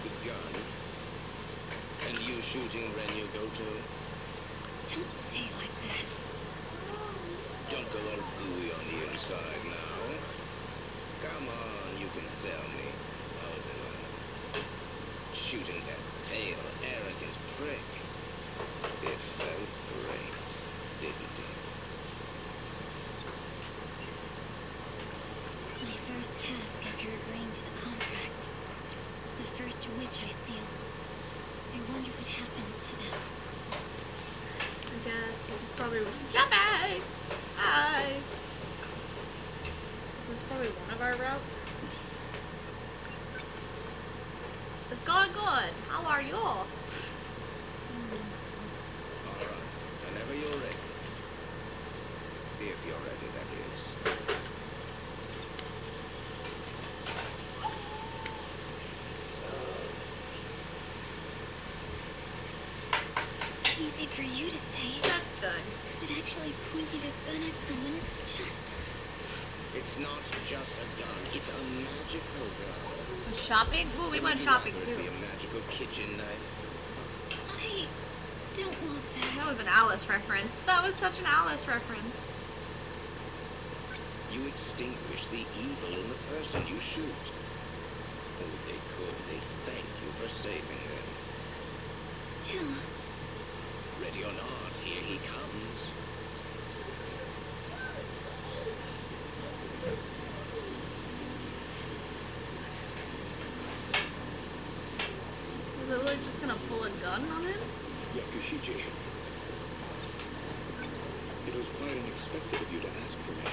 with the gun. And you shooting Ren go to? Don't say it like that. Don't go all gooey on the inside now. Come on, you can tell me. How's it like? Shooting that pale, arrogant prick. It felt great, didn't it? My first task after agreeing to the contract. The first witch I sealed. I wonder what happens to them. I guess this is probably Jumpy! Hi! This is probably one of our routes. It's going good. How are you all? Alright, whenever you're ready. If you're ready, that is. Easy for you to say. That's good. But actually pointing a gun at someone is just... It's not just a gun, it's a magical gun. Shopping? Ooh, we went shopping It'd too. be a magical kitchen knife. I don't want that. That was an Alice reference. That was such an Alice reference. You extinguish the evil in the person you shoot. Oh, if they could, they'd thank you for saving them. Still... Ready or not, here he comes. Is Lily just gonna pull a gun on him? Yakushiji. It was quite unexpected of you to ask for me.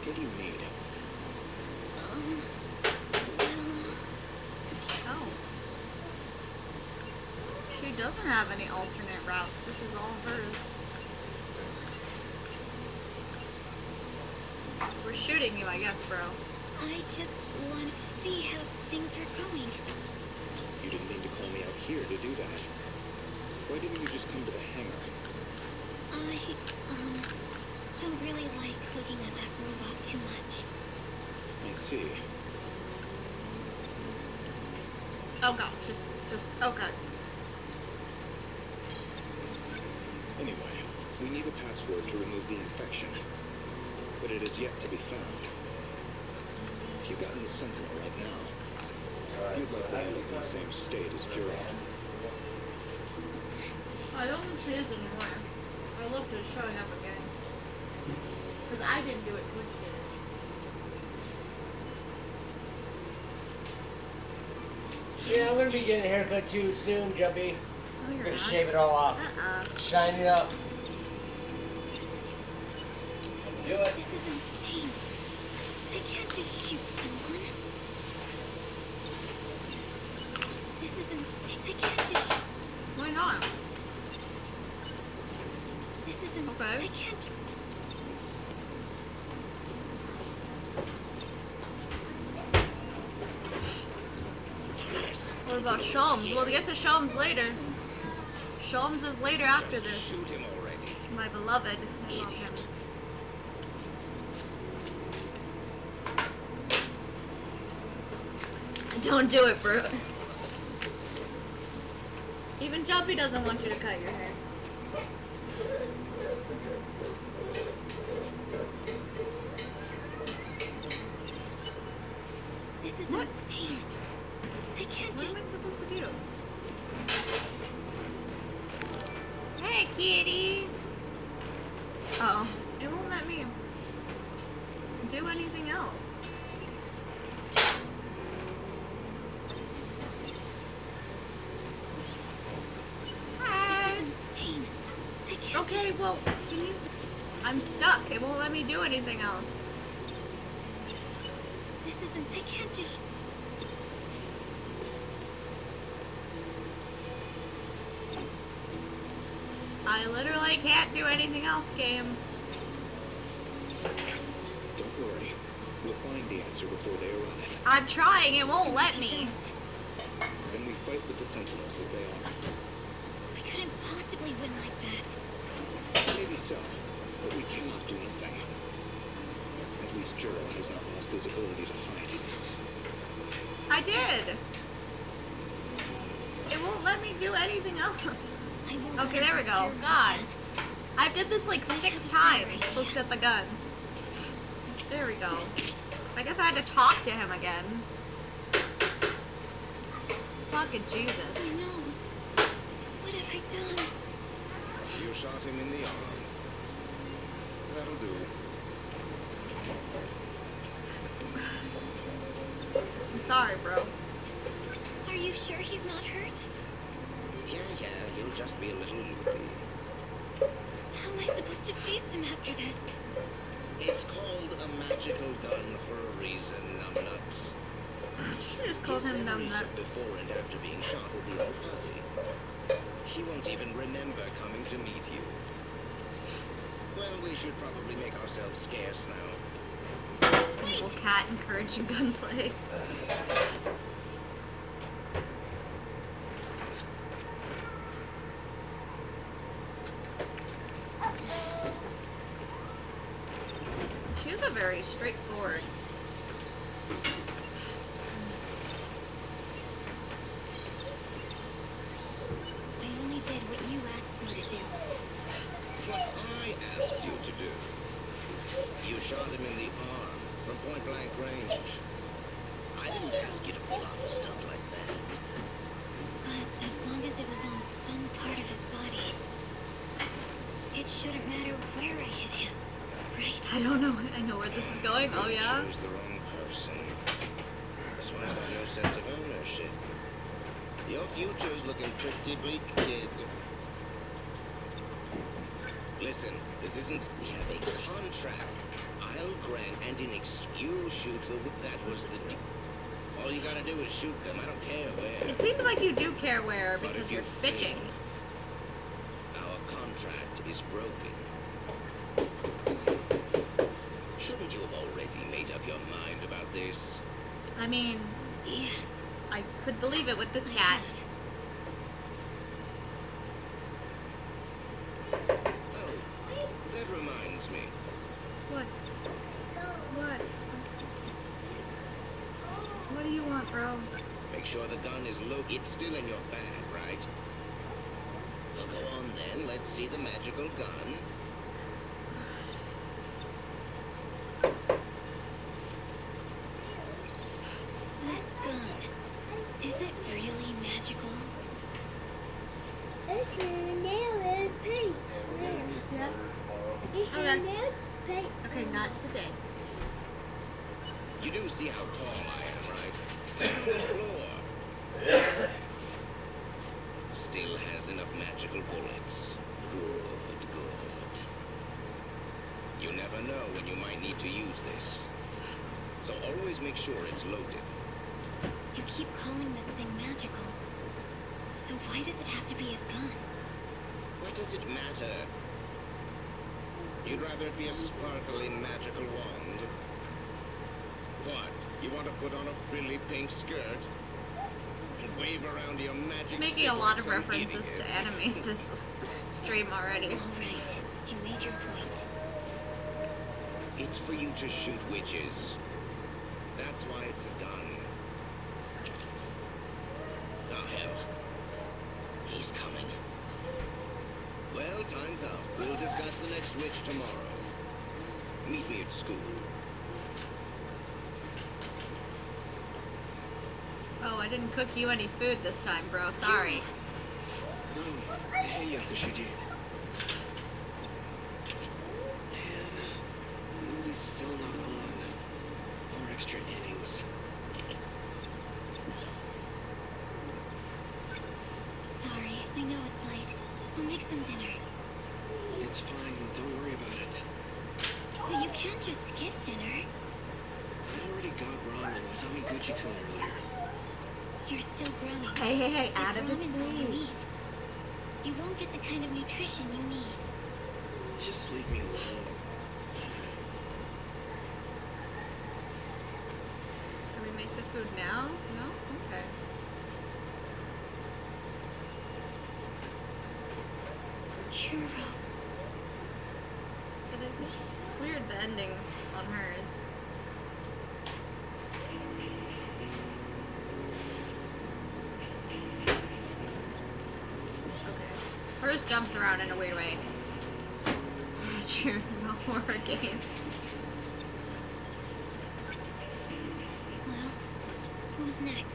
What do you need? Oh. She doesn't have any alternate routes. This is all hers. We're shooting you, I guess, bro. I just wanted to see how things are going. You didn't mean to call me out here to do that. Why didn't you just come to the hangar? I, don't really like looking at that robot too much. I see. Oh god, just, okay. Anyway, we need a password to remove the infection. But it is yet to be found. If you got in the Sentinel right now, you'd likely end up in the same state as Gerald. I don't think she is anymore. I looked at showing up again. Because I didn't do it, Twitch did it. Yeah, I'm gonna be getting a haircut too soon, Jumpy. Oh, you're Gonna not. shave it all off. Shine it up. Do it. This is insane. I can't just shoot someone. This is insane. I can't just... Why not? This is insane. Okay. I can't... What about Sholmes? We'll get to Sholmes later. Sholmes is later after this. Shoot him already. My beloved. I love him. Don't do it, bro. Even Jumpy doesn't want you to cut your hair. This is What? insane. I can't What just... am I supposed to do? Hey, kitty! Uh oh. It won't let me do anything else. Hi! insane. I can't... Okay, well, can you... I'm stuck. It won't let me do anything else. This isn't... I can't just... I literally can't do anything else, game. Don't worry. We'll find the answer before they arrive. I'm trying, it won't let me. Then we fight with the Sentinels as they are. I couldn't possibly win like that. Maybe so, but we cannot do nothing. At least Gerald has not lost his ability to fight. I did. let me do anything else. I won't Okay, there we go. interfere with God. that. I did this like 6 times. Looked at the gun. There we go. I guess I had to talk to him again. Fucking Oh Jesus. no. What have I done? You shot him in the arm. That'll do. I'm sorry, bro. Are you sure he's not hurt? Yeah, he'll just be a little loopy. How am I supposed to face him after this? It's called a magical gun for a reason, numbnuts. You just called His him memories numbnut. of before and after being shot will be all fuzzy. He won't even remember coming to meet you. Well, we should probably make ourselves scarce now. Evil cat encouraging gunplay. She's a very straightforward. I only did what you asked me to do. What I asked you to do. You shot him in the arm from point blank range. I didn't ask you to pull off a stunt like that. But as long as it was on some part of his body, it shouldn't matter where I hit him, right? I don't know. I know where this is going. Oh You yeah. chose the wrong person. This one's got no sense of ownership. Your future's looking pretty bleak, kid. Listen, this isn't... We have a contract. I'll grant, and in you shoot the... That was the... All you gotta do is shoot them. I don't care where. It seems like you do care where But because if you're you bitching. fail, our contract is broken. Shouldn't you have already made up your mind about this? I mean, Yes. I could believe it with this I cat. have. Oh, that reminds me. What? What? What do you want, bro? Make sure the gun is low. It's still in your bag, right? Well, go on then. Let's see the magical gun. This gun, is it really magical? It's a nail and paint. Yeah. It's Okay. a nail paint. Okay, not today. You do see how tall I am, right? Look at the floor. Still has enough magical bullets. Good, good. You never know when you might need to use this. So always make sure it's loaded. You keep calling this thing magical. So why does it have to be a gun? What does it matter? You'd rather it be a sparkling magical wand? What? You want to put on a frilly pink skirt? And wave around your magic Making stick a lot like of some references idiot? to animes this stream already. All right, you made your point. It's for you to shoot witches. That's why it's a gun. Oh, hell. He's coming. Well, time's up. We'll discuss the next witch tomorrow. Meet me at school. Oh, I didn't cook you any food this time, bro. Sorry. Oh, hey, Yakushiji. Man, movie's still not on. More extra innings. Sorry, I know it's late. I'll make some dinner. It's fine, don't worry about it. But you can't just skip dinner. I already got ramen with Amiguchi-kun earlier. You're still growing. Hey, If out of his ramen's all you need, face. you won't get the kind of nutrition you need. Just leave me alone. Can we make the food now? No? Okay. Churro. It's weird the endings on hers. just jumps around in a weird way. True, it's a horror game. Well, who's next?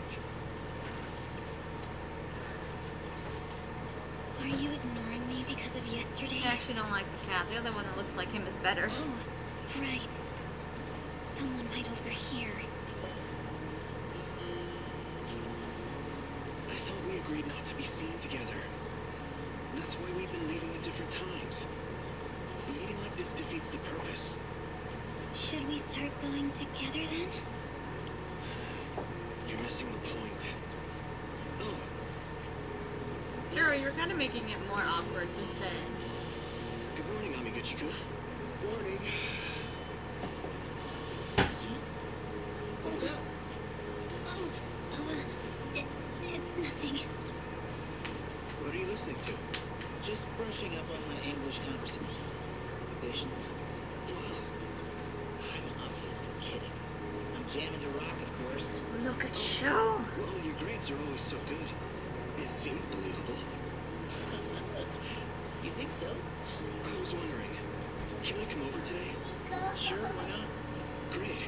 Are you ignoring me because of yesterday? I actually don't like the cat. The other one that looks like him is better. Oh, right. Someone might overhear. I thought we agreed not to be seen together. That's why we've been leaving at different times. A meeting like this defeats the purpose. Should we start going together then? You're missing the point. Oh, Sure, you're kind of making it more awkward, just saying. good morning, Amiguchiku. Morning. What's up? It's nothing. What are you listening to? Just brushing up on my English conversations. I'm obviously kidding. I'm jamming to rock, of course. Look at you. Well, your grades are always so good. It seemed believable. You think so? I was wondering, can I come over today? Sure, why not? Great.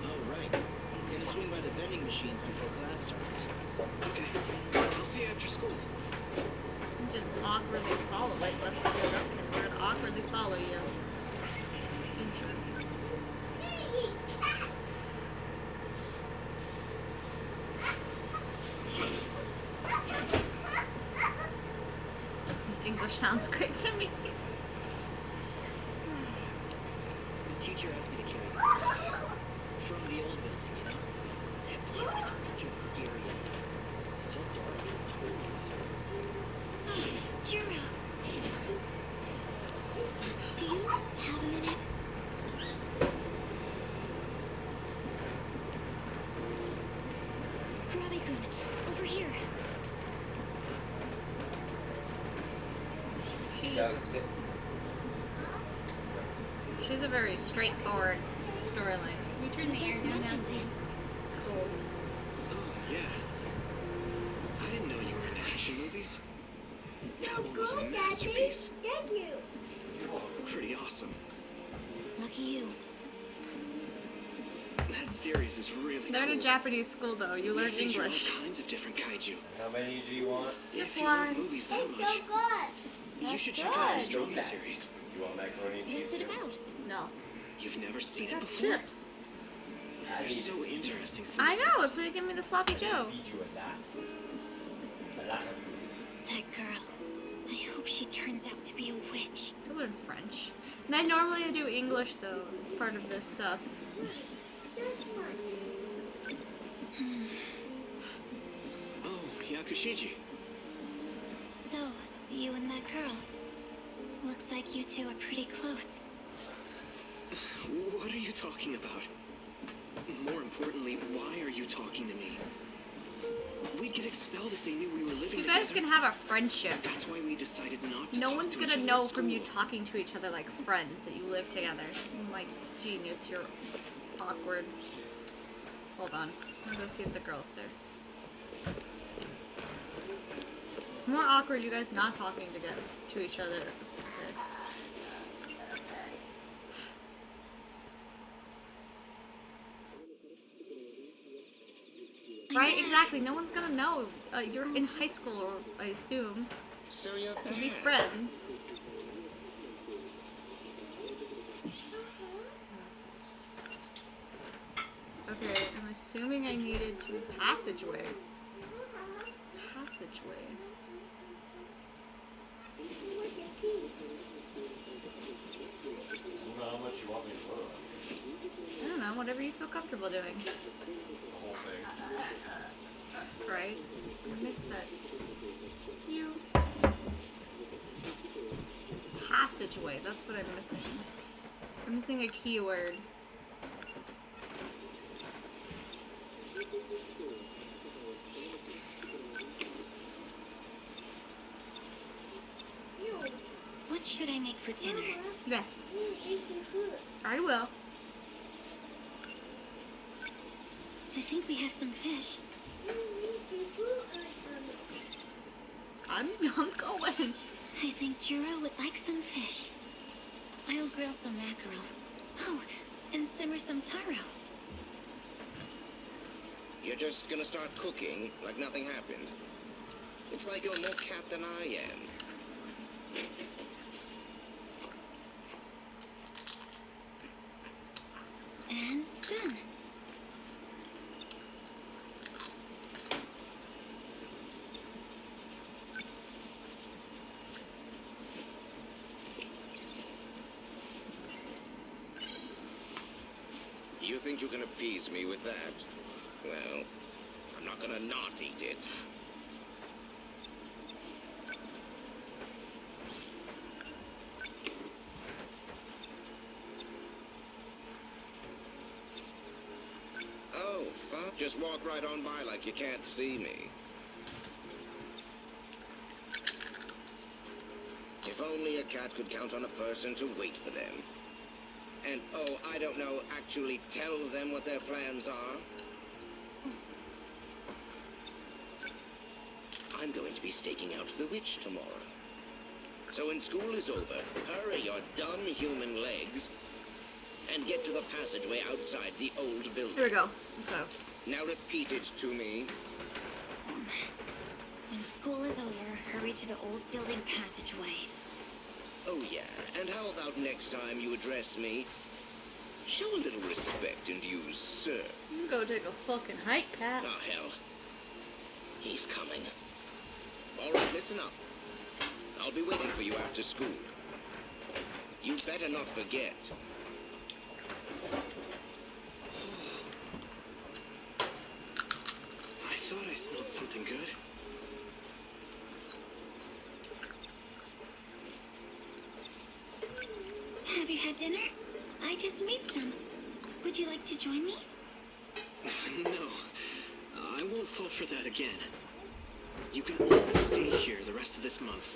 Oh, right. Gonna swing by the vending machines before class starts. Okay. I'll see you after school. Just awkwardly follow. Like, let's look it up and we're gonna awkwardly follow you. Intern. His English sounds great to me. The teacher asked me to carry this from the old building, you know? That place is fucking scary. So dark and totally deserted. Juro. Do you have a minute? Kurami-kun, over here. She's a very straightforward storyline. We turn the air down now. Just mentioned It's cool. Oh, yeah. I didn't know you were into action movies. So That one was a cool, Daddy. masterpiece. Thank you. Pretty awesome. Lucky you. That series is really They're in cool. a Japanese school though. You They learn feature English. all kinds of different kaiju. How many do you want? Just If you love one. movies that It's so much, good. you should check out the good. Strong Okay. series. You want macaroni and cheese What's it too? about? No. You've never seen it Got before? chips. They're so interesting. I know, that's why you give me the sloppy Joe. Feed you a lot. A lot of food. That girl. I hope she turns out to be a witch. To learn French. They normally do English though. It's part of their stuff. Just one. Oh, Yakushiji. So, you and that girl. Looks like you two are pretty close. What are you talking about? More importantly, why are you talking to me? We'd get expelled if they knew we were living You guys together. can have a friendship. That's why we decided not to No talk one's to gonna each other know at from you school. talking to each other like friends that you live together. I'm like, genius, you're awkward. Hold on. I'll go see if the girl's there. It's more awkward you guys not talking to each other. Okay. Right? Exactly. No one's gonna know. You're in high school, I assume. So you're You'll be back. friends. Okay, I'm assuming I needed to passageway. Passageway. What's your key? I don't know how much you want me to put on. I don't know, whatever you feel comfortable doing. The whole thing. Right? I missed that. You. Passageway, that's what I'm missing. I'm missing a keyword. No. What should I make for dinner? Yes, You eat some food. I will. I think we have some fish. You eat some food, Aunt I'm going. I think Juro would like some fish. I'll grill some mackerel. Oh, and simmer some taro. You're just gonna start cooking like nothing happened. It's like you're more cat than I am. And done. You think you can appease me with that? Well, I'm not gonna not eat it. Oh, fuck. Just walk right on by like you can't see me. If only a cat could count on a person to wait for them. And, oh, I don't know, actually tell them what their plans are. I'm going to be staking out the witch tomorrow. So when school is over, hurry your dumb human legs and get to the passageway outside the old building. Here we go. So. Now repeat it to me. When school is over, hurry to the old building passageway. Oh yeah, and how about next time you address me? Show a little respect and use sir. You can go take a fucking hike, cat. Ah, hell. He's coming. All right, listen up. I'll be waiting for you after school. You better not forget. I thought I smelled something good. Have you had dinner? I just made some. Would you like to join me? No, I won't fall for that again. You can only stay here the rest of this month.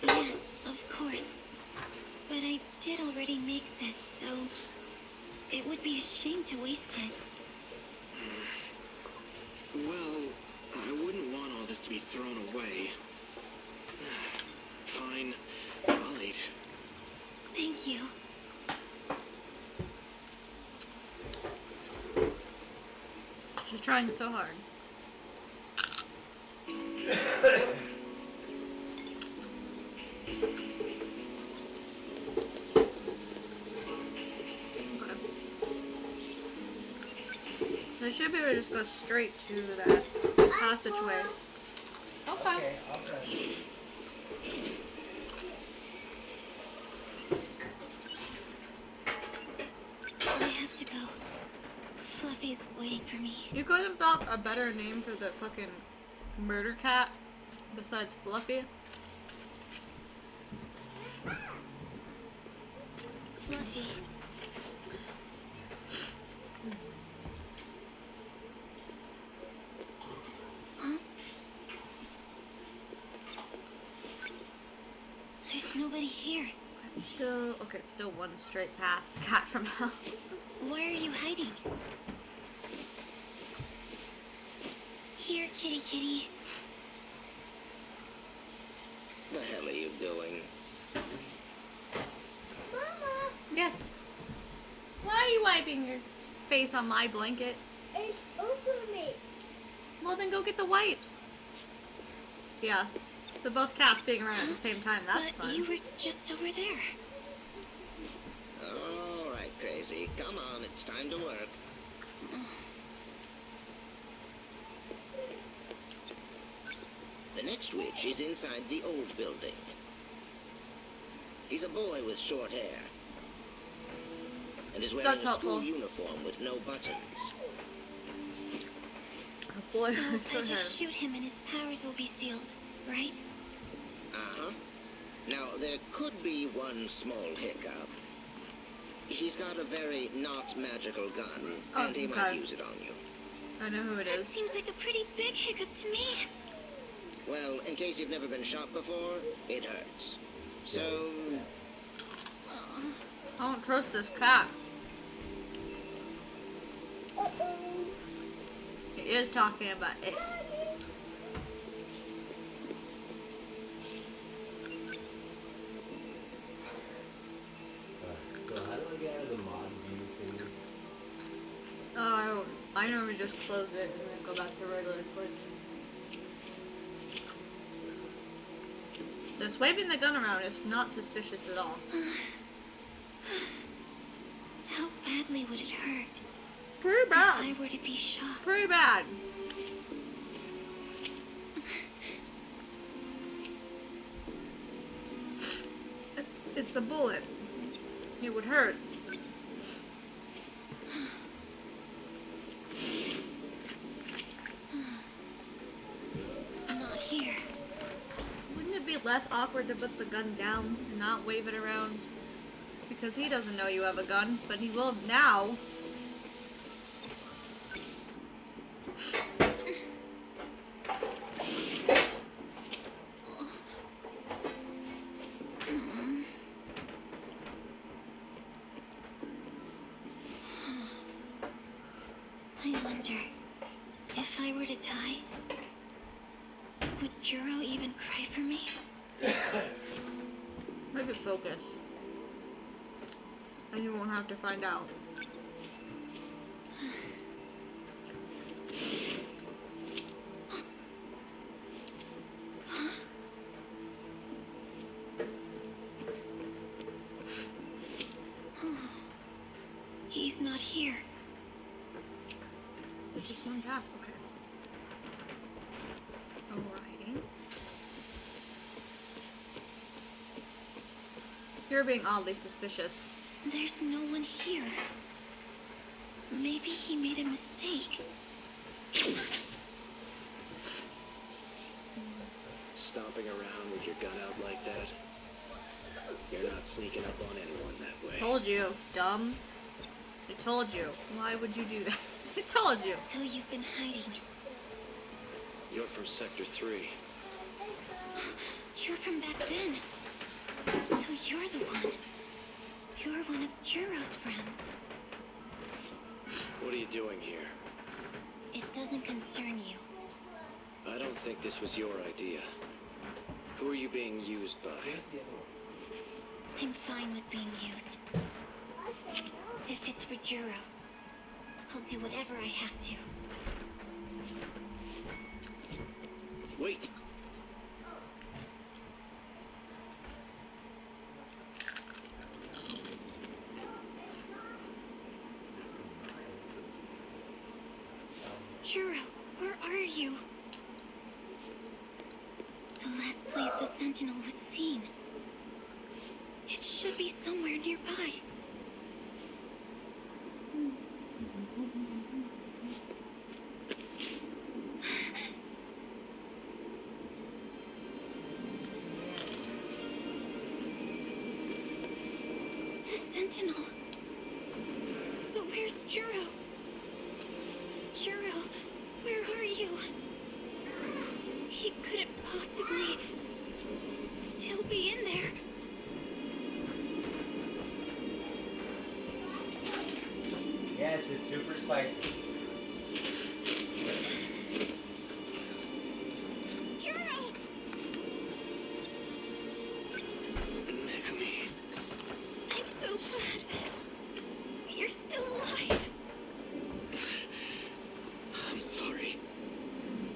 Yes, of course. But I did already make this, so it would be a shame to waste it. Well, I wouldn't want all this to be thrown away. Fine, I'll eat. Thank you. She's trying so hard. Okay. So I should be able to just go straight to that passageway. Okay. I have to go. Fluffy's waiting for me. You could have thought a better name for the fucking murder cat besides Fluffy. Fluffy. Huh? There's nobody here. It's still okay. It's still one straight path. Cat from hell. Why are you hiding? Here, kitty kitty. The hell are you doing? Mama, Yes. Why are you wiping your face on my blanket? it's over me. Well, then go get the wipes. Yeah. So both cats being around at the same time. That's But fun. you were just over there. All right, crazy. Come on, it's time to work. The next witch is inside the old building. He's a boy with short hair. And is wearing That's a school helpful. uniform with no buttons. Oh boy. So I Short hair. just shoot him and his powers will be sealed, right? Uh-huh. Now, there could be one small hiccup. He's got a very not magical gun, Oh, and he okay. might use it on you. I know who it That is. seems like a pretty big hiccup to me. Well, in case you've never been shot before, it hurts. So, I don't trust this cat. Uh-oh. He is talking about it. I normally just close it and then go back to regular Twitch. Just waving the gun around is not suspicious at all. How badly would it hurt Pretty if bad. I were to be shot? Pretty bad. It's a bullet. It would hurt. Not here. Wouldn't it be less awkward to put the gun down and not wave it around? Because he doesn't know you have a gun, but he will now. I wonder, if I were to die, would Juro even cry for me? Make it focus. And you won't have to find out. He's not here. So just one path, okay. Alrighty. You're being oddly suspicious. There's no one here. Maybe he made a mistake. Stomping around with your gun out like that? You're not sneaking up on anyone that way. Told you, dumb. I told you. Why would you do that? I told you. So you've been hiding. You're from Sector 3. You're from back then. So you're the one. You're one of Juro's friends. What are you doing here? It doesn't concern you. I don't think this was your idea. Who are you being used by? I'm fine with being used. If it's for Juro, I'll do whatever I have to. Wait! Juro, where are you? The last place the sentinel was seen. It should be somewhere nearby. The sentinel. But where's Juro? Juro, where are you? He couldn't possibly still be in there. Yes, it's super spicy. Juro! Megumi. I'm so glad you're still alive. I'm sorry.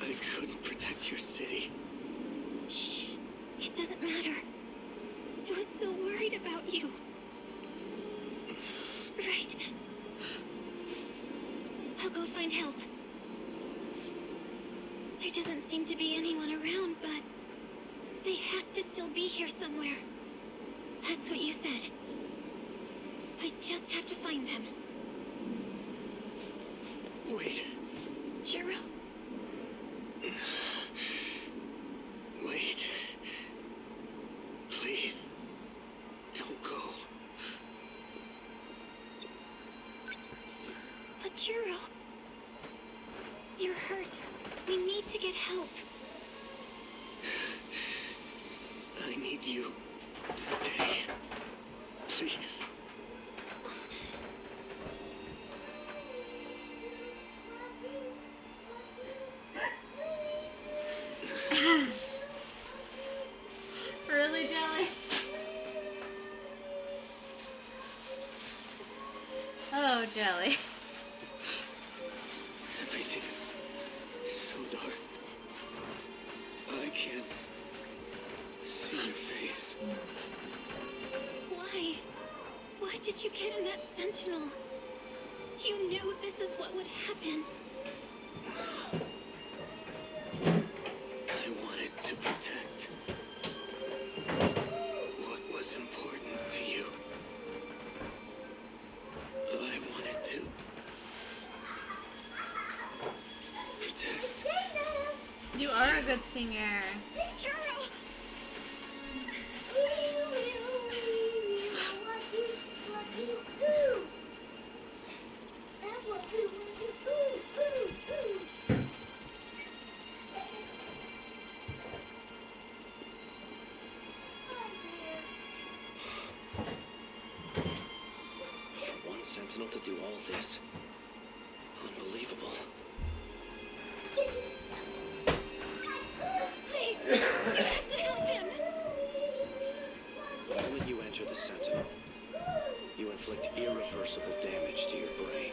I couldn't protect your city. Shh, it doesn't matter. I was so worried about you. Right. I'll go find help. There doesn't seem to be anyone around, but they had to still be here somewhere. That's what you said. I just have to find them. Wait. Juro, Wait. Please. Don't go. but Juro, you're hurt. We need to get help. I need you to stay. Please. Really, Jelly? Oh, Jelly. did you get in that sentinel? You knew this is what would happen. I wanted to protect what was important to you. I wanted to protect. You are a good singer. Juro! For one sentinel to do all this. Unbelievable. Please! You have to help him! The moment you enter the sentinel, you inflict irreversible damage to your brain.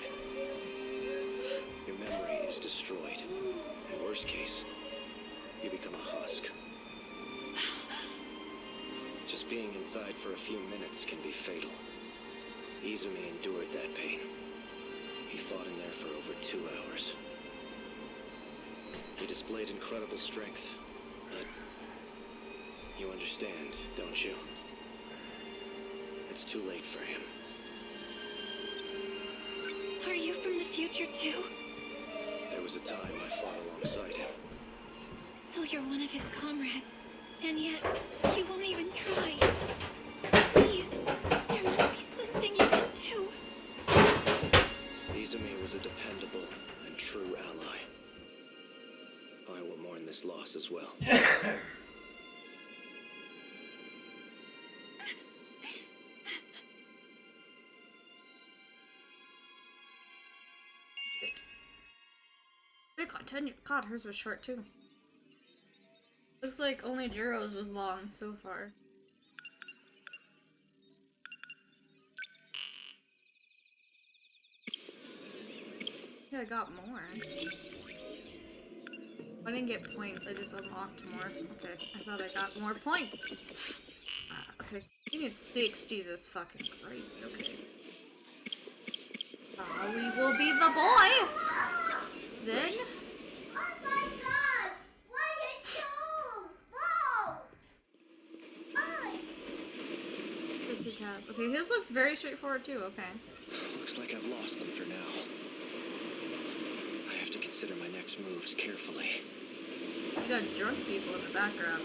Your memory is destroyed. In worst case, you become a husk. Just being inside for a few minutes can be fatal. Izumi endured that pain. He fought in there for over 2 hours. He displayed incredible strength, but you understand, don't you? It's too late for him. Are you from the future too? There was a time I fought alongside him. So you're one of his comrades, and yet you won't even try. Please, there must be something you can do. Izumi was a dependable and true ally. I will mourn this loss as well. Good continue. God, hers was short too. Looks like only Juro's was long so far. Yeah, I got more. I didn't get points, I just unlocked more. Okay, I thought I got more points. Okay, so you need 6, Jesus fucking Christ, okay. We will be the boy! Then? Oh my god! Why is so low? Why? This is how. Okay, his looks very straightforward too, okay. Looks like I've lost them for now. I have to consider my next moves carefully. You got drunk people in the background.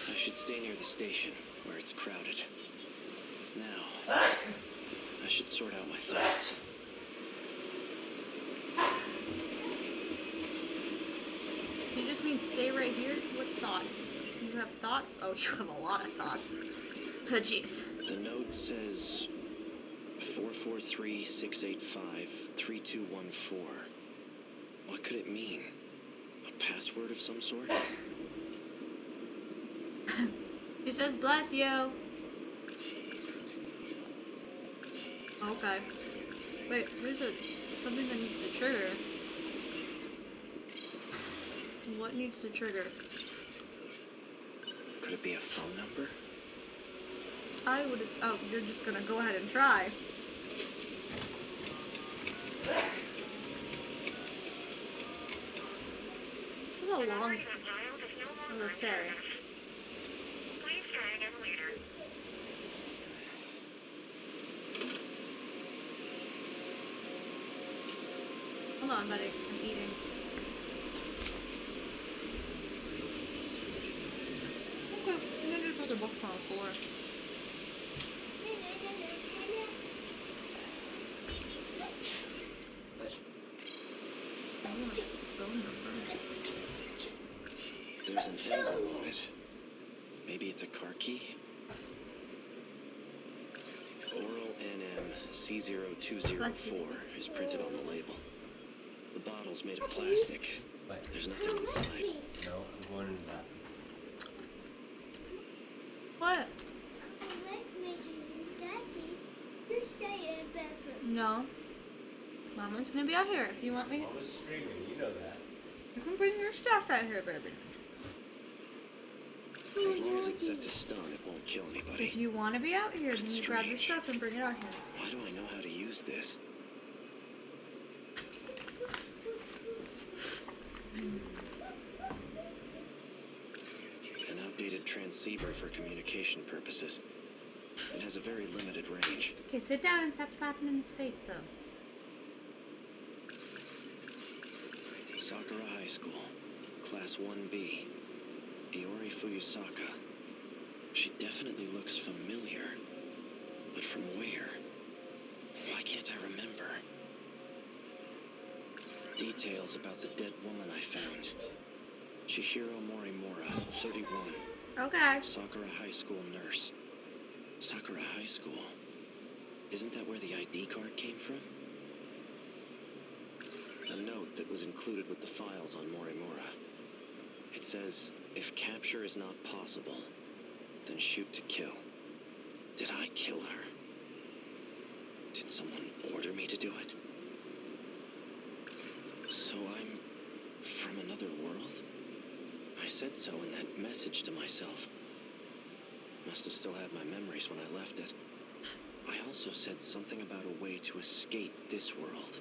I should stay near the station, where it's crowded. Now, I should sort out my thoughts. So you just mean stay right here? What thoughts? You have thoughts? Oh, you have a lot of thoughts. Oh, jeez. The note says 443-685-3214. What could it mean? A password of some sort? It says bless you. Okay. Wait, there's something that needs to trigger. What needs to trigger? Could it be a phone number? I would have. Oh, you're just gonna go ahead and try. This is a long. What does it say? Please try again later. Hold on, buddy. I'm eating. Okay, I'm gonna put the books on the floor. I want a phone number. There's an emblem on it. Maybe it's a car key? Oral NM C0204 is printed on the label. The bottle's made of plastic. What? There's nothing inside. No, I'm going in the bathroom. What? Daddy, you stay in the bathroom. No. Mama's gonna be out here if you want me. Mama's screaming, you know that. You can bring your stuff out here, baby. As long as it's set to stone, it won't kill anybody. If you want to be out here, then you grab your Strange. stuff and bring it out here. Why do I know how to use this? An outdated transceiver for communication purposes. It has a very limited range. Okay, sit down and stop slapping in his face, though. Sakura High School, Class 1B. Iori Fuyusaka. She definitely looks familiar. But from where? Why can't I remember? Details about the dead woman I found. Chihiro Morimura, 31. Okay. Sakura High School nurse. Sakura High School. Isn't that where the ID card came from? A note that was included with the files on Morimura. It says, if capture is not possible, then shoot to kill. Did I kill her? Did someone order me to do it? So I'm from another world? I said so in that message to myself. Must have still had my memories when I left it. I also said something about a way to escape this world.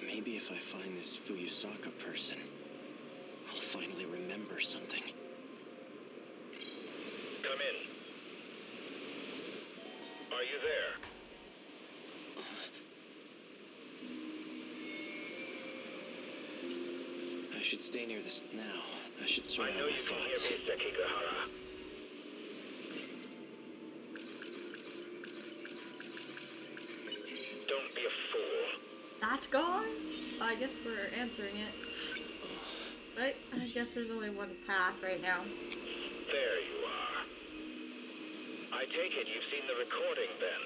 Maybe if I find this Fuyusaka person, I'll finally remember something. Come in. Are you there? I should stay near this now. I should sort I out know my you can thoughts. hear me, Sekigahara. Don't be a fool. That gone? I guess we're answering it. Right? I guess there's only one path right now. There you are. I take it you've seen the recording then.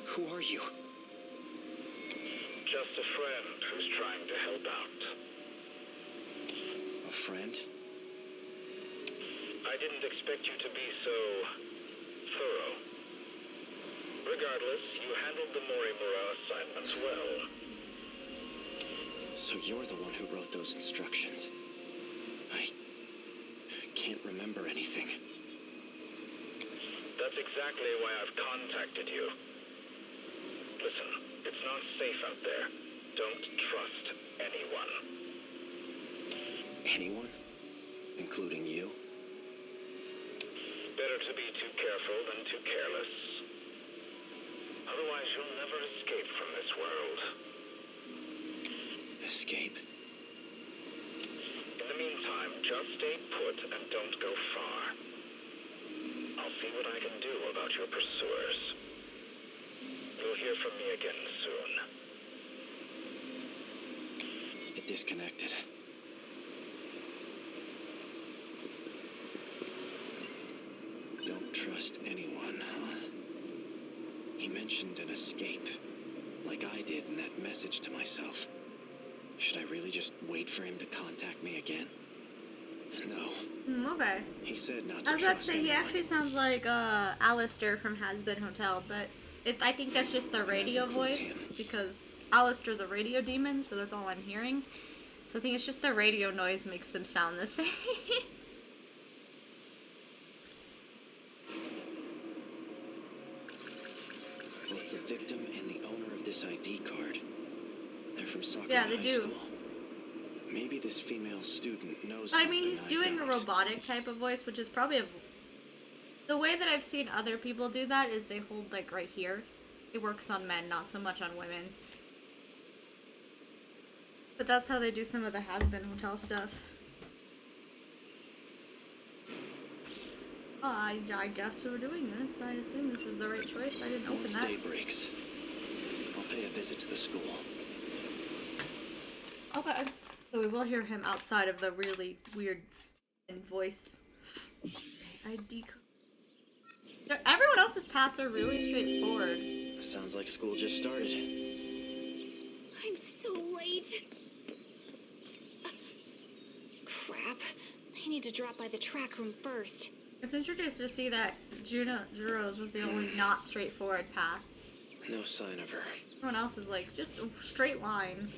Who are you? Just a friend who's trying to help out. A friend? I didn't expect you to be so thorough. Regardless, you handled the Morimura assignment well. So you're the one who wrote those instructions. I can't remember anything. That's exactly why I've contacted you. Listen, it's not safe out there. Don't trust anyone. Anyone? Including you? Better to be too careful than too careless. Otherwise, you'll never escape from this world. Escape? In the meantime, just stay put and don't go far. I'll see what I can do about your pursuers. You'll hear from me again soon. It disconnected. Don't trust anyone, huh? He mentioned an escape, like I did in that message to myself. Should I really just wait for him to contact me again? No. Okay. He said not to I was about to trust say, he anyone. actually sounds like Alistair from Has Been Hotel, but I think that's just the radio includes voice, because Alistair's a radio demon, so that's all I'm hearing. So I think it's just the radio noise makes them sound the same. Both the victim and the owner of this ID card, they're from Sakura Yeah, they High do. School. Maybe this female student knows But I mean, he's something doing a don't. robotic type of voice, which is probably the way that I've seen other people do that is they hold like right here. It works on men, not so much on women. But that's how they do some of the Has Been Hotel stuff. Oh, I guess we're doing this. I assume this is the right choice. I didn't open Once that. day breaks, I'll pay a visit to the school. Okay. So we will hear him outside of the really weird voice. ID code. Everyone else's paths are really straightforward. Sounds like school just started. I'm so late. Crap. I need to drop by the track room first. It's interesting to see that Juro's was the only not straightforward path. No sign of her. Everyone else is like just a straight line.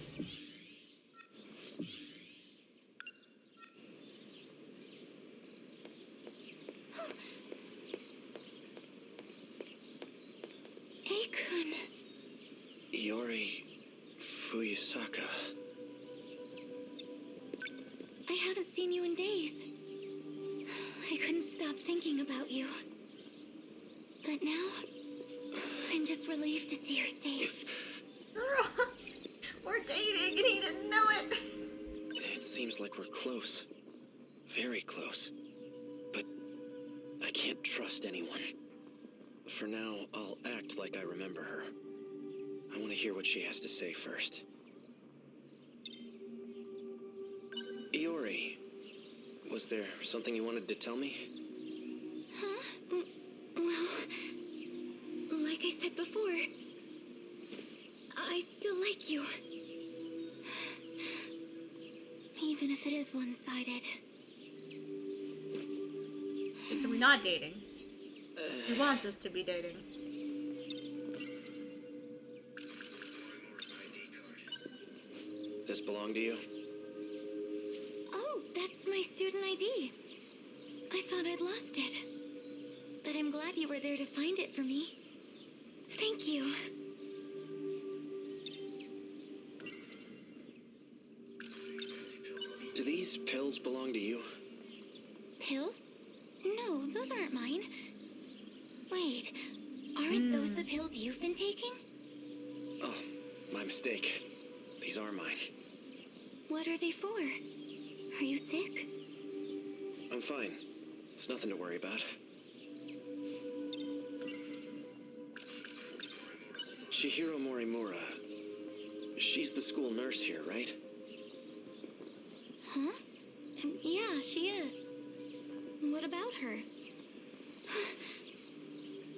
Akun. Iori Fuyusaka. I haven't seen you in days. I couldn't stop thinking about you. But now, I'm just relieved to see her safe. We're dating and he didn't know it. It seems like we're close. Very close. But I can't trust anyone. For now, I'll act like I remember her. I want to hear what she has to say first. Iori, was there something you wanted to tell me? Huh? Well, like I said before, I still like you. Even if it is one-sided. So we're not dating. He wants us to be dating. This belong to you? Oh, that's my student ID. I thought I'd lost it. But I'm glad you were there to find it for me. Thank you. Do these pills belong to you? Pills? No, those aren't mine. Wait, aren't those the pills you've been taking? Oh, my mistake. These are mine. What are they for? Are you sick? I'm fine. It's nothing to worry about. Chihiro Morimura. She's the school nurse here, right? Huh? Yeah, she is. What about her?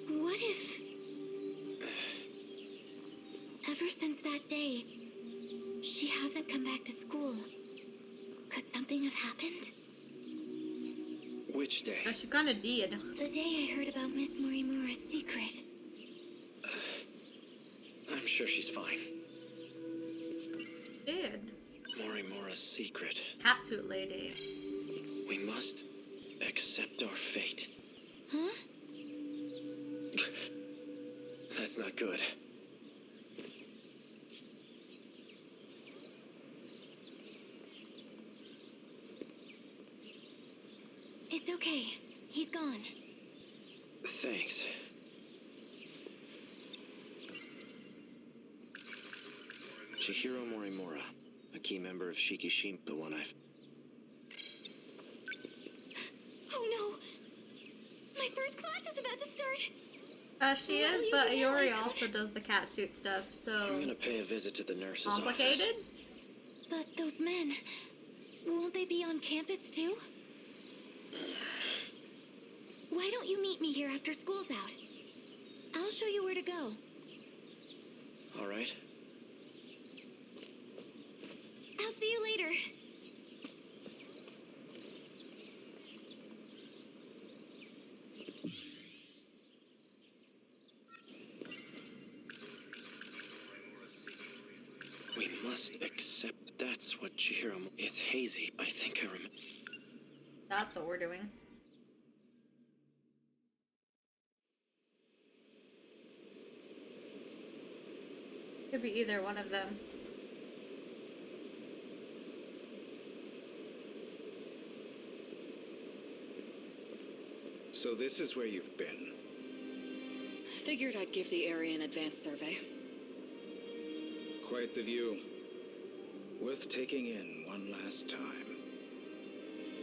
What if... Ever since that day, she hasn't come back to school. Could something have happened? Which day? She kinda did. The day I heard about Miss Morimura's secret. I'm sure she's fine. Did. Morimura's secret. Catsuit lady. We must accept our fate. Huh? That's not good. It's okay. He's gone. Thanks. Chihiro Morimura, a key member of Shikishima, the one I've... Oh no! My first class is about to start! She is, but Iori also does the catsuit stuff, so... I'm gonna pay a visit to the nurse's office. Complicated? But those men, won't they be on campus too? Why don't you meet me here after school's out? I'll show you where to go. All right. I'll see you later. We must accept that's what Chihiro... It's hazy. I think I remember... That's what we're doing. Could be either one of them. So this is where you've been. Figured I'd give the area an advanced survey. Quite the view. Worth taking in one last time.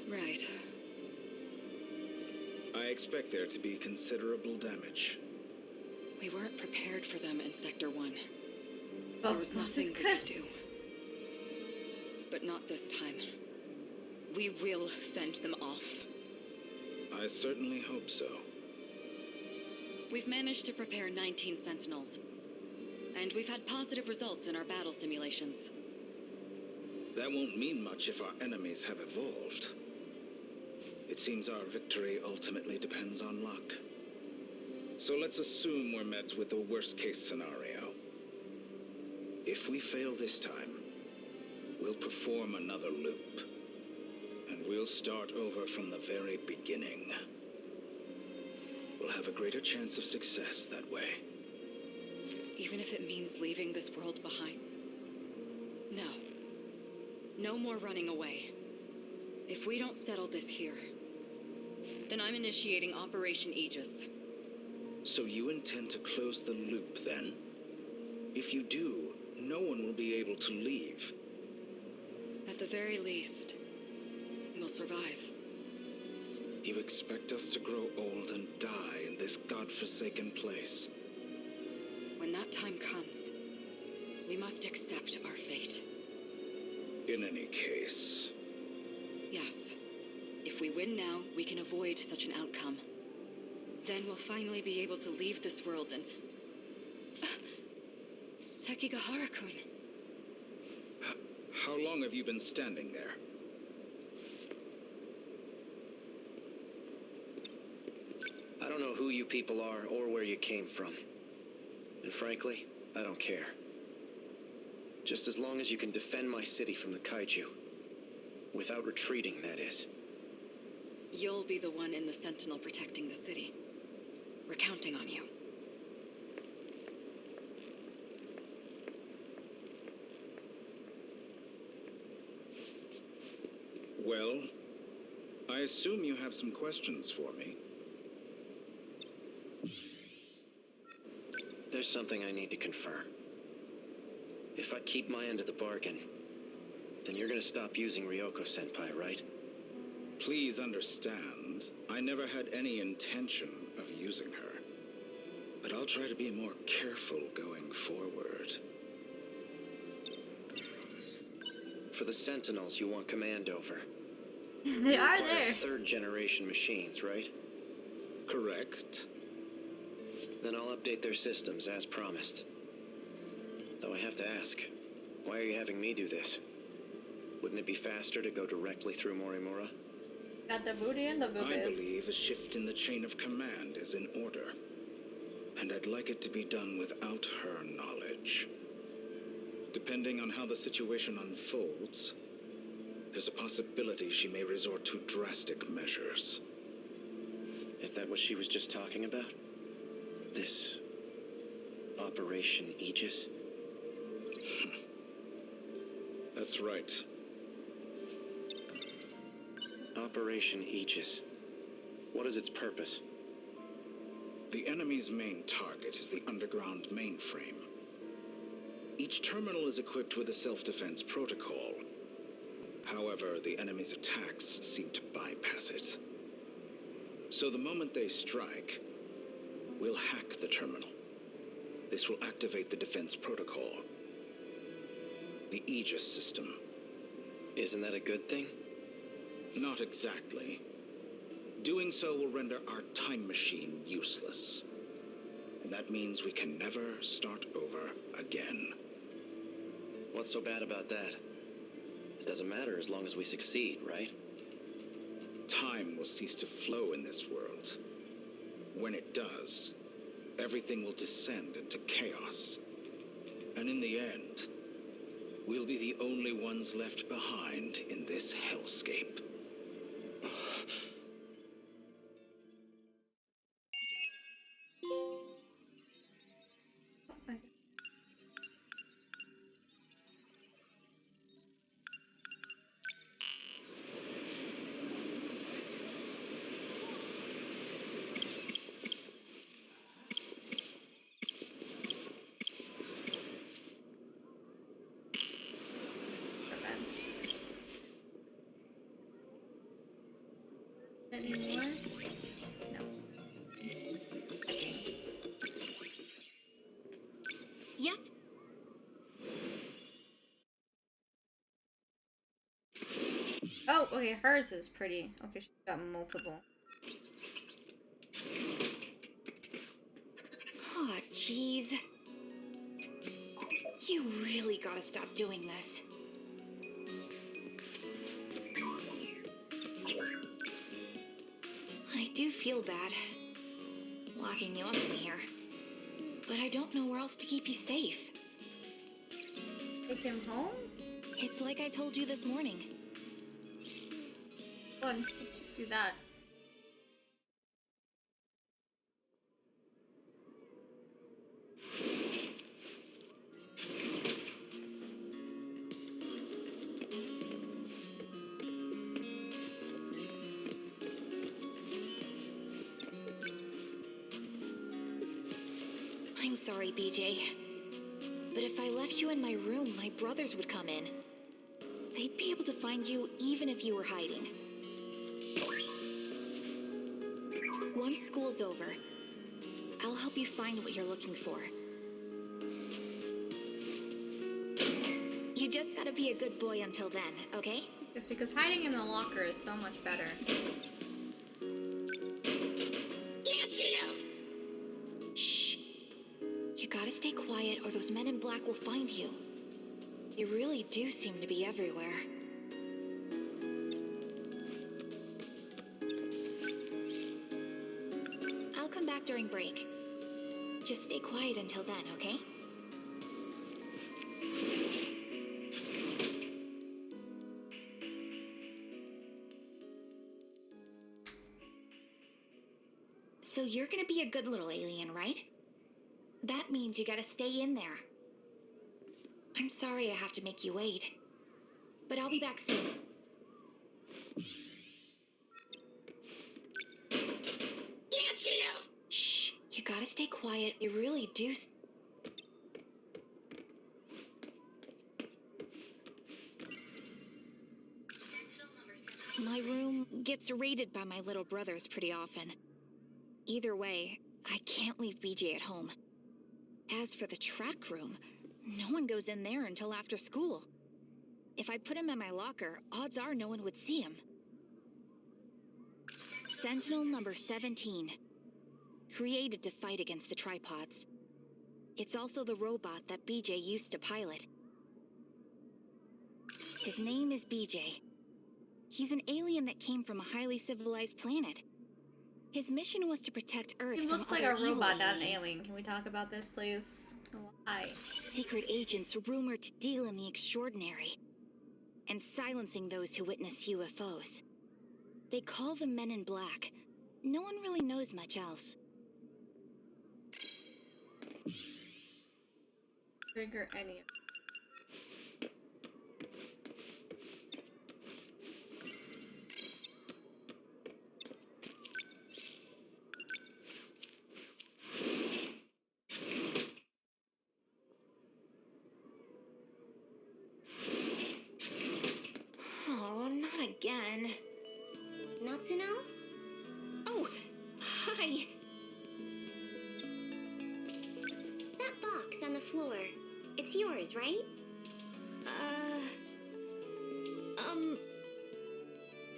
Right. I expect there to be considerable damage. We weren't prepared for them in Sector 1. Oh, There was nothing we could do. But not this time. We will fend them off. I certainly hope so. We've managed to prepare 19 sentinels. And we've had positive results in our battle simulations. That won't mean much if our enemies have evolved. It seems our victory ultimately depends on luck. So let's assume we're met with the worst-case scenario. If we fail this time, we'll perform another loop. And we'll start over from the very beginning. We'll have a greater chance of success that way. Even if it means leaving this world behind? No. No more running away. If we don't settle this here, then I'm initiating Operation Aegis. So you intend to close the loop, then? If you do, no one will be able to leave. At the very least, we'll survive. You expect us to grow old and die in this godforsaken place? When that time comes, we must accept our fate. In any case... Yes. If we win now, we can avoid such an outcome. Then we'll finally be able to leave this world and... Sekigahara-kun. How long have you been standing there? I don't know who you people are or where you came from. And frankly, I don't care. Just as long as you can defend my city from the kaiju. Without retreating, that is. You'll be the one in the Sentinel protecting the city. We're counting on you. Well, I assume you have some questions for me. There's something I need to confirm. If I keep my end of the bargain, then you're gonna stop using Ryoko-senpai, right? Please understand, I never had any intention of using her. But I'll try to be more careful going forward. For the Sentinels, you want command over. They are there. Third-generation machines, right? Correct. Then I'll update their systems, as promised. Though I have to ask, why are you having me do this? Wouldn't it be faster to go directly through Morimura? Got the booty and the I boobies. believe a shift in the chain of command is in order. And I'd like it to be done without her knowledge. Depending on how the situation unfolds, there's a possibility she may resort to drastic measures. Is that what she was just talking about? This... Operation Aegis? That's right. Operation Aegis. What is its purpose? The enemy's main target is the underground mainframe. Each terminal is equipped with a self-defense protocol. However, the enemy's attacks seem to bypass it. So the moment they strike, we'll hack the terminal. This will activate the defense protocol. The Aegis system. Isn't that a good thing? Not exactly. Doing so will render our time machine useless. And that means we can never start over again. What's so bad about that? It doesn't matter as long as we succeed, right? Time will cease to flow in this world. When it does, everything will descend into chaos. And in the end, we'll be the only ones left behind in this hellscape. Anymore? No. Yep. Oh, okay, hers is pretty. Okay, she's got multiple. Oh, jeez. You really gotta stop doing this. I do feel bad locking you up in here, but I don't know where else to keep you safe. Take him home? It's like I told you this morning. Fun. Let's just do that. I'm sorry, BJ. But if I left you in my room, my brothers would come in. They'd be able to find you even if you were hiding. Once school's over, I'll help you find what you're looking for. You just gotta be a good boy until then, okay? It's because hiding in the locker is so much better. Shh. You gotta stay quiet or those men in black will find you. They really do seem to be everywhere. I'll come back during break. Just stay quiet until then, okay? So you're gonna be a good little alien, right? That means you gotta stay in there. I'm sorry I have to make you wait, but I'll be back soon. Shh, you gotta stay quiet. They really do. My room gets raided by my little brothers pretty often. Either way, I can't leave BJ at home. As for the track room, no one goes in there until after school. If I put him in my locker, odds are no one would see him. Sentinel number 17. Created to fight against the tripods. It's also the robot that BJ used to pilot. His name is BJ. He's an alien that came from a highly civilized planet. His mission was to protect Earth He from looks like other a robot, not an aliens. alien. Can we talk about this, please? Why? Secret agents rumored to deal in the extraordinary and silencing those who witness UFOs. They call them Men in Black. No one really knows much else. Trigger any. Oh, not again. Natsuno? Oh, hi. That box on the floor. It's yours, right?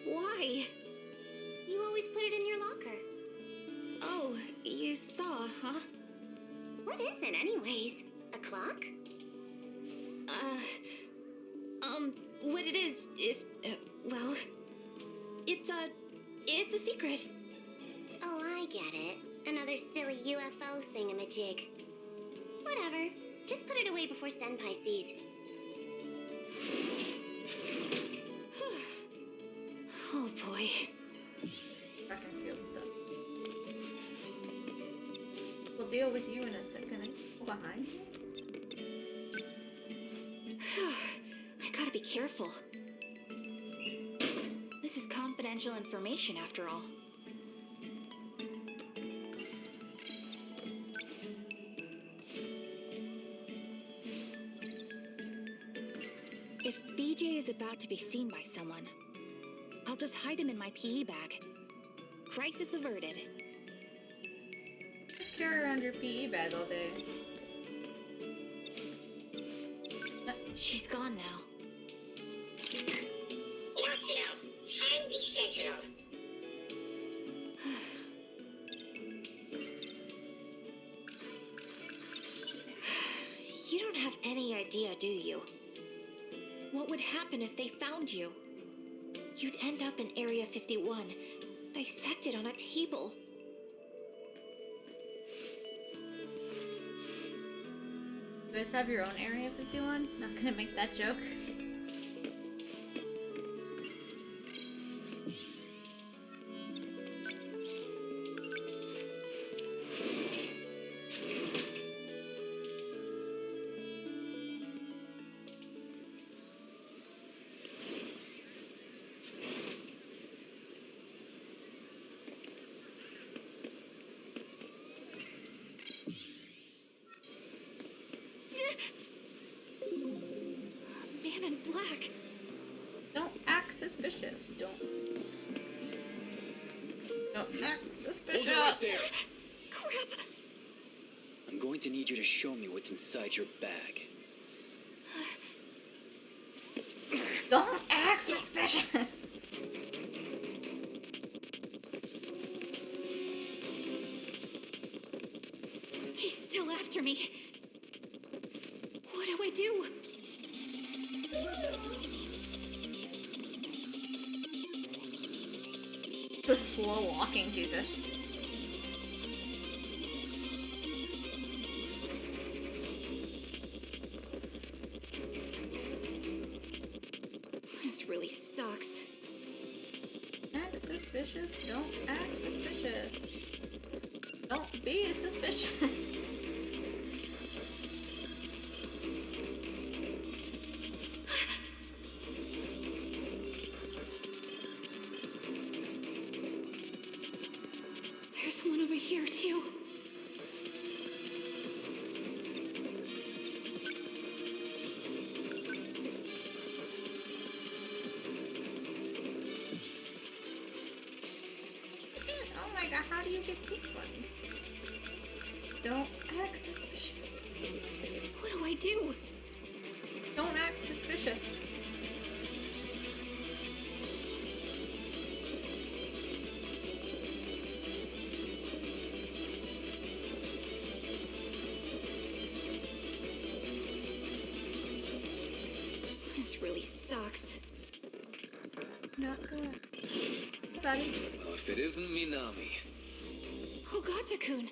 Why? You always put it in your locker. Oh, you saw, huh? What is it, anyways? A clock? What it is, well, it's a secret. Oh, I get it. Another silly UFO thingamajig. Whatever. Just put it away before Senpai sees. Oh boy. Track and field stuff. We'll deal with you in a second. Go behind. I gotta be careful. This is confidential information after all. If BJ is about to be seen by someone, I'll just hide him in my PE bag. Crisis averted. Just carry around your PE bag all day. She's gone now. Natsuno, find the sentinel. You don't have any idea, do you? What would happen if they found you? You'd end up in Area 51, dissected on a table. You guys have your own Area 51? Not gonna make that joke. Man in black. Don't act suspicious. Don't act suspicious. Hold it right there. Crap. I'm going to need you to show me what's inside your bag. Don't act suspicious. He's still after me. What do I do? The slow walking, Jesus. This really sucks. Act suspicious. Don't act suspicious. Don't be suspicious. There's one over here, too. Oh my god, how do you get these ones? Don't act suspicious. What do I do? Don't act suspicious. This really sucks. Not good. Buddy. Well, if it isn't Minami. Oh god, Takun.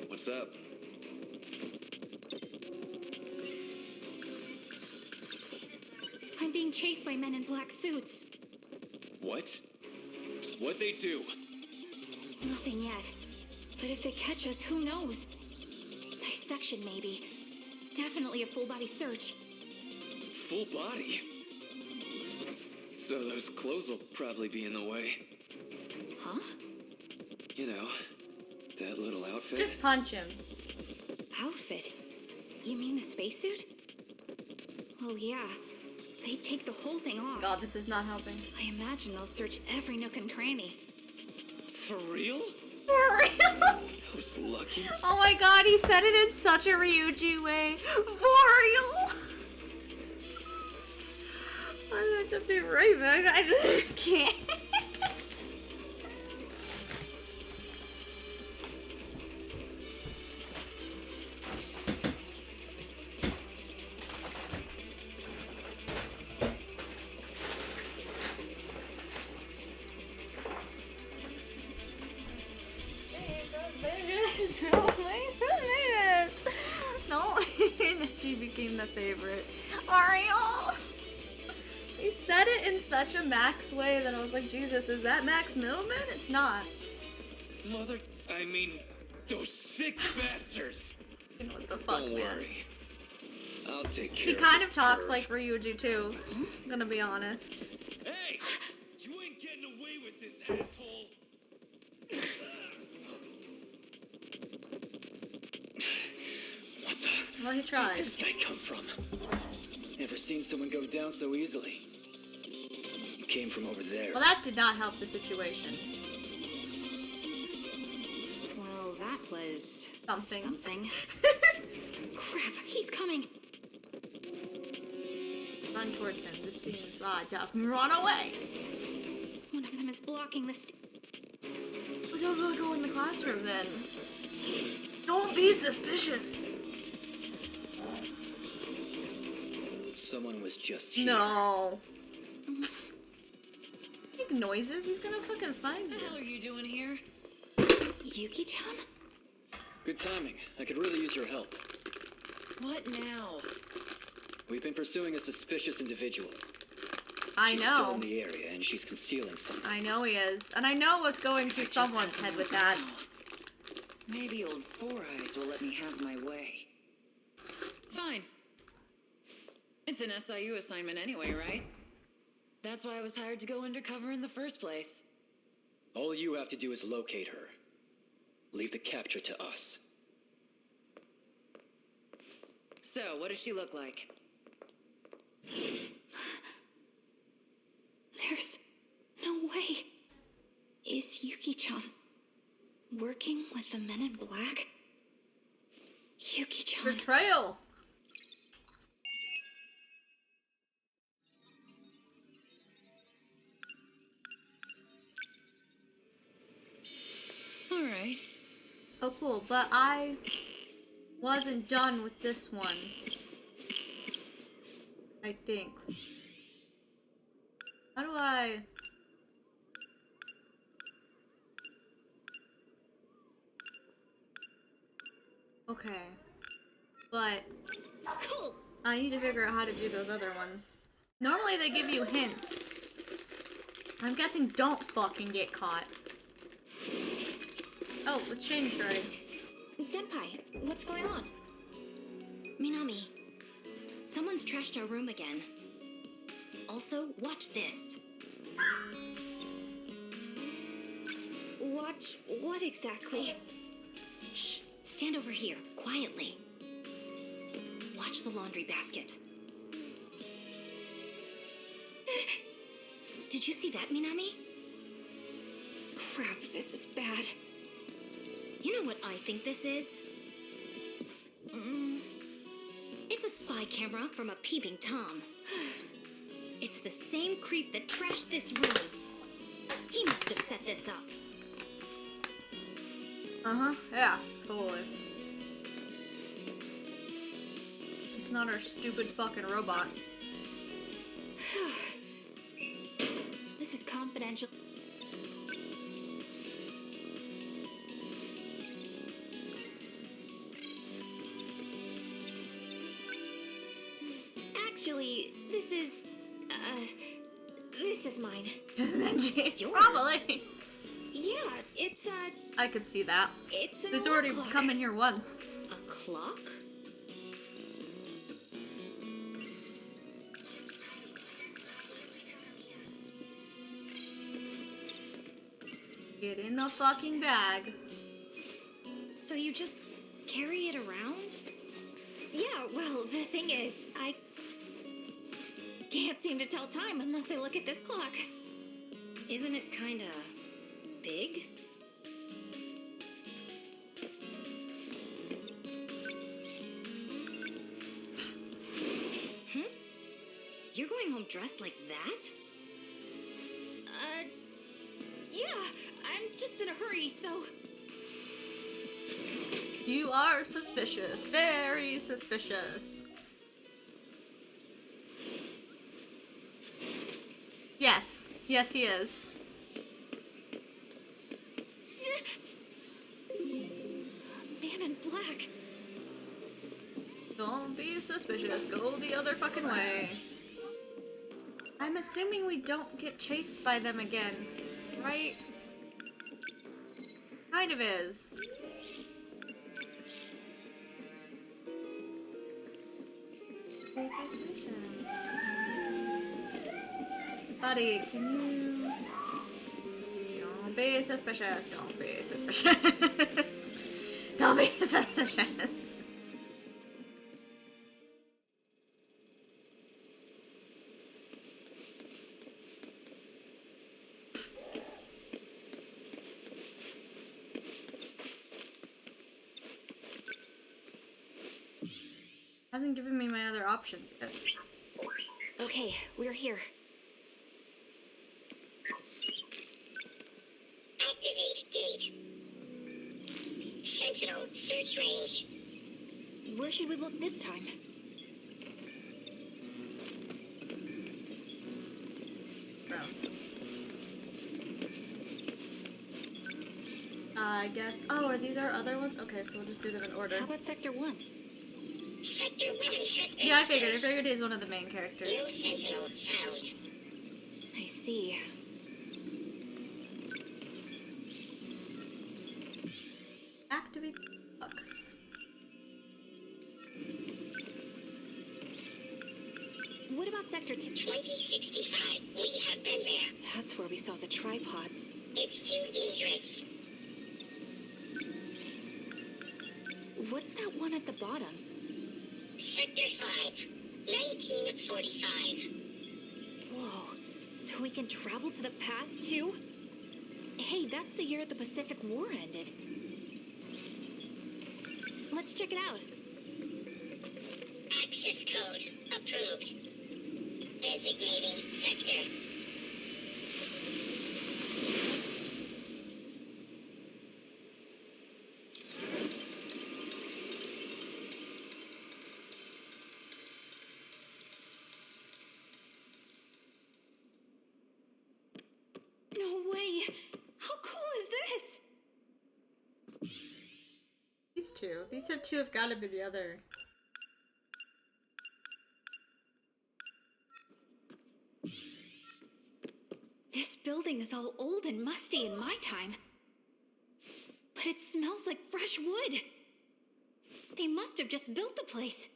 What's up? I'm being chased by men in black suits. What? What'd they do? Nothing yet. But if they catch us, who knows? Dissection, maybe. Definitely a full-body search. Full body? So those clothes will probably be in the way. Huh? You know, that little outfit. Just punch him. Outfit? You mean the spacesuit? Well, yeah. They'd take the whole thing off. God, this is not helping. I imagine they'll search every nook and cranny. For real? For real? I was lucky. Oh my god, he said it in such a Ryuji way. For real? I have to be right back. I just can't. No, she became the favorite. Mario! He said it in such a Max way that I was like, Jesus, is that Max Middleman? It's not. I mean, those sick bastards. What the fuck, Don't man? worry. I'll take care He of kind this of talks perv. like Ryuji too. I'm gonna be honest. Hey! You ain't getting away with this, asshole! What the? Well, he Where'd tried. this guy come from? Never seen someone go down so easily. He came from over there. Well, that did not help the situation. Well, that was... Something. something. Crap, he's coming. Run towards him. This seems tough. Run away! One of them is blocking the We gotta go in the classroom then. Don't be suspicious. Someone was just here. No. Make noises. He's gonna fucking find What the hell are you. you doing here? Yuki-chan? Good timing. I could really use your help. What now? We've been pursuing a suspicious individual. I She's still know. in the area, and she's concealing something. I know he is. And I know what's going through I just someone's don't head know with that. how. Maybe old Four Eyes will let me have my way. Fine. It's an SIU assignment anyway, right? That's why I was hired to go undercover in the first place. All you have to do is locate her. Leave the capture to us. So, what does she look like? There's no way. Is Yuki-chan working with the men in black? Yuki-chan. Betrayal! Alright. Oh, cool. But I wasn't done with this one. I think. How do I... Okay. But Cool. I need to figure out how to do those other ones. Normally they give you hints. I'm guessing don't fucking get caught. Oh, it's changed already. Senpai, what's going on? Minami, someone's trashed our room again. Also, watch this. Watch what exactly? Shh, stand over here, quietly. Watch the laundry basket. Did you see that, Minami? Crap, this is bad. You know what I think this is? It's a spy camera from a peeping Tom. It's the same creep that trashed this room. He must have set this up. Uh-huh, yeah, totally. It's not our stupid fucking robot. This is confidential. Actually, this is mine. Isn't it? Yours? Probably. Yeah, it's I could see that. it's an It's alarm already clock. come in here once. A clock? Get in the fucking bag. So you just carry it around? Yeah, well, the thing is, I can't seem to tell time unless I look at this clock. Isn't it kinda big? You're going home dressed like that? Yeah, I'm just in a hurry, so... You are suspicious. Very suspicious. Yes. Yes, he is. Man in black. Don't be suspicious. Go the other fucking way. I'm assuming we don't get chased by them again, right? Kind of is. Be suspicious. Buddy, can you... Don't be suspicious. Don't be suspicious. Don't be suspicious. Hasn't given me my other options yet. Okay, we're here. Activate gate. Sentinel search range. Where should we look this time? I guess. Oh, are these our other ones? Okay, so we'll just do them in order. How about Sector 1? Sector Sector weapon has been Yeah, I figured searched. he's one of the main characters. No sentinel found. I see. Activate box. What about Sector 2? 2065. We have been there. That's where we saw the tripods. It's too dangerous. What's that one at the bottom? Sector 5. 1945. Whoa, so we can travel to the past too? Hey, that's the year the Pacific War ended. Let's check it out. Access code approved. Designating sector. No way! How cool is this? These two have got to be the other. This building is all old and musty in my time. But it smells like fresh wood. They must have just built the place.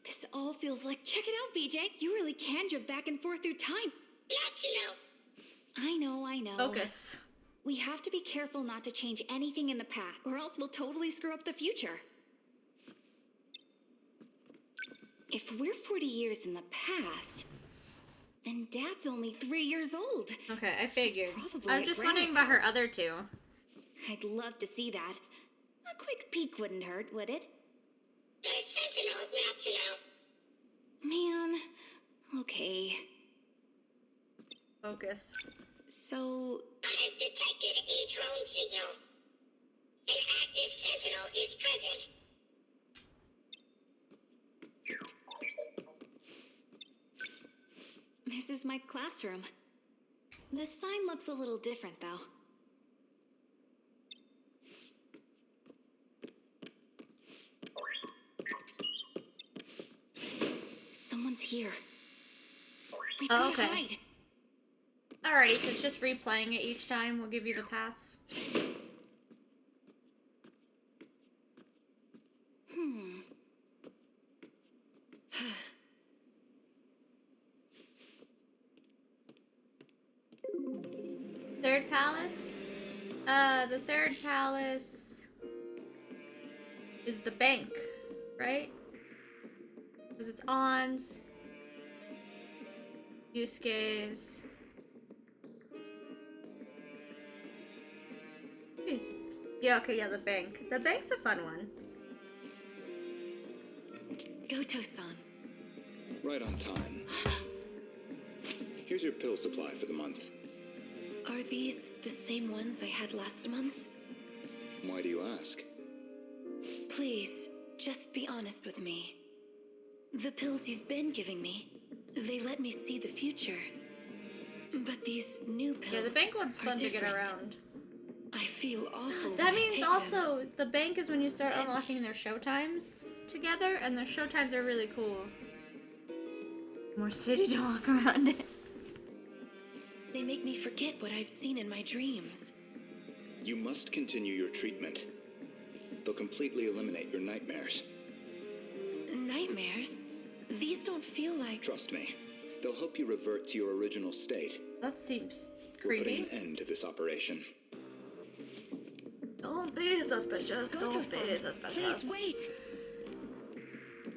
This all feels like, check it out, BJ. You really can jump back and forth through time. Not to know. I know. Focus. We have to be careful not to change anything in the past, or else we'll totally screw up the future. If we're 40 years in the past, then Dad's only 3 years old. Okay, I figured. Probably I was at just Grandma's wondering about her house. other two. I'd love to see that. A quick peek wouldn't hurt, would it? The sentinel not to know. Man, okay. Focus. So, I have detected a drone signal. An active sentinel is present. this is my classroom. The sign looks a little different, though. Someone's here. We've Oh, gotta okay. hide. Alrighty, so it's just replaying it each time. We'll give you the paths. Third palace? The third palace is the bank, right? Because it's On's, Yusuke's. Yeah, okay, yeah, the bank. The bank's a fun one. Goto-san. Right on time. Here's your pill supply for the month. Are these the same ones I had last month? Why do you ask? Please, just be honest with me. The pills you've been giving me, they let me see the future. But these new pills Yeah, the bank one's are fun to get different. around. I feel awful. That when I means take also the bank is when you start unlocking their showtimes together, and their showtimes are really cool. More city to walk around in. them. They make me forget what I've seen in my dreams. You must continue your treatment. They'll completely eliminate your nightmares. Nightmares? These don't feel like... Trust me. They'll help you revert to your original state. That seems We're putting creepy. an end to this operation. Don't be suspicious. Goto-san, please wait.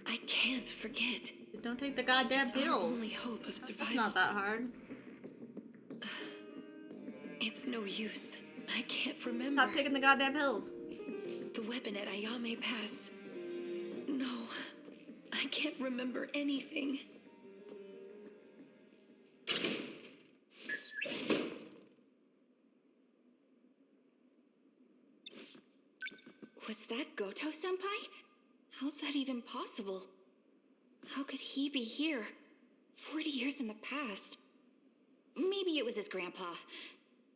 I can't forget. Don't take the goddamn It's our pills. only hope of survival. It's not that hard. It's no use. I can't remember. Stop taking the goddamn pills. The weapon at Ayame Pass. No, I can't remember anything. Was that Goto-senpai? How's that even possible? How could he be here? 40 years in the past. Maybe it was his grandpa.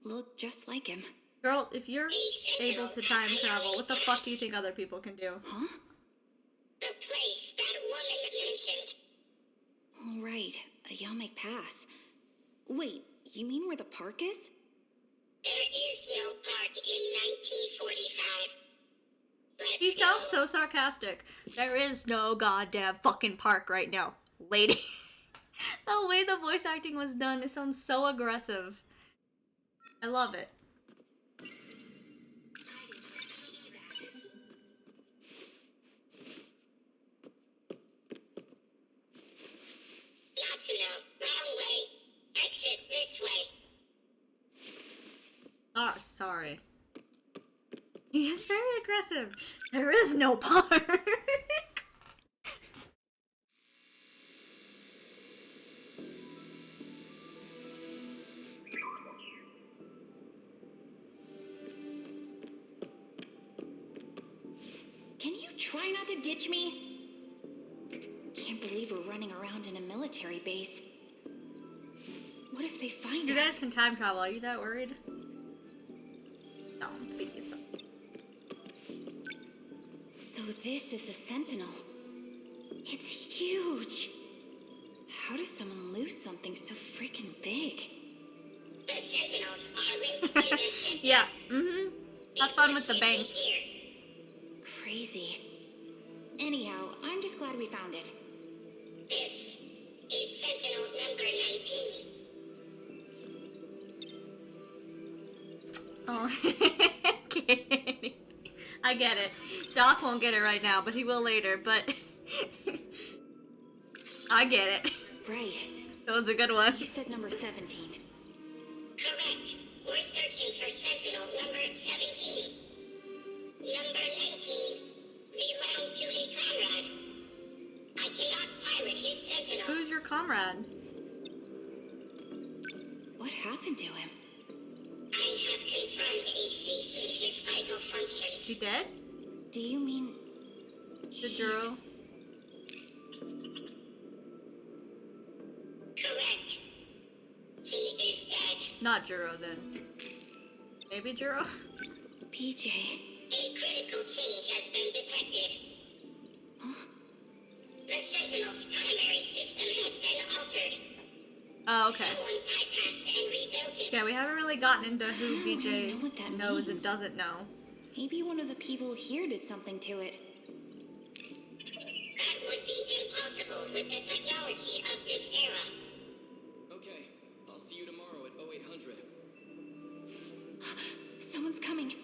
Looked just like him. Girl, if you're able to time travel, what the fuck do you think other people can do? Huh? The place that woman mentioned. All right, a Yamek Pass. Wait, you mean where the park is? There is no park in 1945. Let's He sounds go. so sarcastic. There is no goddamn fucking park right now, lady. The way the voice acting was done, it sounds so aggressive. I love it. Natsuno, wrong way. Exit this way. Oh, sorry. He is very aggressive. There is no park. Can you try not to ditch me? Can't believe we're running around in a military base. What if they find You us? guys can time travel. Are you that worried? Don't be so. So this is the Sentinel. It's huge. How does someone lose something so freaking big? The sentinels are linked to the ship. Yeah. Mm-hmm. Have fun with the bank. Here. Crazy. Anyhow, I'm just glad we found it. This is Sentinel number 19. Oh. I get it. Doc won't get it right now, but he will later, but... I get it. Right. That was a good one. You said number 17. Correct. We're searching for Sentinel number 17. Number 19 belonged to a comrade. I cannot pilot his Sentinel. Who's your comrade? What happened to him? I have confirmed a cease in his vital functions. She dead? Do you mean... The Juro? Correct. He is dead. Not Juro then. Maybe Juro? PJ. A critical change has been detected. The Sentinel's primary system has been altered. Oh, okay. Someone bypassed and rebuilt it. Yeah, we haven't really gotten into who I don't really BJ know what that knows and means. doesn't know. Maybe one of the people here did something to it. That would be impossible with the technology of this era. Okay, I'll see you tomorrow at 0800. Someone's coming.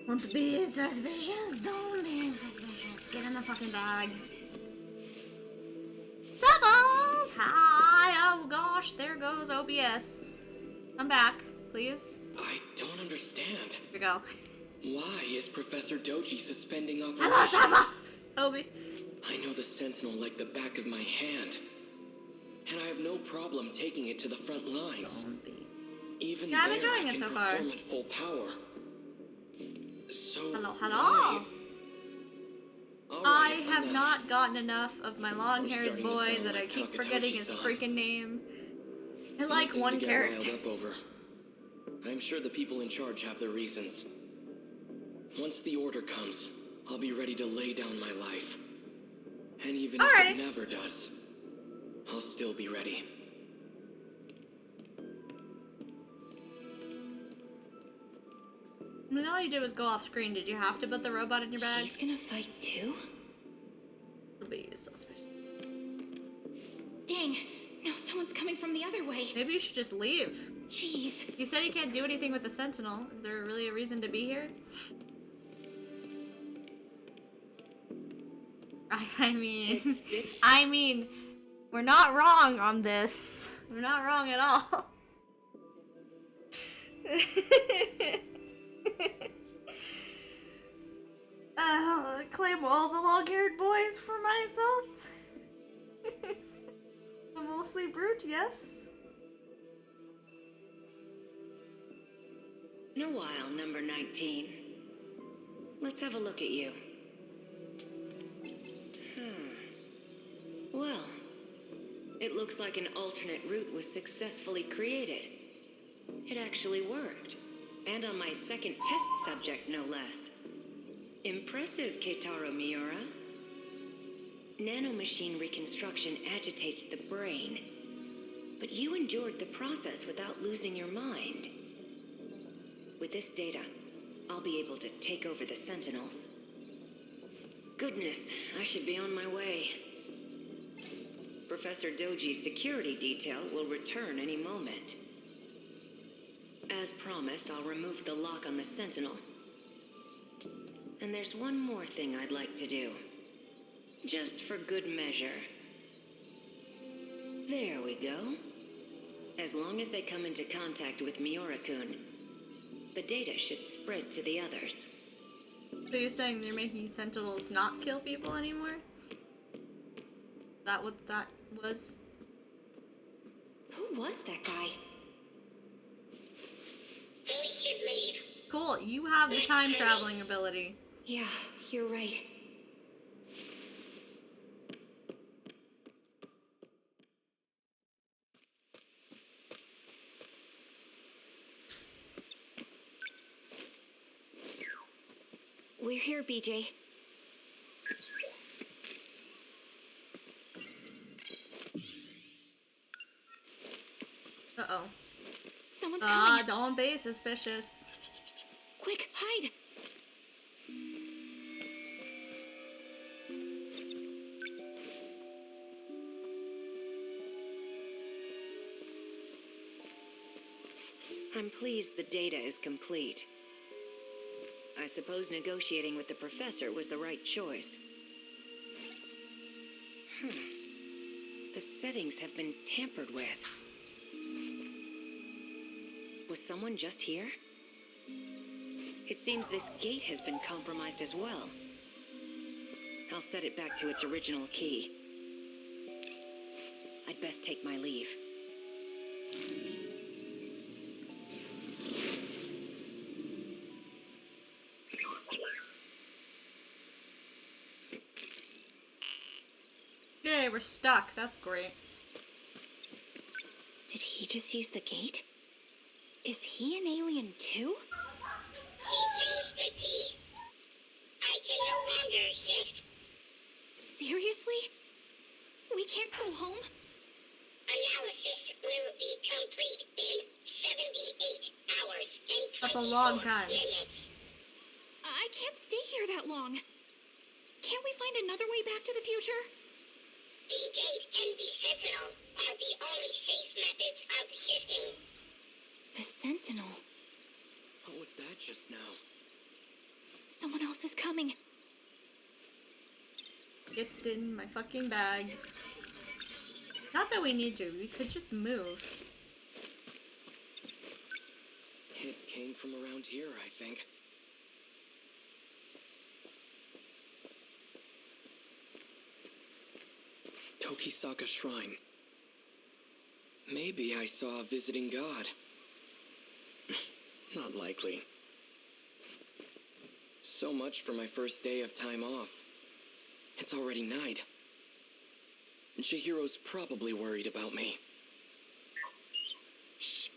Want to be suspicious? Don't be suspicious. Get in the fucking bag. Doubles! Hi! Oh gosh, there goes OBS. Come back, please. I don't understand. Here we go. Why is Professor Doji suspending Hello, operations? Doubles! Obi. I know the Sentinel like the back of my hand. And I have no problem taking it to the front lines. Don't be. Even Yeah, I'm there, enjoying I it can so far. perform at full power. So Hello, hello! why- All I right, have enough. not gotten enough of my long-haired starting to boy sound that I like keep Takatoshi-san. forgetting his freaking name. I like Nothing one to get character. riled up over. I'm sure the people in charge have their reasons. Once the order comes, I'll be ready to lay down my life. And even if Alrighty. it never does, I'll still be ready. I mean, all you did was go off screen. Did you have to put the robot in your bag? He's gonna fight too? Be suspicious. Dang, now someone's coming from the other way. Maybe you should just leave. Jeez. You said you can't do anything with the Sentinel. Is there really a reason to be here? I mean, we're not wrong on this. We're not wrong at all. Claim all the long-haired boys for myself. I'm mostly brute, yes. In a while, number 19. Let's have a look at you. Well, it looks like an alternate route was successfully created. It actually worked. And on my second test subject, no less. Impressive, Keitaro Miura. Nanomachine reconstruction agitates the brain. But you endured the process without losing your mind. With this data, I'll be able to take over the Sentinels. Goodness, I should be on my way. Professor Doji's security detail will return any moment. As promised, I'll remove the lock on the Sentinel. And there's one more thing I'd like to do. Just for good measure. There we go. As long as they come into contact with Miura-kun, the data should spread to the others. So you're saying they're making Sentinels not kill people anymore? Is that what that was? Who was that guy? We should leave. Cool, you have the time traveling ability. Yeah, you're right. We're here, BJ. Uh-oh. Someone's coming. Don't be suspicious. Quick, hide! I'm pleased the data is complete. I suppose negotiating with the professor was the right choice. The settings have been tampered with. Was someone just here? It seems this gate has been compromised as well. I'll set it back to its original key. I'd best take my leave. Yay, we're stuck. That's great. Did he just use the gate? Is he an alien too? He changed the key. I can no longer shift. Seriously? We can't go home? Analysis will be complete in 78 hours and 24 That's a long time. minutes. I can't stay here that long. Can't we find another way back to the future? The gate and the sentinel are the only safe methods of shifting. The Sentinel. What was that just now? Someone else is coming. Get in my fucking bag. Not that we need to, we could just move. It came from around here, I think. Tokisaka Shrine. Maybe I saw a visiting god. Not likely. So much for my first day of time off. It's already night. Chihiro's probably worried about me. Shh.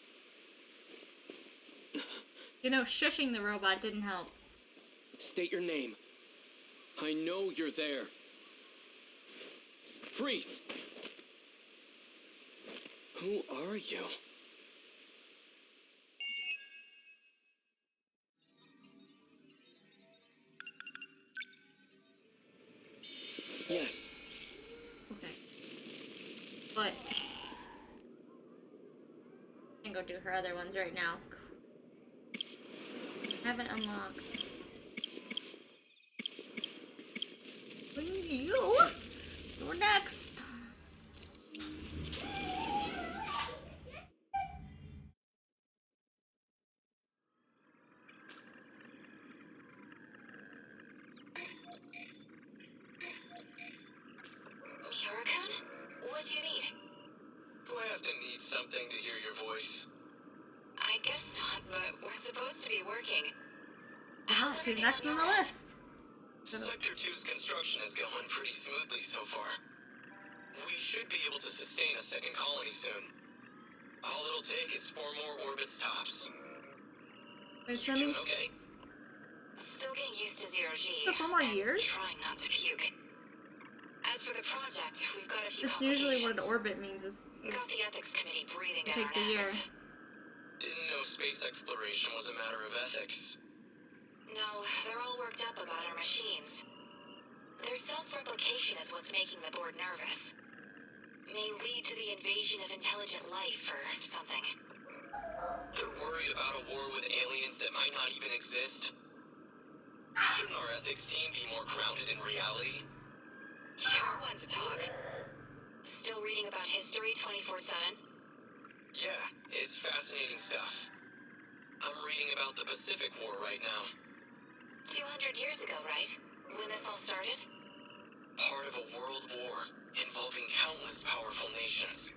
You know, shushing the robot didn't help. State your name. I know you're there. Freeze! Who are you? Yes. Okay. But I can go do her other ones right now. Haven't unlocked. You? You're next. Miura-kun? What do you need? Do I have to need something to hear your voice? I guess not, but we're supposed to be working. Ah, she's next on the list. Sector 2's construction is going pretty smoothly so far. We should be able to sustain a second colony soon. All it'll take is 4 more orbits tops. Wait, so You that doing means okay? Still getting used to zero G. so 4 more and years? Trying not to puke. As for the project, we've got a few That's usually what an complications. orbit means. Is Got the ethics committee breathing it down takes our a year. necks. Didn't know space exploration was a matter of ethics. No, they're all worked up about our machines. Their self-replication is what's making the board nervous. May lead to the invasion of intelligent life or something. They're worried about a war with aliens that might not even exist. Shouldn't our ethics team be more grounded in reality? You're one to talk. Still reading about history 24/7? Yeah, it's fascinating stuff. I'm reading about the Pacific War right now. 200 years ago, right? When this all started? Part of a world war involving countless powerful nations.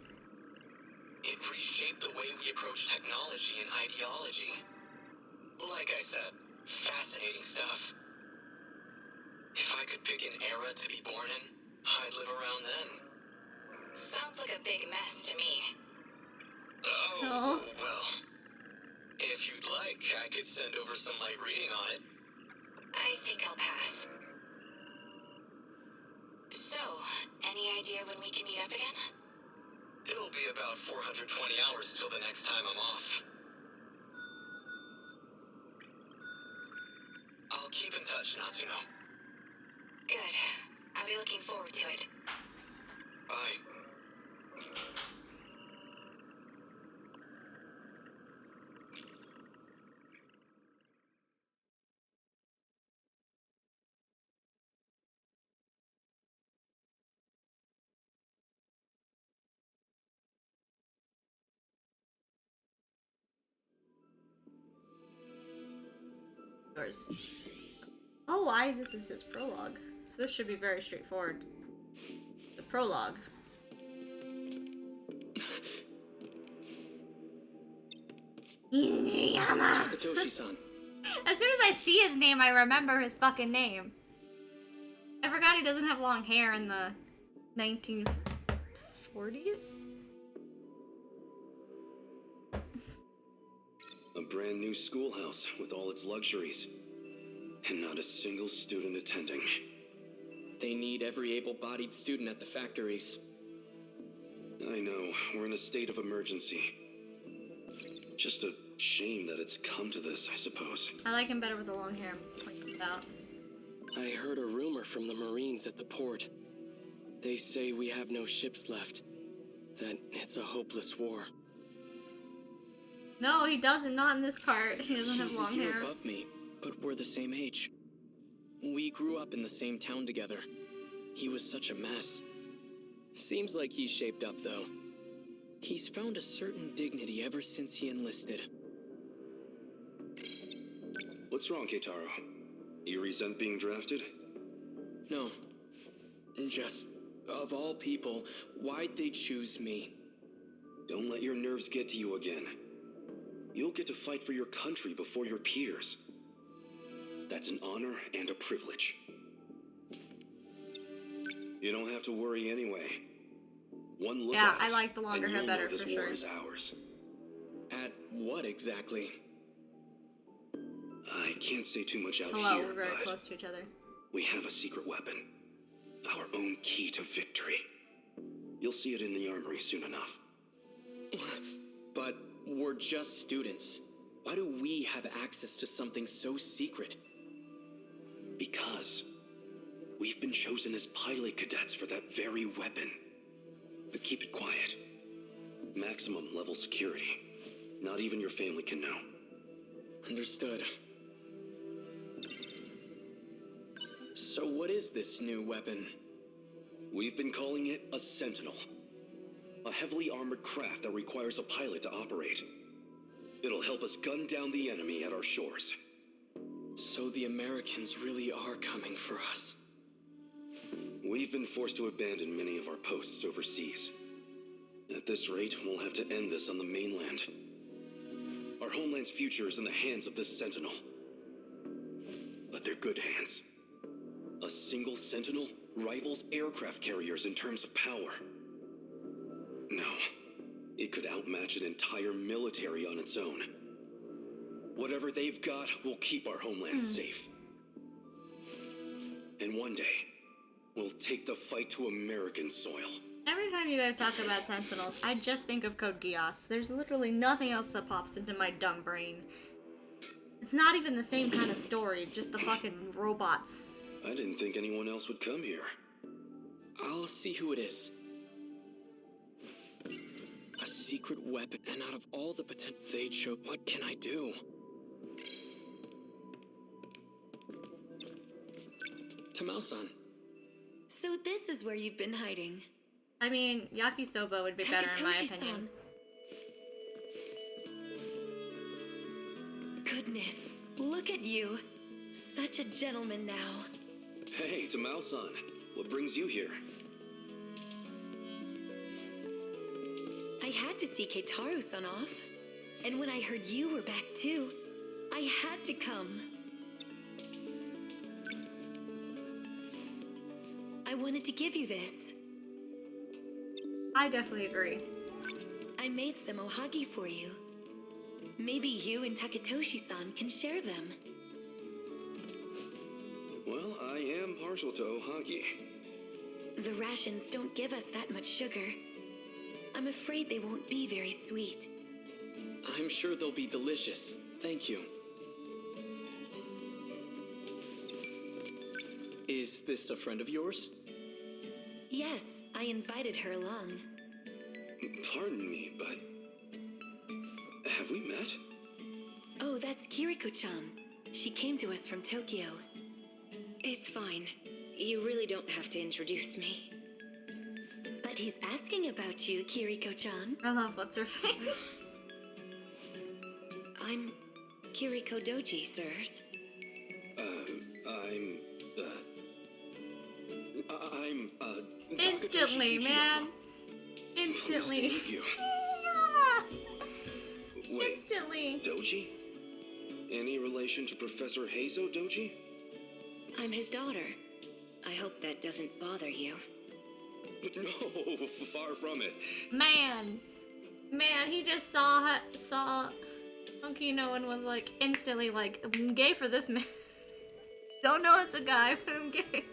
It reshaped the way we approach technology and ideology. Like I said, fascinating stuff. If I could pick an era to be born in, I'd live around then. Sounds like a big mess to me. Oh, well. If you'd like, I could send over some light reading on it. I think I'll pass. So, any idea when we can meet up again? It'll be about 420 hours till the next time I'm off. I'll keep in touch, Natsuno. Good. I'll be looking forward to it. Bye. Oh, why? This is his prologue. So this should be very straightforward. The prologue. Takatoshi-san. As soon as I see his name, I remember his fucking name. I forgot he doesn't have long hair in the 1940s? A brand new schoolhouse with all its luxuries. And not a single student attending. They need every able-bodied student at the factories. I know, we're in a state of emergency. Just a shame that it's come to this, I suppose. I like him better with the long hair. Pointing out. I heard a rumor from the Marines at the port. They say we have no ships left. That it's a hopeless war. No, he doesn't. Not in this part. He doesn't have He's long a year hair. above me, but we're the same age. We grew up in the same town together. He was such a mess. Seems like he's shaped up, though. He's found a certain dignity ever since he enlisted. What's wrong, Keitaro? You resent being drafted? No. Just, of all people, why'd they choose me? Don't let your nerves get to you again. You'll get to fight for your country before your peers. That's an honor and a privilege. You don't have to worry anyway. One look Yeah, at I it, like the longer and hair you'll better, know this for war sure. is ours. At what exactly? I can't say too much out Hello, here, we're very but close to each other. we have a secret weapon. Our own key to victory. You'll see it in the armory soon enough. But we're just students. Why do we have access to something so secret? Because we've been chosen as pilot cadets for that very weapon. But keep it quiet. Maximum level security. Not even your family can know. Understood. So what is this new weapon? We've been calling it a sentinel. A heavily armored craft that requires a pilot to operate. It'll help us gun down the enemy at our shores. So the Americans really are coming for us. We've been forced to abandon many of our posts overseas. At this rate, we'll have to end this on the mainland. Our homeland's future is in the hands of this sentinel. But they're good hands. A single sentinel rivals aircraft carriers in terms of power. No. It could outmatch an entire military on its own. Whatever they've got will keep our homeland safe. And one day, we'll take the fight to American soil. Every time you guys talk about Sentinels, I just think of Code Geass. There's literally nothing else that pops into my dumb brain. It's not even the same kind of story, just the fucking robots. I didn't think anyone else would come here. I'll see who it is. A secret weapon, and out of all the potential they chose, what can I do? Tamao-san. So this is where you've been hiding. I mean, yakisoba would be better in my opinion. Goodness, look at you. Such a gentleman now. Hey, Tamao-san. What brings you here? I had to see Keitaro-san off. And when I heard you were back too, I had to come. I wanted to give you this. I definitely agree. I made some ohagi for you. Maybe you and Taketoshi-san can share them. Well, I am partial to ohagi. The rations don't give us that much sugar. I'm afraid they won't be very sweet. I'm sure they'll be delicious. Thank you. Is this a friend of yours? Yes, I invited her along. Pardon me, but... have we met? Oh, that's Kiriko-chan. She came to us from Tokyo. It's fine. You really don't have to introduce me. But he's asking about you, Kiriko-chan. I love what's her face. I'm Kiriko Doji, sirs. Instantly, Takashi man. Instantly. Pleased to meet you. Wait, Instantly. Doji? Any relation to Professor Heizo Doji? I'm his daughter. I hope that doesn't bother you. No, far from it. Man, he just saw Monkino and was like instantly like, I'm gay for this man. Don't know it's a guy, but I'm gay.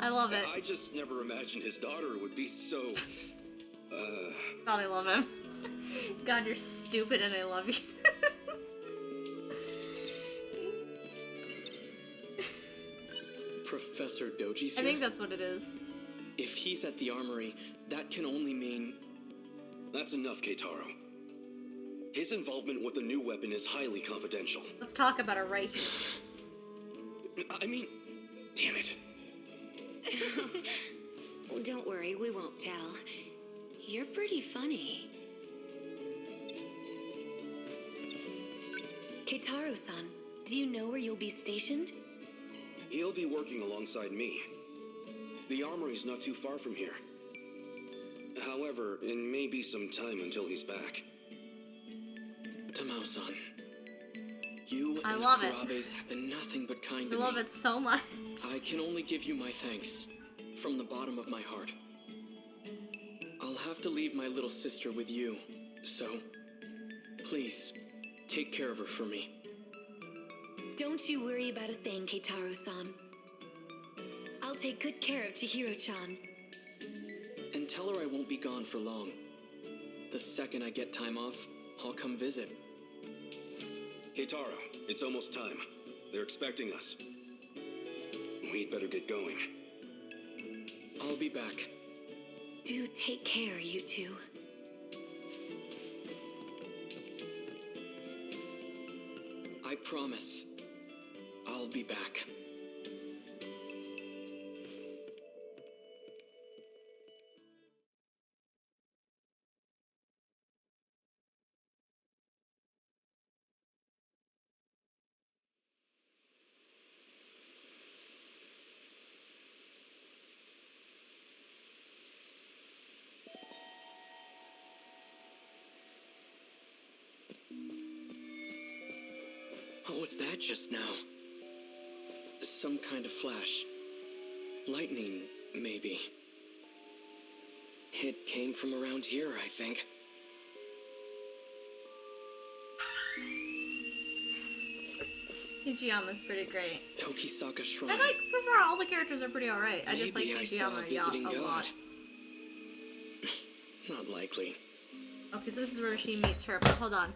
I love it. I just never imagined his daughter would be so. God, I love him. God, you're stupid and I love you. Professor Doji's I here? think that's what it is. If he's at the armory, that can only mean... That's enough, Keitaro. His involvement with the new weapon is highly confidential. Let's talk about it right here. I mean, damn it. Oh, don't worry, we won't tell. You're pretty funny. Keitaro-san, do you know where you'll be stationed? He'll be working alongside me. The armory's not too far from here. However, it may be some time until he's back. Tamao-san, you I and love the it. Kurabes have been nothing but kind I to me. love it so much. I can only give you my thanks, from the bottom of my heart. I'll have to leave my little sister with you, so please, take care of her for me. Don't you worry about a thing, Keitaro-san. I'll take good care of Chihiro-chan. And tell her I won't be gone for long. The second I get time off, I'll come visit. Keitaro, it's almost time. They're expecting us. We'd better get going. I'll be back. Do take care, you two. I promise. I'll be back. What was that just now? Some kind of flash. Lightning, maybe. It came from around here, I think. Hijiyama's pretty great. Tokisaka Shrine. I like, so far, all the characters are pretty alright. I just like Maybe I saw a Hijiyama visiting a god. lot. Not likely. Okay, so this is where she meets her, but hold on.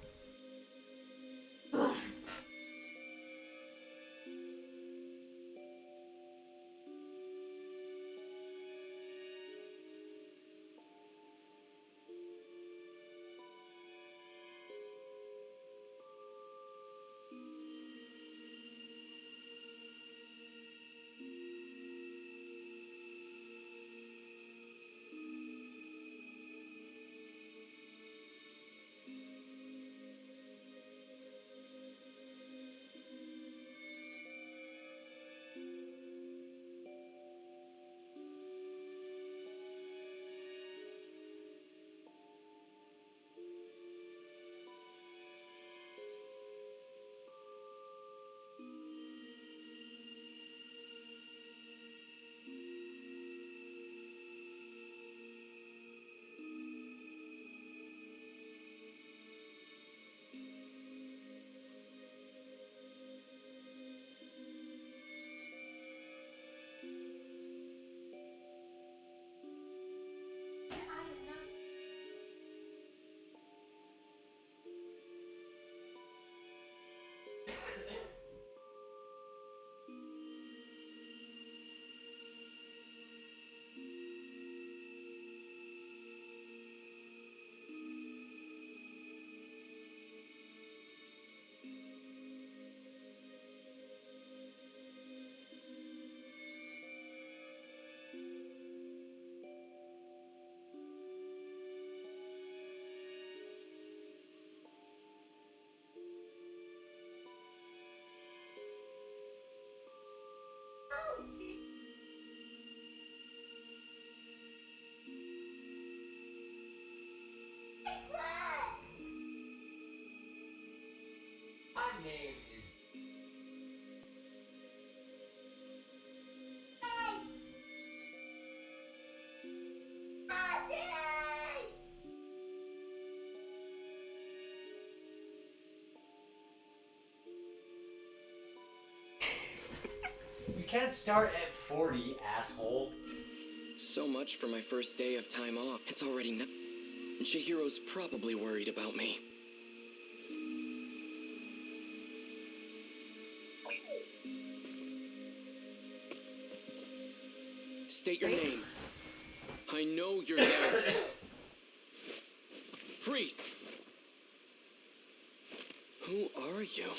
My name is. You can't start at 40, asshole. So much for my first day of time off. It's already Chihiro's probably worried about me. State your name. I know you're there. Freeze! Who are you?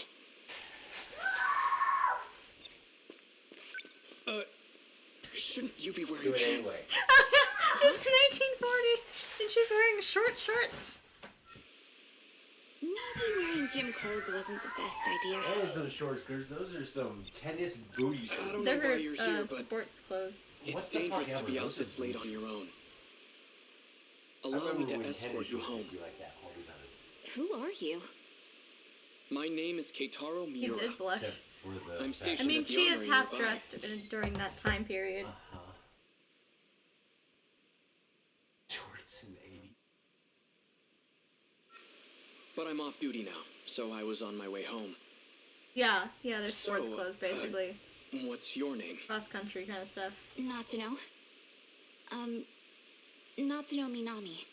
Shouldn't you be wearing Do it pants? anyway. It's 1940, and she's wearing short shorts. Maybe wearing gym clothes wasn't the best idea. That is some short skirts. Those are some tennis booty shorts. I don't know They're why her you're here, but sports clothes. it's What the dangerous fuck to be ever, out those are this late boots. on your own. I Allow me remember to when escort tennis you shorts home. used to be like that all the time. Who are you? My name is Keitaro He Miura. did blush. Except for the I'm fact I stationed mean, at the she is armory half nearby. dressed during that time period. Uh-huh. Shorts in the 80s. But I'm off duty now, so I was on my way home. Yeah, they're sports So, clothes basically. What's your name? Cross country kind of stuff. Natsuno. Natsuno Minami.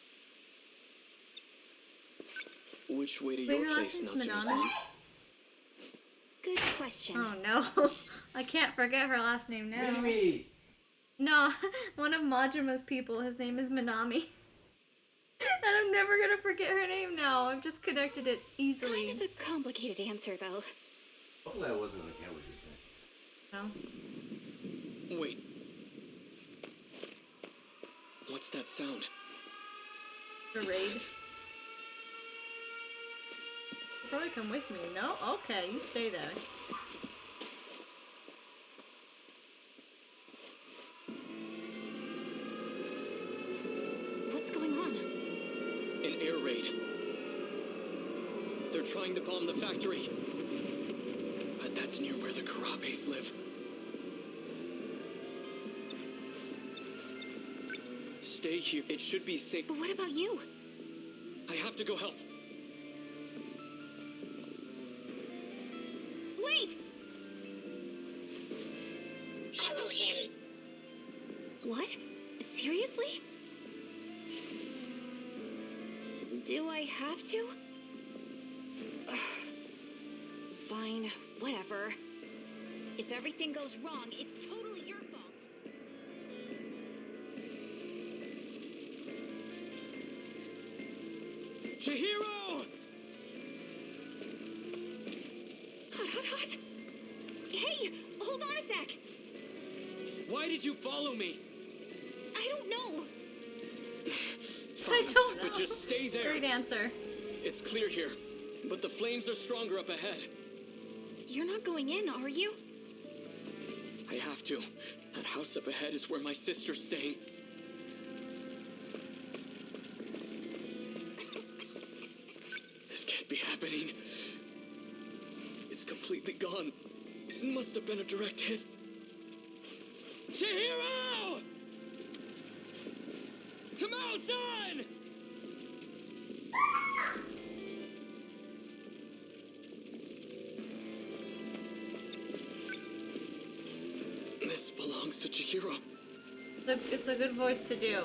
Which way to Wait, your her last place, name's Minami? Natsuno-san? Good question. Oh no, I can't forget her last name now. Minami! No, one of Majima's people, his name is Minami. And I'm never gonna forget her name now. I've just connected it easily. Kind of a complicated answer, though. Hopefully that wasn't on the camera just then. No. Wait. What's that sound? The raid. Probably come with me. No? Okay, you stay there. What's going on? An air raid. They're trying to bomb the factory. But that's near where the Karapes live. stay here. It should be safe. But what about you? I have to go help. Wait! Follow him. What? Seriously? Do I have to? Ugh. Fine, whatever. If everything goes wrong, it's totally your fault. Chihiro! Hot. Hey, hold on a sec. Why did you follow me? I don't know. I don't know. But just stay there. Great answer. It's clear here, but the flames are stronger up ahead. You're not going in, are you? I have to. That house up ahead is where my sister's staying. This can't be happening. It's completely gone. It must have been a direct hit. Chihiro! Tamao-san! This belongs to Chihiro. It's a good voice to do.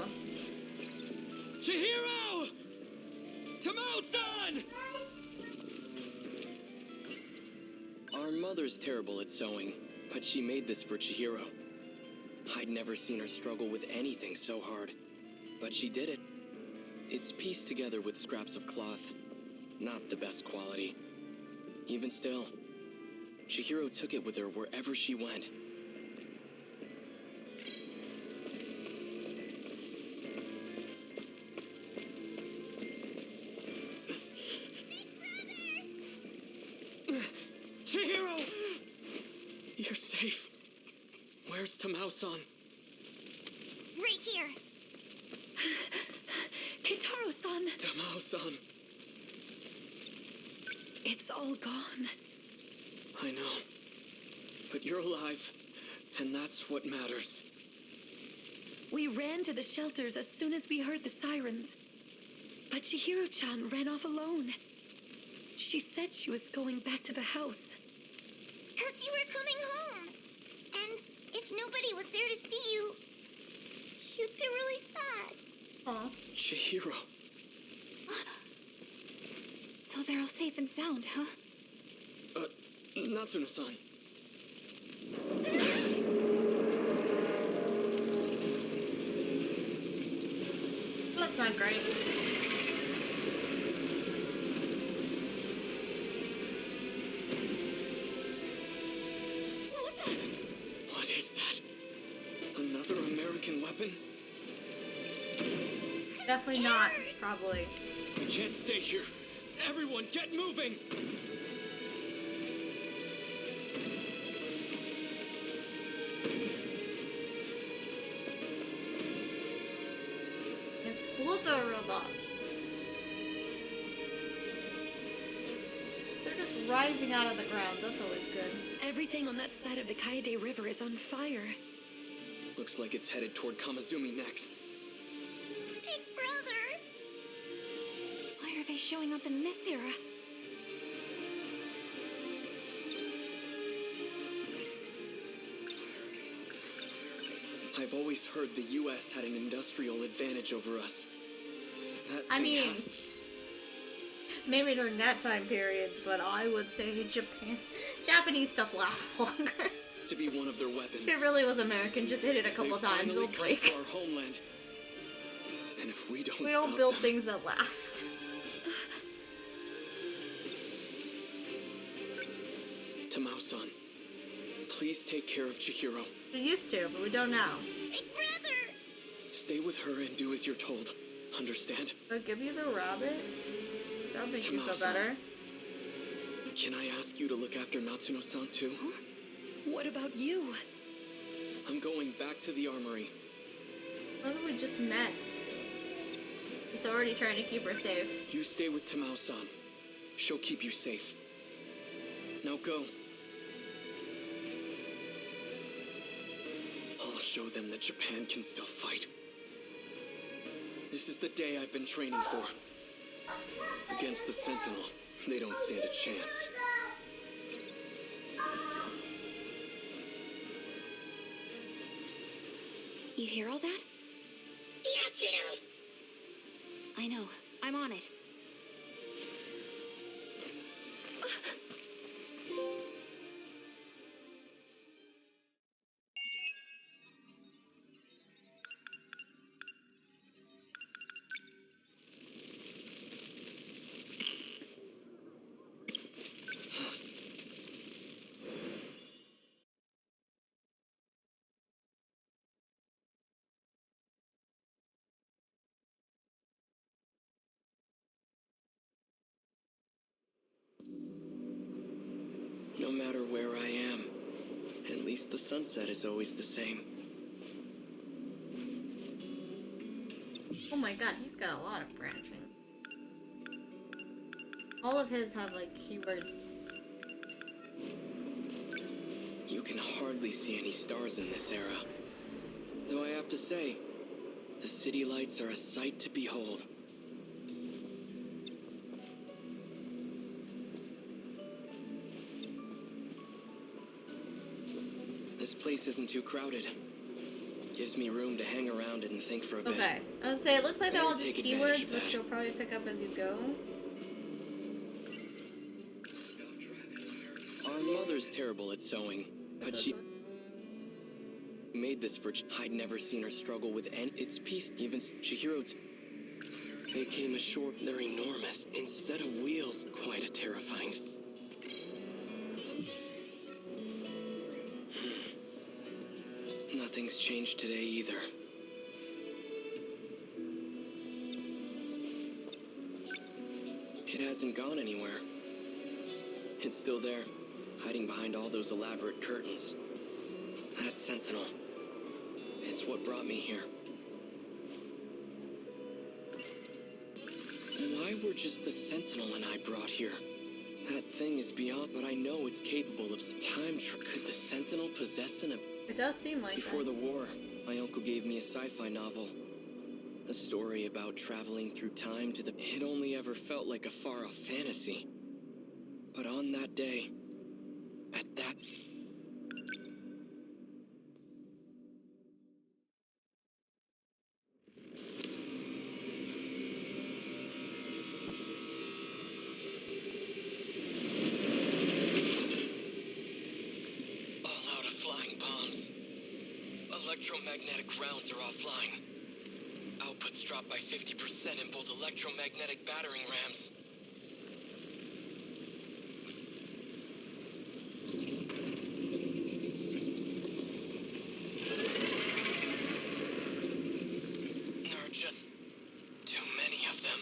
Chihiro! Tamao-san! Our mother's terrible at sewing, but she made this for Chihiro. I'd never seen her struggle with anything so hard, but she did it. It's pieced together with scraps of cloth, not the best quality. Even still, Chihiro took it with her wherever she went. Chihiro! You're safe. Where's Tamao-san? Right here. Kentaro-san. Tamao-san. It's all gone. I know. But you're alive, and that's what matters. We ran to the shelters as soon as we heard the sirens. But Chihiro-chan ran off alone. She said she was going back to the house. 'Cause you were coming home. And if nobody was there to see you, you'd be really sad. Aw. Chihiro. So they're all safe and sound, huh? Natsuno-san. That's not great. What is that? Another American weapon? Definitely not, probably. We can't stay here. Everyone, get moving! Explode the robot. They're just rising out of the ground. That's always good. Everything on that side of the Kaede River is on fire. Looks like it's headed toward Kamizumi next. Big brother! Why are they showing up in this era? I've always heard the U.S. had an industrial advantage over us. I mean, maybe during that time period, but I would say Japanese stuff lasts longer. To be one of their weapons. If it really was American, just hit it a couple times, it'll break. To our homeland. And if we don't We don't stop build them, things that last. Tamao-san, please take care of Chihiro. We used to, but we don't now. Big brother! Stay with her and do as you're told. Understand? I'll give you the rabbit. That'll make you feel Tamao-san. better. Can I ask you to look after Natsuno-san too? What about you? I'm going back to the armory. What have we just met? He's already trying to keep her safe. You stay with Tamao-san. She'll keep you safe. Now go. I'll show them that Japan can still fight. This is the day I've been training for. Against the Sentinel, they don't stand a chance. You hear all that? I know. I'm on it. No matter where I am, at least the sunset is always the same. Oh my god, he's got a lot of branching. All of his have like keywords. You can hardly see any stars in this era. Though I have to say, the city lights are a sight to behold. This place isn't too crowded. Gives me room to hang around and think for a bit. Okay, I was gonna say, it looks like they're all just Take advantage keywords, of which that. you'll probably pick up as you go. Our mother's terrible at sewing, but she made this for. I'd never seen her struggle with its piece. Even Chihiro's. They came ashore. They're enormous. Instead of wheels, quite a terrifying. Nothing's changed today either. It hasn't gone anywhere. It's still there, hiding behind all those elaborate curtains. That sentinel. It's what brought me here. Why were just the sentinel and I brought here? That thing is beyond, but I know it's capable of time travel. Could the sentinel possess an It does seem like Before that. the war, my uncle gave me a sci-fi novel. A story about traveling through time to the... It only ever felt like a far-off fantasy. But on that day, at that... All out of flying bombs. Electromagnetic rounds are offline. Outputs dropped by 50% in both electromagnetic battering rams. There are just too many of them.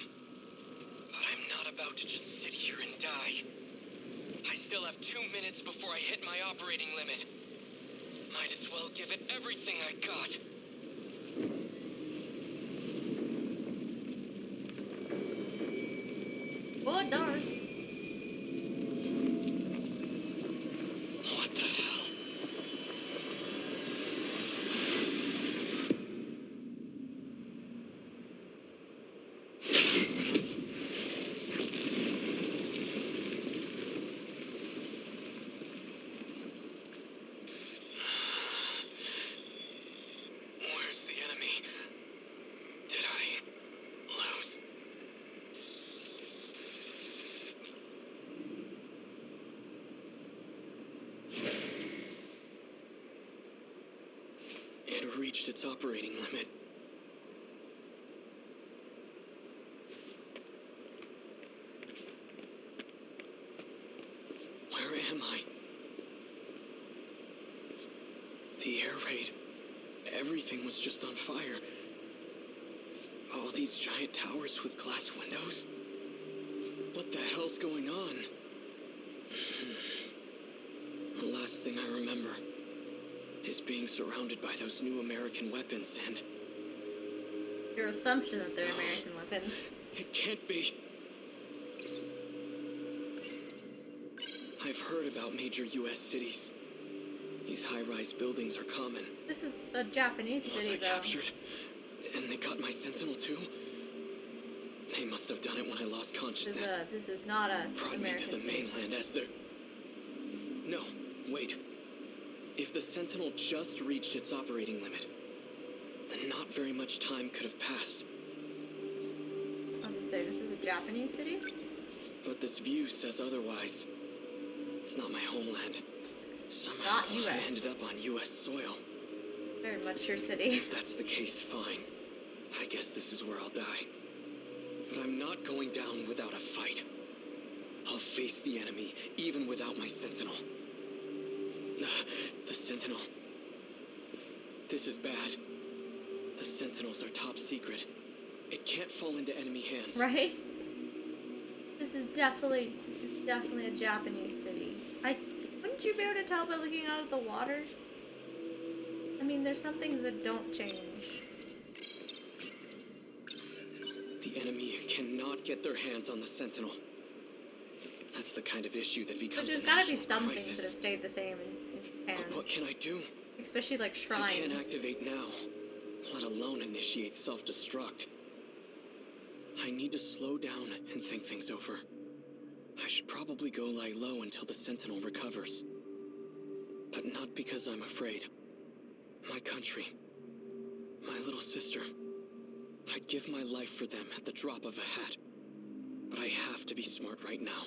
But I'm not about to just sit here and die. I still have 2 minutes before I hit my operating limit. Might as well give it everything I got. Bullet doors. What the hell? Where's the enemy? Did I lose? It reached its operating limit. Where am I? The air raid. Everything was just on fire. All these giant towers with glass windows. What the hell's going on? The last thing I remember is being surrounded by those new American weapons and... Your assumption that they're American weapons. It can't be. I've heard about major U.S. cities. These high-rise buildings are common. This is a Japanese Was city, I though. captured? And they got my sentinel too? They must have done it when I lost consciousness. This is not a Brought American me to the city. mainland as their... No, wait. If the sentinel just reached its operating limit, then not very much time could have passed. I was gonna say, this is a Japanese city? But this view says otherwise. It's not my homeland. Somehow not US. I ended up on US soil. Very much your city. If that's the case, fine. I guess this is where I'll die. But I'm not going down without a fight. I'll face the enemy, even without my sentinel. The sentinel. This is bad. The sentinels are top secret. It can't fall into enemy hands. Right? This is definitely a Japanese city. Wouldn't you be able to tell by looking out of the water? I mean, there's some things that don't change. The enemy cannot get their hands on the sentinel. That's the kind of issue that becomes But there's a gotta be national some crisis. things that have stayed the same in Japan. But what can I do? Especially like I shrines. can't activate now, let alone initiate self-destruct. I need to slow down and think things over. I should probably go lie low until the sentinel recovers. But not because I'm afraid. My country, my little sister. I'd give my life for them at the drop of a hat. But I have to be smart right now.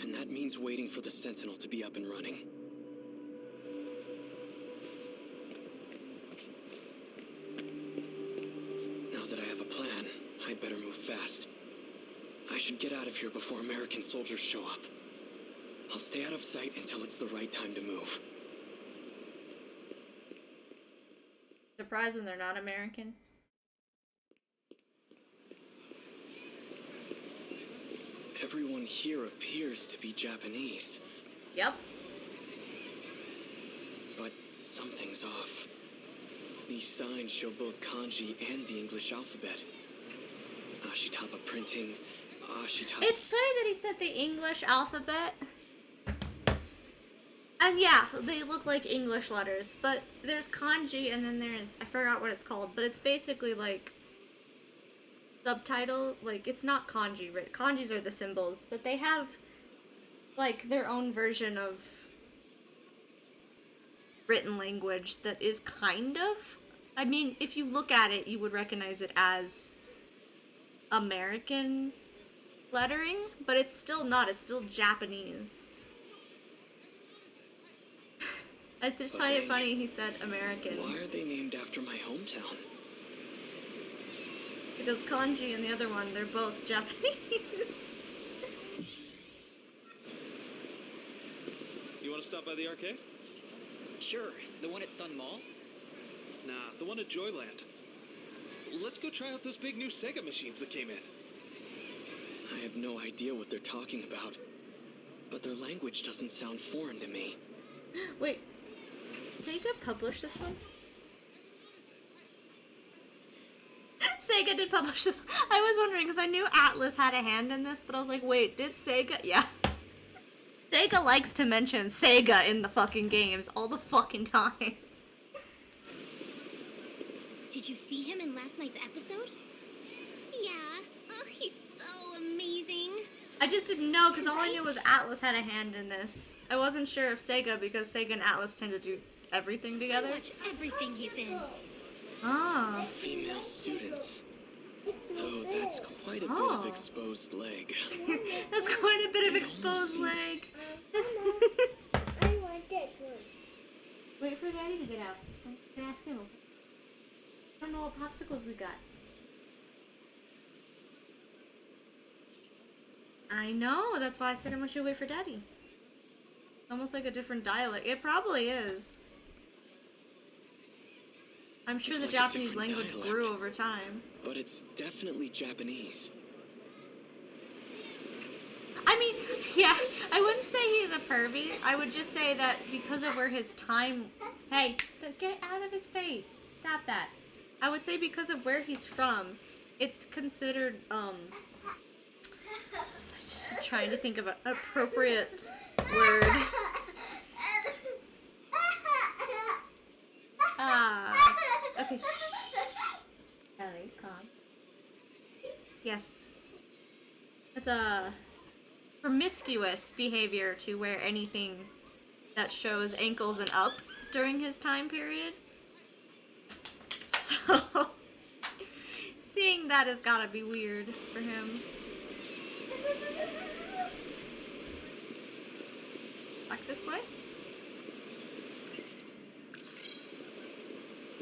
And that means waiting for the sentinel to be up and running. Now that I have a plan, I'd better move fast. I should get out of here before American soldiers show up. I'll stay out of sight until it's the right time to move. Surprised when they're not American. Everyone here appears to be Japanese. Yep. But something's off. These signs show both kanji and the English alphabet. Ashitaba printing, Ashitaba... It's funny that he said the English alphabet. And yeah, they look like English letters, but there's kanji and then there's, I forgot what it's called, but it's basically like subtitle, like it's not kanji, right? Kanjis are the symbols, but they have like their own version of written language that is kind of, I mean, if you look at it, you would recognize it as American lettering, but it's still not, it's still Japanese. I just find it funny he said American. Why are they named after my hometown? Because kanji and the other one, they're both Japanese. You want to stop by the arcade? Sure. The one at Sun Mall? Nah, the one at Joyland. Let's go try out those big new Sega machines that came in. I have no idea what they're talking about, but their language doesn't sound foreign to me. Wait, Sega published this one? Sega did publish this one. I was wondering, because I knew Atlas had a hand in this, but I was like, wait, did Sega? Yeah. Sega likes to mention Sega in the fucking games all the fucking time. Did you see him in last night's episode? Yeah. Oh, he's so amazing. I just didn't know, because all I knew was Atlas had a hand in this. I wasn't sure if Sega, because Sega and Atlas tend to do everything together. I watch everything he's in. Ah. Female students. Though that's quite a bit of exposed leg. That's quite a bit of exposed leg. I want this one. Wait for Daddy to get out. I can ask him. I don't know what popsicles we got. I know, that's why I said I want you to wait for Daddy. Almost like a different dialect. It probably is. I'm sure It's the like a Japanese different language dialect. grew over time. But it's definitely Japanese. I mean, yeah, I wouldn't say he's a pervy. I would just say that because of where his time... Hey, get out of his face. Stop that. I would say because of where he's from, it's considered, just trying to think of an appropriate word. Okay. Yes. It's a promiscuous behavior to wear anything that shows ankles and up during his time period. So, seeing that has gotta be weird for him. Back this way?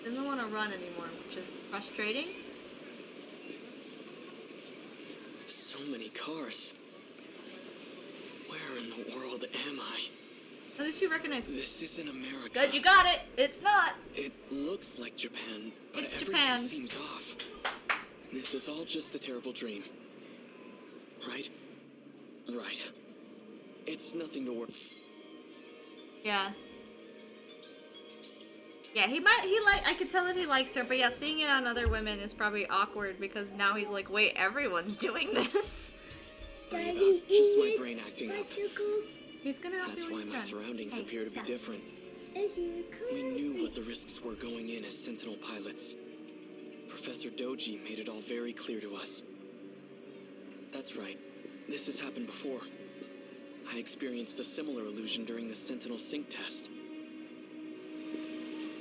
Doesn't want to run anymore, which is frustrating. So many cars. Where in the world am I? At least you recognize. This isn't America. Good, you got it. It's not. It looks like Japan, but It's everything Japan. seems off. This is all just a terrible dream. Right? Right. It's nothing to worry. Yeah. Yeah, I could tell that he likes her, but yeah, seeing it on other women is probably awkward because now he's like, wait, everyone's doing this. Daddy, just my brain acting up. He's gonna help That's you why when he's my done. surroundings Hey, appear to be stop. different. We knew what the risks were going in as Sentinel pilots. Professor Doji made it all very clear to us. That's right. This has happened before. I experienced a similar illusion during the Sentinel sync test.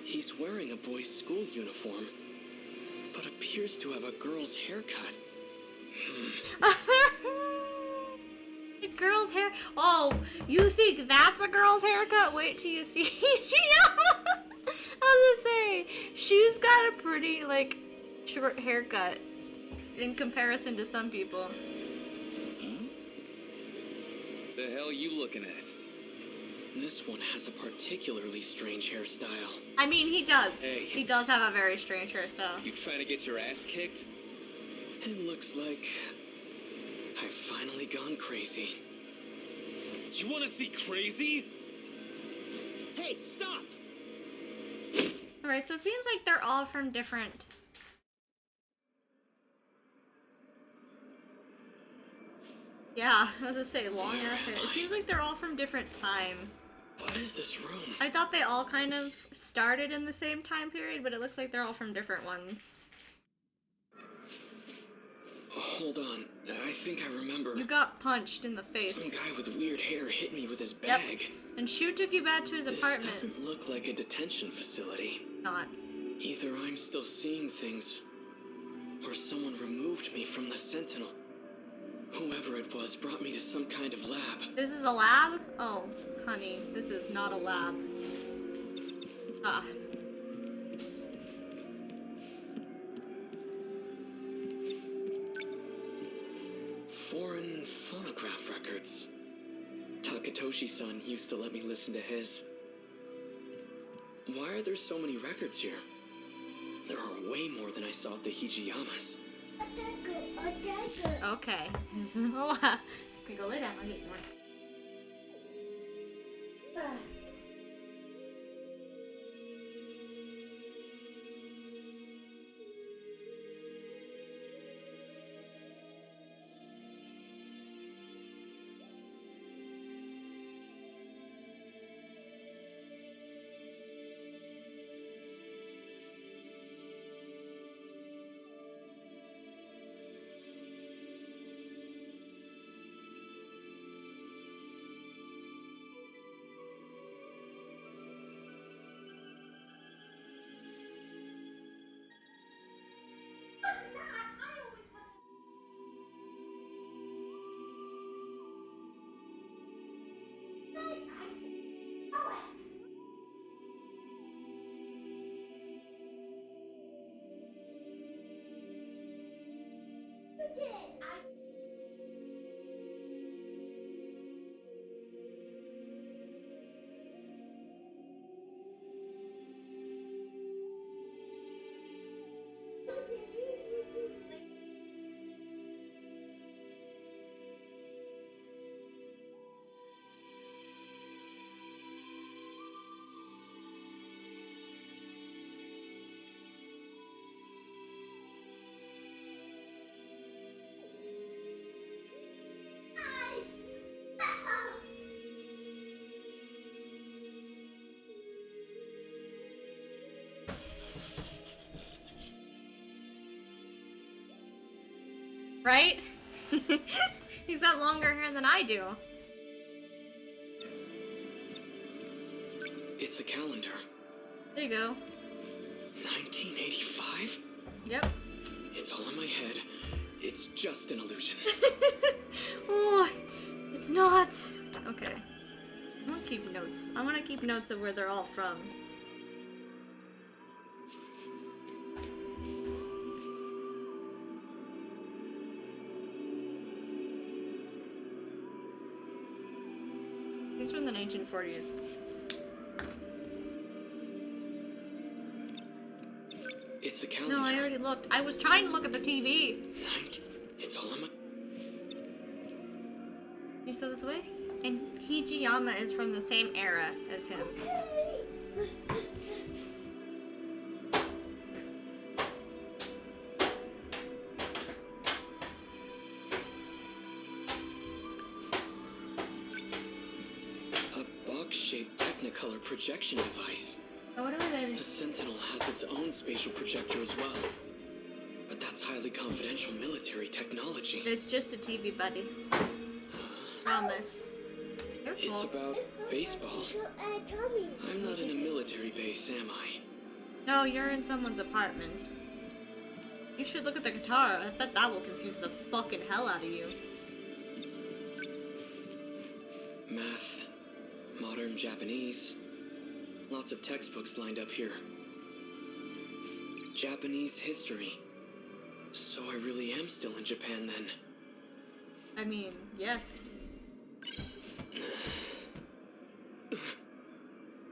He's wearing a boy's school uniform, but appears to have a girl's haircut. A girl's hair? Oh, you think that's a girl's haircut? Wait till you see I was gonna say, she's got a pretty, like, short haircut in comparison to some people. The hell you looking at? This one has a particularly strange hairstyle. I mean, he does. Hey. He does have a very strange hairstyle. You trying to get your ass kicked? It looks like I've finally gone crazy. You want to see crazy? Hey, stop! Alright, so it seems like they're all from different... Yeah, I was gonna say, long ass hair. It seems like they're all from different time. What is this room? I thought they all kind of started in the same time period, but it looks like they're all from different ones. Hold on, I think I remember. You got punched in the face. Some guy with weird hair hit me with his bag. Yep. And Shu took you back to his apartment. This doesn't look like a detention facility. Not. Either I'm still seeing things, or someone removed me from the Sentinel. Whoever it was brought me to some kind of lab. This is a lab? Oh, honey, this is not a lab. Ah. Foreign phonograph records. Takatoshi-san used to let me listen to his. Why are there so many records here? There are way more than I saw at the Hijiyamas. Okay. This is a lot. Okay, go lay down. I'll get you one. Right? He's got longer hair than I do. It's a calendar. There you go. 1985? Yep. It's all in my head. It's just an illusion. Oh, it's not. Okay. I want to keep notes. I want to keep notes of where they're all from. These from the 1940s. It's a calendar. No, I already looked. I was trying to look at the TV. It's all in my... You still this way? And Hijiyama is from the same era as him. A box-shaped Technicolor projection device. Oh, what am I doing? The Sentinel has its own spatial projector as well. But that's highly confidential military technology. It's just a TV, buddy. Promise. Careful. It's about baseball. I'm not in a military base, am I? No, you're in someone's apartment. You should look at the guitar. I bet that will confuse the fucking hell out of you. Math, modern Japanese. Lots of textbooks lined up here. Japanese history. So I really am still in Japan then. I mean, yes.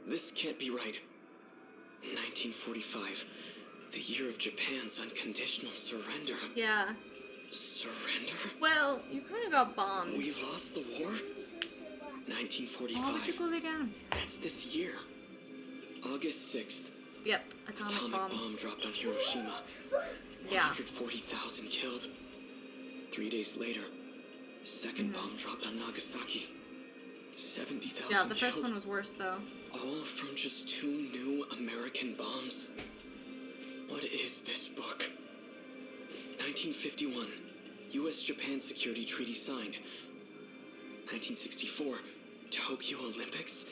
This can't be right. 1945. The year of Japan's unconditional surrender. Yeah. Surrender? Well, you kind of got bombed. We lost the war? 1945. Why would you go lay down? That's this year. August 6th. Yep, atomic bomb dropped on Hiroshima. Yeah. 140,000 killed. 3 days later, second bomb dropped on Nagasaki. 70,000 Yeah, the first killed. one was worse though. All from just 2 new American bombs. What is this book? 1951, U.S.-Japan Security Treaty signed. 1964, Tokyo Olympics.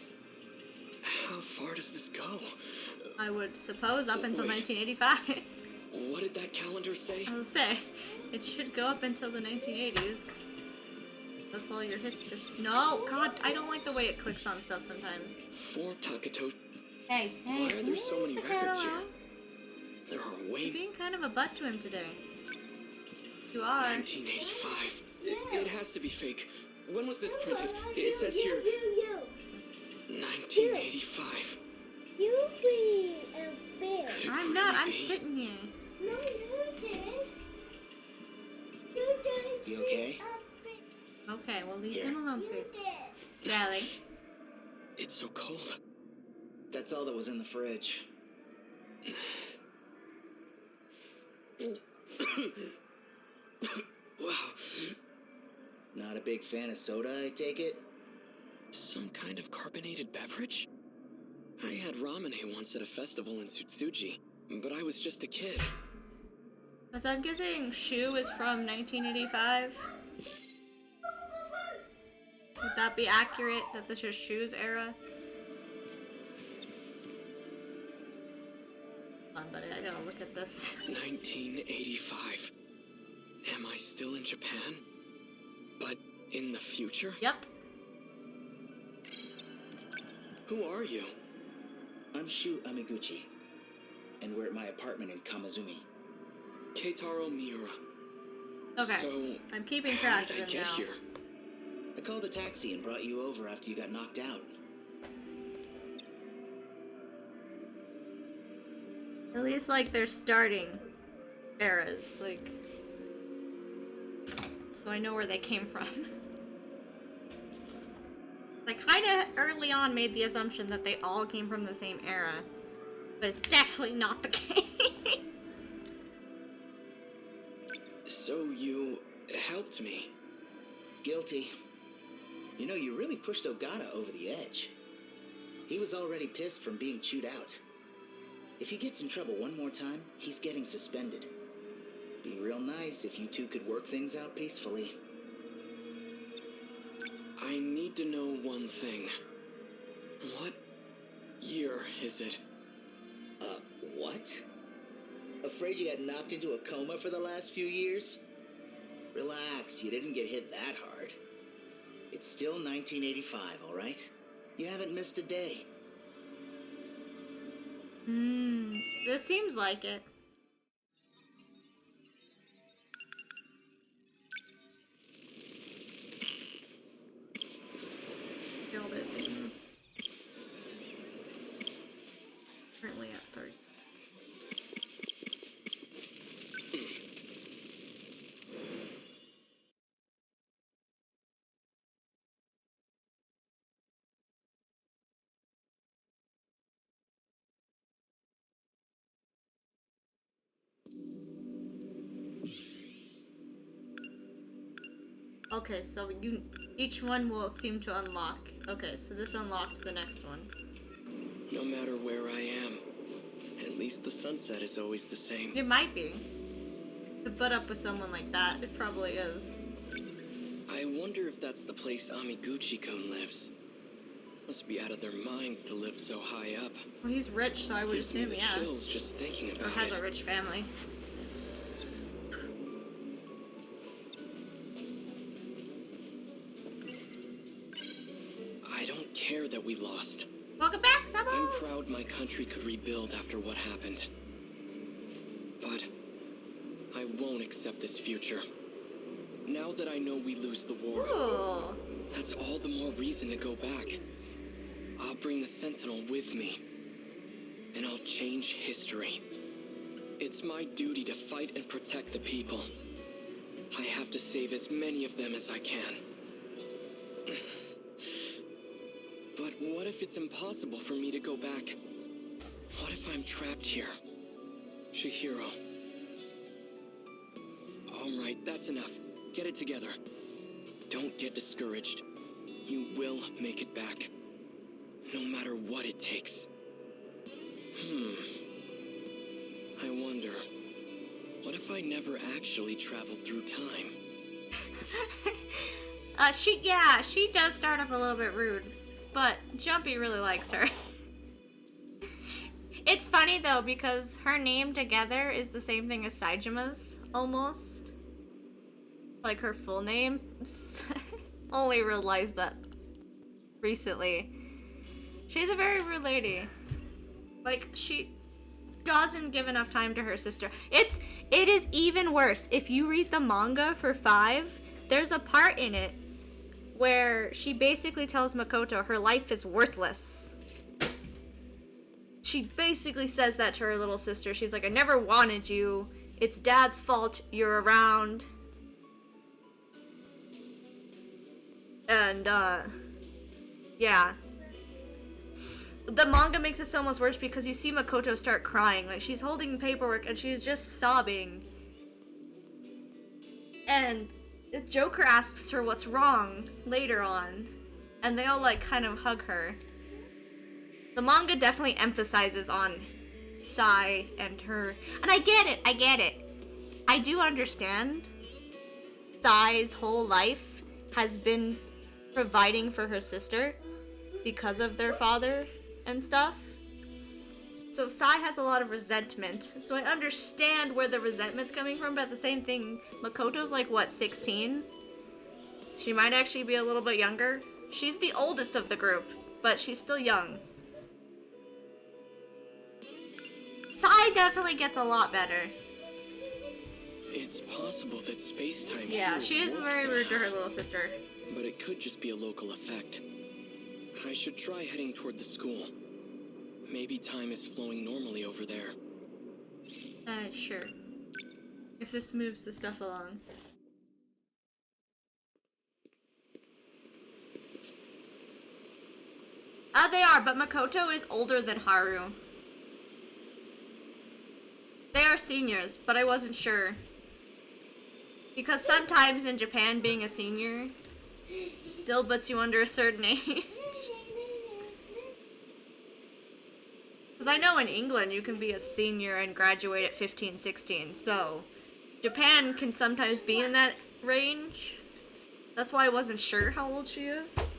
How far does this go? I would suppose up until Wait. 1985. What did that calendar say? I will say, it should go up until the 1980s. That's all your history. No, God, I don't like the way it clicks on stuff sometimes. For Takato. Hey, Why are there so many records here? alone? There are You're way... being kind of a butt to him today. You are. 1985. It has to be fake. When was this printed? It says here... 1985. You be a bear. I'm not. I'm sitting here. No, you didn't. You didn't. You okay? Okay, well leave him alone, please. Jelly. It's so cold. That's all that was in the fridge. Wow. Not a big fan of soda, I take it? Some kind of carbonated beverage? I had ramen once at a festival in Tsutsuji, but I was just a kid. So I'm guessing Shu is from 1985. Would that be accurate? That this is Shu's era? Hold on, buddy. I gotta look at this. 1985. Am I still in Japan? But in the future? Yep. Who are you? I'm Shu Amiguchi, and we're at my apartment in Kamazumi. Keitaro Miura. Okay. So, I'm keeping how track did of I them get now. here? I called a taxi and brought you over after you got knocked out. At least, like, they're starting eras, like... So I know where they came from. I kinda early on made the assumption that they all came from the same era. But it's definitely not the case. So you helped me? Guilty. You know, you really pushed Ogata over the edge. He was already pissed from being chewed out. If he gets in trouble one more time, he's getting suspended. Be real nice if you two could work things out peacefully. I need to know one thing. What year is it? What? Afraid you got knocked into a coma for the last few years? Relax, you didn't get hit that hard. It's still 1985, all right? You haven't missed a day. This seems like it. Build it things. Currently at 30. Okay, so each one will seem to unlock. Okay, so this unlocked the next one. No matter where I am, at least the sunset is always the same. It might be. To butt up with someone like that, it probably is. I wonder if that's the place Amiguchi-kun lives. Must be out of their minds to live so high up. Well, he's rich, so I would Gives me assume, the yeah. chills just thinking about Or has it. a rich family. I don't care that we lost. Welcome back, Sabos! I'm proud my country could rebuild after what happened. But I won't accept this future. Now that I know we lose the war, Ooh. that's all the more reason to go back. I'll bring the Sentinel with me, and I'll change history. It's my duty to fight and protect the people. I have to save as many of them as I can. But what if it's impossible for me to go back? What if I'm trapped here? Chihiro. Alright, that's enough. Get it together. Don't get discouraged. You will make it back. No matter what it takes. I wonder, what if I never actually traveled through time? She does start off a little bit rude, but Jumpy really likes her. It's funny though, because her name together is the same thing as Saijima's, almost. Like her full name. Only realized that recently. She's a very rude lady. Like, she doesn't give enough time to her sister. It is even worse. If you read the manga for 5, there's a part in it where she basically tells Makoto her life is worthless. She basically says that to her little sister. She's like, I never wanted you. It's Dad's fault you're around. And, yeah. The manga makes it so much worse because you see Makoto start crying. Like, she's holding paperwork and she's just sobbing. And the Joker asks her what's wrong later on. And they all, like, kind of hug her. The manga definitely emphasizes on Sai and her. And I get it. I do understand. Sai's whole life has been providing for her sister because of their father and stuff. So Sai has a lot of resentment. So I understand where the resentment's coming from, but the same thing, Makoto's like, what, 16? She might actually be a little bit younger. She's the oldest of the group, but she's still young. Sai definitely gets a lot better. It's possible that space-time Yeah, here she is works very rude to somehow. her little sister. But it could just be a local effect. I should try heading toward the school. Maybe time is flowing normally over there. Sure. If this moves the stuff along. They are, but Makoto is older than Haru. They are seniors, but I wasn't sure. Because sometimes in Japan, being a senior still puts you under a certain age. Because I know in England you can be a senior and graduate at 15, 16, so Japan can sometimes be in that range. That's why I wasn't sure how old she is.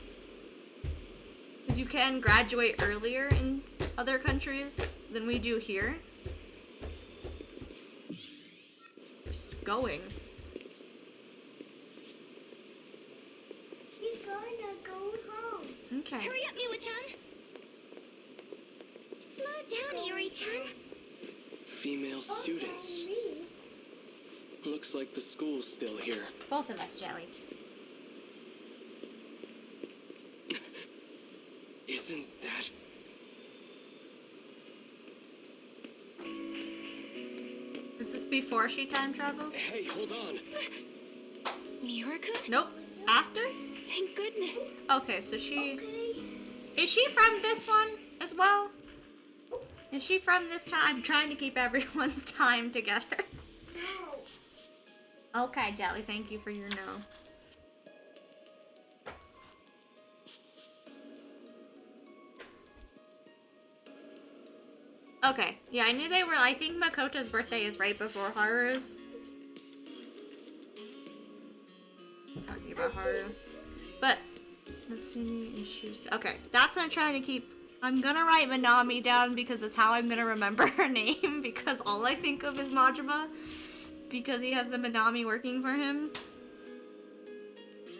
Because you can graduate earlier in other countries than we do here. Just going. You're gonna go home. Okay. Hurry up, Miwa-chan. Slow down, Yuri-chan. Female students. Looks like the school's still here. Both of us, Jelly. Isn't that... Is this before she time traveled? Hey, hold on. Miura-kun? Nope. After? Thank goodness. Okay, so she... Is she from this one as well? Is she from this time? I'm trying to keep everyone's time together. No. Okay, Jelly, thank you for your no. Okay, yeah, I knew they were. I think Makoto's birthday is right before Haru's. Talking about Haru. But, Natsumi issues. Okay, that's what I'm trying to keep. I'm gonna write Minami down because that's how I'm gonna remember her name, because all I think of is Majima. Because he has a Minami working for him.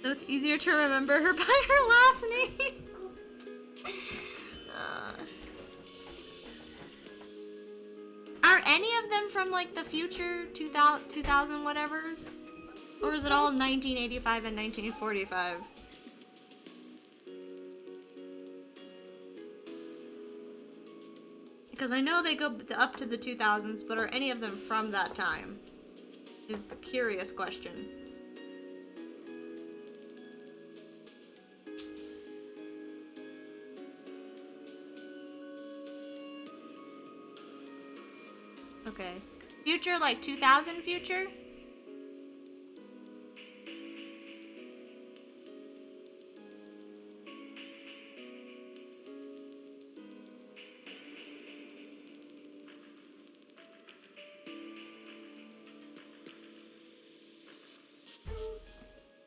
So it's easier to remember her by her last name. Are any of them from like the future 2000 whatevers? Or is it all 1985 and 1945? Because I know they go up to the 2000s, but are any of them from that time? Is the curious question. Okay. Future, like 2000 future?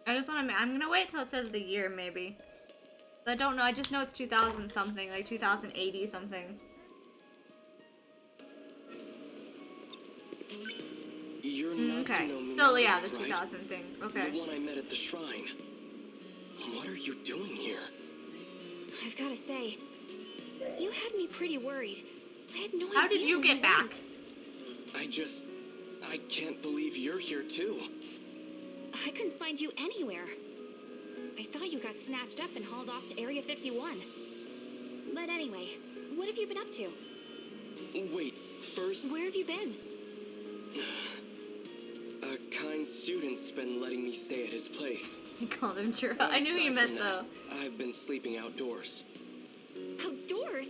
I just want to. I'm gonna wait till it says the year, maybe. I don't know. I just know it's 2000 something, like 2080 something. You're not Okay. Minami, So yeah, the right? 2000 thing. Okay. The one I met at the shrine. What are you doing here? I've gotta say, you had me pretty worried. I had no idea. How did you where get back? went. I can't believe you're here too. I couldn't find you anywhere. I thought you got snatched up and hauled off to Area 51. But anyway, what have you been up to? Wait, first... Where have you been? A kind student's been letting me stay at his place. I called him Churro. I knew you meant though. I've been sleeping outdoors. Outdoors?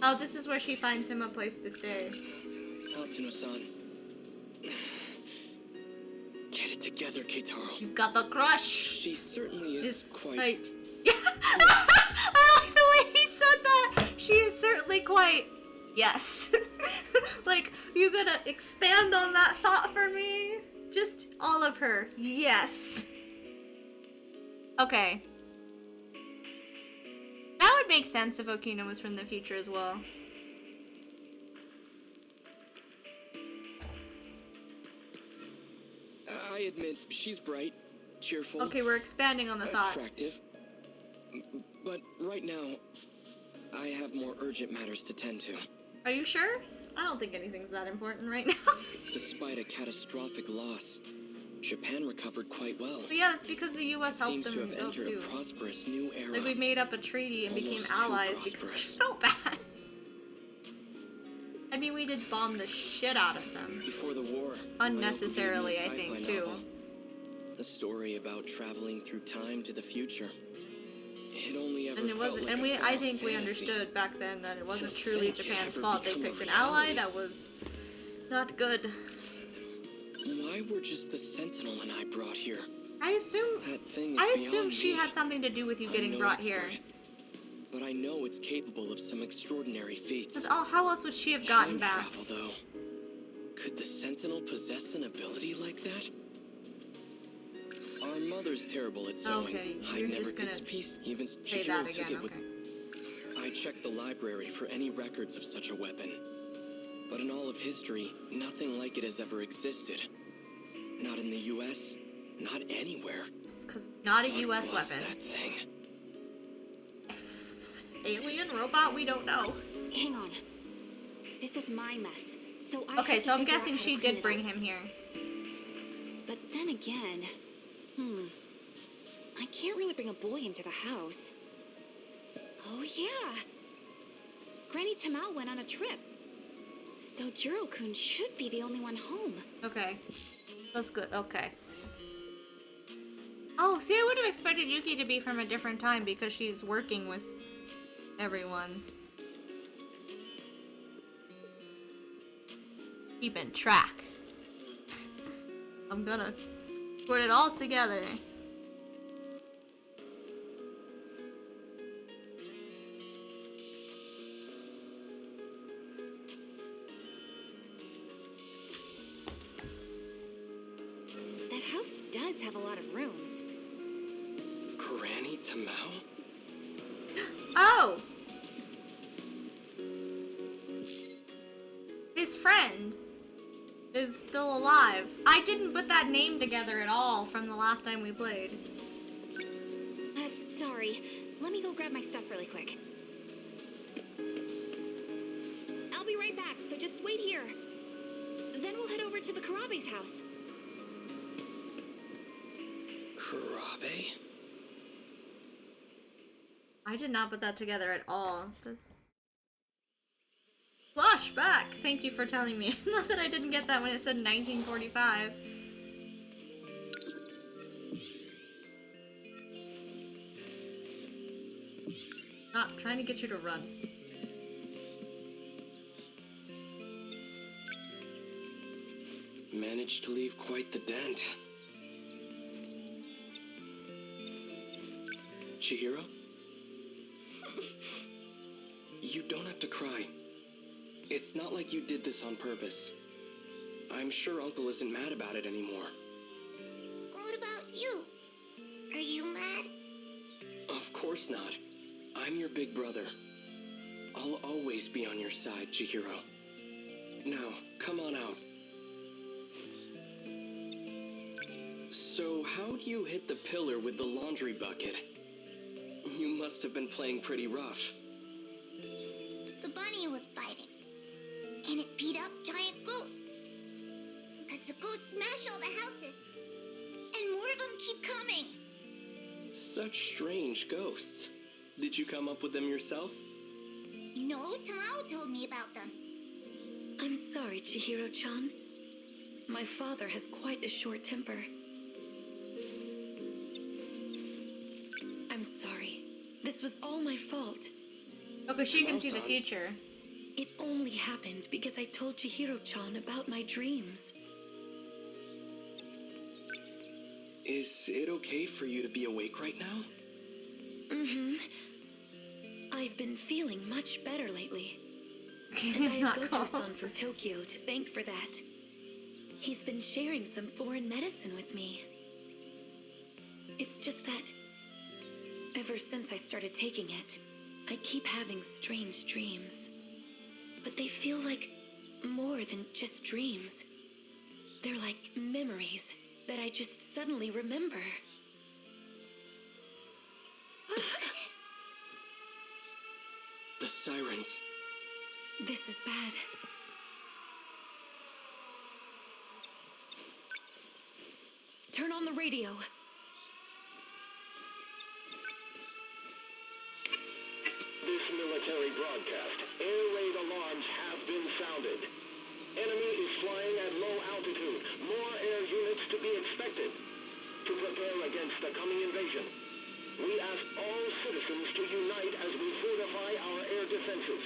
Oh, this is where she finds him a place to stay. Natsuno-san. Get it together, Keitaro. You've got the crush. She certainly is quite... Right. Yeah. I like the way he said that. She is certainly quite... Yes. Like, you gonna expand on that thought for me? Just all of her. Yes. Okay. That would make sense if Okina was from the future as well. I admit, she's bright, cheerful. Okay, we're expanding on the thought. Attractive. But right now, I have more urgent matters to tend to. Are you sure? I don't think anything's that important right now. Despite a catastrophic loss, Japan recovered quite well. But yeah, it's because the U.S. helped Seems them to have build entered too. a prosperous new era. Like, we made up a treaty and became Almost too allies because we prosperous. felt bad. I mean, we did bomb the shit out of them. Before the war, Unnecessarily, I my uncle gave me a think, sci-fi too. novel. A story about traveling through time to the future. It only ever And it felt wasn't, like and a we, I far-off think we fantasy. understood back then that it wasn't To truly think it Japan's ever fault. They become a picked an ally reality. that was not good. Why were just the sentinel and I brought here? I assume, That thing is I assume beyond she me. had something to do with you I'm getting no brought expert, here. But I know it's capable of some extraordinary feats. Because how else would she have gotten Time back? travel, though. Could the Sentinel possess an ability like that? Our mother's terrible at sewing. Okay, I you're never just could gonna piece even say Chihiro that took again, it with. I checked the library for any records of such a weapon. But in all of history, nothing like it has ever existed. Not in the US, not anywhere. It's 'cause not a What US was weapon. that thing? Alien robot, we don't know. Hang on. This is my mess. So I Okay, have to so I'm figure out guessing how to she clean did it bring up. him here. But then again, I can't really bring a boy into the house. Oh yeah. Granny Tamao went on a trip. So Jiro-kun should be the only one home. Okay. That's good. Okay. Oh, see, I would have expected Yuki to be from a different time because she's working with everyone. Keeping track. I'm gonna put it all together. That house does have a lot of rooms. Granny Tamao? Oh! His friend is still alive. I didn't put that name together at all from the last time we played. Sorry. Let me go grab my stuff really quick. I'll be right back, so just wait here. Then we'll head over to the Karabe's house. Karabe? I did not put that together at all. Flashback! Thank you for telling me. Not that I didn't get that when it said 1945. Not trying to get you to run. Managed to leave quite the dent. Chihiro? You don't have to cry. It's not like you did this on purpose. I'm sure Uncle isn't mad about it anymore. What about you? Are you mad? Of course not. I'm your big brother. I'll always be on your side, Chihiro. Now, come on out. So, how'd you hit the pillar with the laundry bucket? You must have been playing pretty rough. The bunny was fighting. And it beat up giant ghosts. Because the ghosts smash all the houses. And more of them keep coming. Such strange ghosts. Did you come up with them yourself? No, Tamao told me about them. I'm sorry, Chihiro-chan. My father has quite a short temper. I'm sorry. This was all my fault. Oh, because she can see the future. It only happened because I told Chihiro-chan about my dreams. Is it okay for you to be awake right now? Mm-hmm. I've been feeling much better lately. And I have Goto-san from Tokyo to thank for that. He's been sharing some foreign medicine with me. It's just that ever since I started taking it, I keep having strange dreams. But they feel like more than just dreams. They're like memories that I just suddenly remember. The sirens. This is bad. Turn on the radio. This military broadcast. Air raid alarms have been sounded. Enemy is flying at low altitude. More air units to be expected. To prepare against the coming invasion, we ask all citizens to unite as we fortify our air defenses.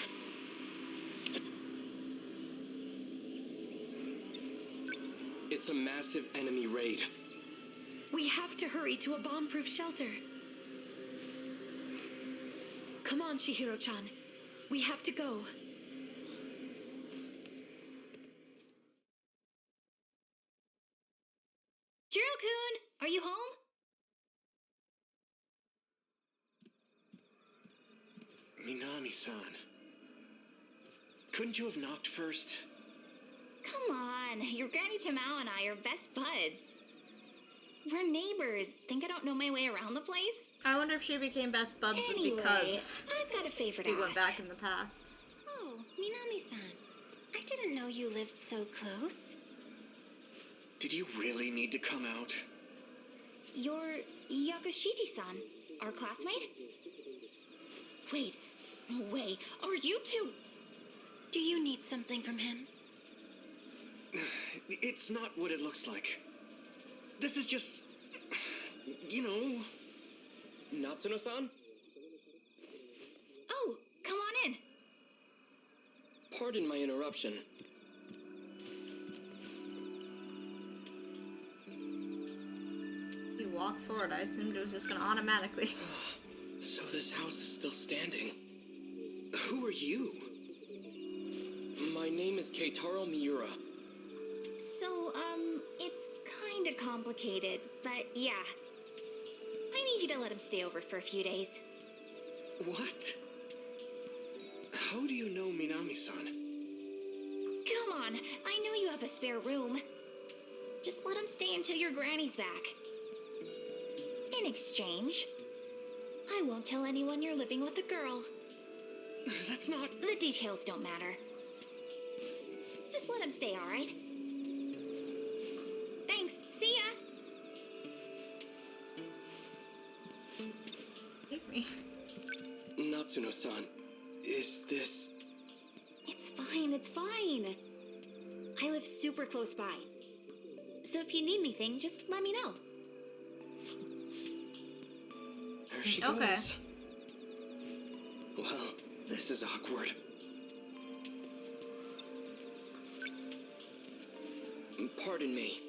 It's a massive enemy raid. We have to hurry to a bomb-proof shelter. Come on, Chihiro-chan. We have to go. Jiro-kun, are you home? Minami-san. Couldn't you have knocked first? Come on, your Granny Tamao and I are best buds. We're neighbors. Think I don't know my way around the place? I wonder if she became best buds Anyway, because I've got a favor to we went ask. back in the past. Oh, Minami-san. I didn't know you lived so close. Did you really need to come out? You're Yakushiti-san, our classmate? Wait, no way. Are you two? Do you need something from him? It's not what it looks like. This is just... you know... Natsuno-san? Oh, come on in. Pardon my interruption. You walked forward. I assumed it was just gonna automatically. So this house is still standing. Who are you? My name is Keitaro Miura. So, it's kinda complicated, but yeah. I need you to let him stay over for a few days. What? How do you know Minami-san? Come on, I know you have a spare room. Just let him stay until your granny's back. In exchange, I won't tell anyone you're living with a girl. That's not... The details don't matter. Just let him stay, alright? Thanks, see ya! Leave me. Natsuno-san, is this... It's fine, it's fine. I live super close by. So if you need anything, just let me know. There she goes. Okay. Well, this is awkward. Pardon me.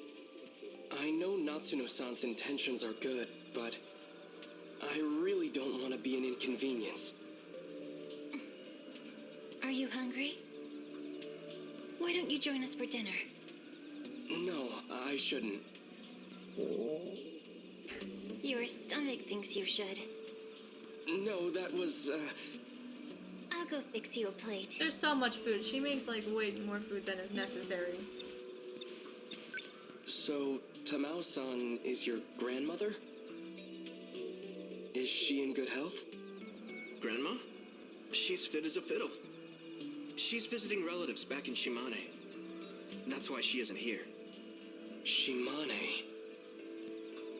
I know Natsuno-san's intentions are good, but I really don't want to be an inconvenience. Are you hungry? Why don't you join us for dinner? No, I shouldn't. Your stomach thinks you should. No, that was, I'll go fix you a plate. There's so much food. She makes like way more food than is necessary. So, Tamao-san is your grandmother? Is she in good health? Grandma? She's fit as a fiddle. She's visiting relatives back in Shimane. That's why she isn't here. Shimane.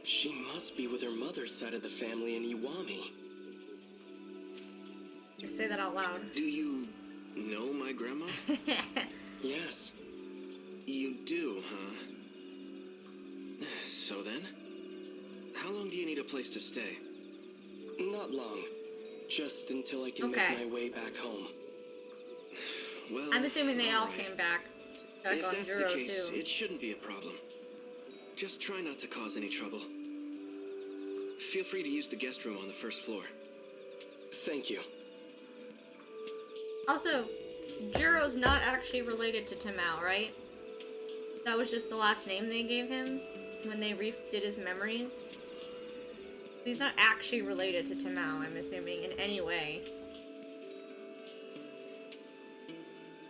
She must be with her mother's side of the family in Iwami. You say that out loud. Do you know my grandma? Yes. You do, huh? So then? How long do you need a place to stay? Not long. Just until I can Okay. make my way back home. Well, I'm assuming they all right. came back If on that's Juro the case, too. it shouldn't be a problem. Just try not to cause any trouble. Feel free to use the guest room on the first floor. Thank you. Also, Juro's not actually related to Tamao, right? That was just the last name they gave him when they redid his memories. He's not actually related to Tamao, I'm assuming, in any way.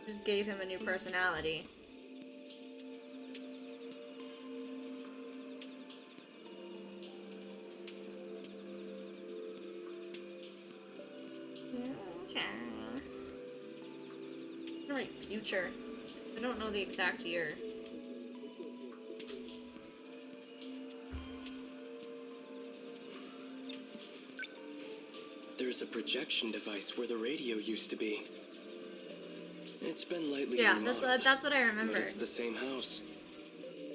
Just gave him a new personality. Right, future. I don't know the exact year. There's a projection device where the radio used to be. It's been lightly Yeah, remodeled, that's what I remember. but it's the same house.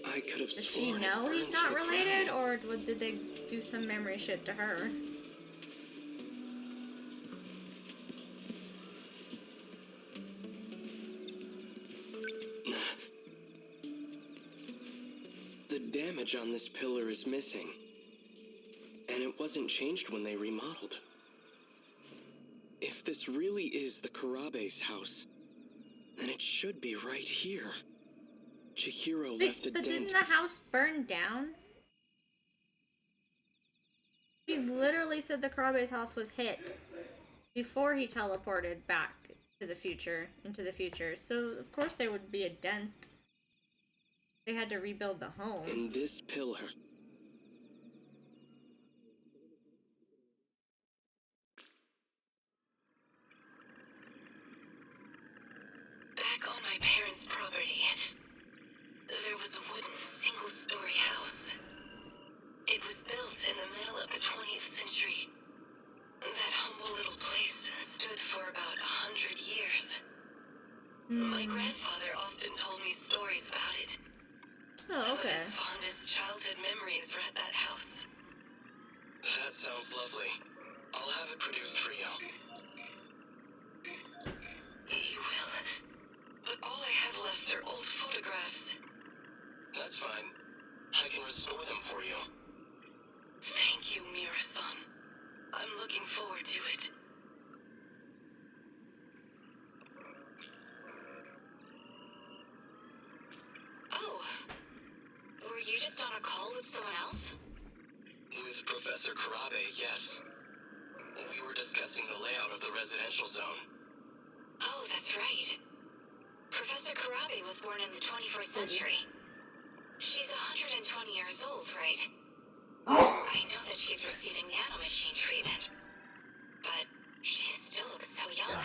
I could have Does she sworn know it he's burned not to the related, ground. or did they do some memory shit to her? The damage on this pillar is missing. And it wasn't changed when they remodeled. If this really is the Karabe's house, then it should be right here. Chihiro left a But dent. didn't the house burn down? He literally said the Karabe's house was hit before he teleported back to the future, into the future. So, of course, there would be a dent. They had to rebuild the home. In this pillar. Back on my parents' property, there was a wooden single-story house. It was built in the middle of the 20th century. That humble little place stood for about 100 years. My grandfather often told me stories about it. Oh, okay. Some of his fondest childhood memories were at that house. That sounds lovely. I'll have it produced for you. You will. But all I have left are old photographs. That's fine. I can restore them for you. Thank you, Mira-san. I'm looking forward to it. Oh. Were you just on a call with someone else? With Professor Karabe, yes. We were discussing the layout of the residential zone. Oh, that's right. Professor Karabe was born in the 21st century. She's 120 years old, right? I know that she's receiving nanomachine treatment, but she still looks so young.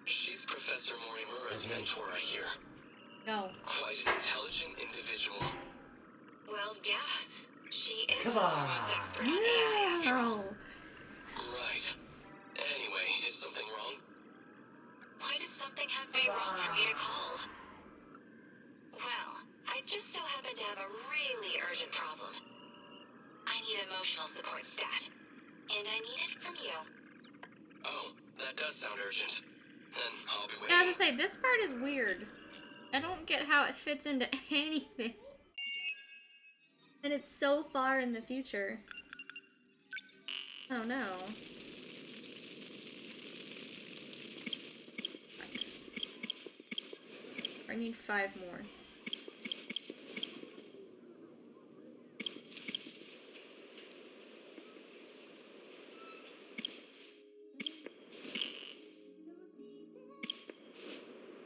She's Professor Morimura's mentor, I hear. No. Quite an intelligent individual. Well, yeah. She is Come the on. most expert on AI after all. Right. Anyway, is something wrong? Why does something have to be wrong for me to call? Well, I just so happen to have a really urgent problem. I need emotional support stat, and I need it from you. Oh, that does sound urgent. Then I'll be waiting. Yeah, I was gonna say, this part is weird. I don't get how it fits into anything. And it's so far in the future. Oh no. I need 5 more.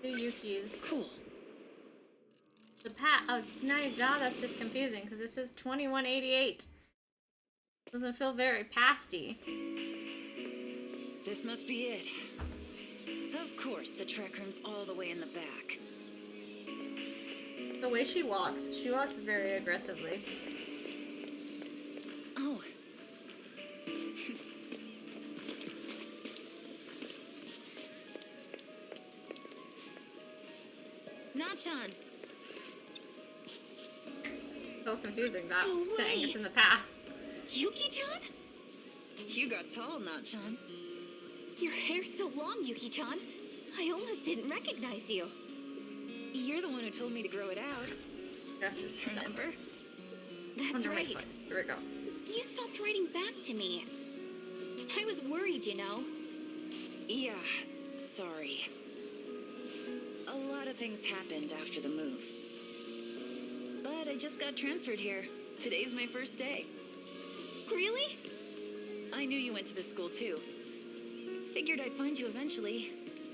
Two Yukis. Cool. The oh, now that's just confusing because this is 2188. Doesn't feel very pasty. This must be it. Of course, the track room's all the way in the back. The way she walks very aggressively. Oh. Nachan! It's so confusing that saying it's in the past. Yuki-chan? You got tall, Nachan. Your hair's so long, Yuki-chan. I almost didn't recognize you. You're the one who told me to grow it out. Dress is Remember? That's Under my right. foot. Here we go. You stopped writing back to me. I was worried, you know. Yeah, sorry. A lot of things happened after the move. But I just got transferred here. Today's my first day. Really? I knew you went to this school too. Figured I'd find you eventually.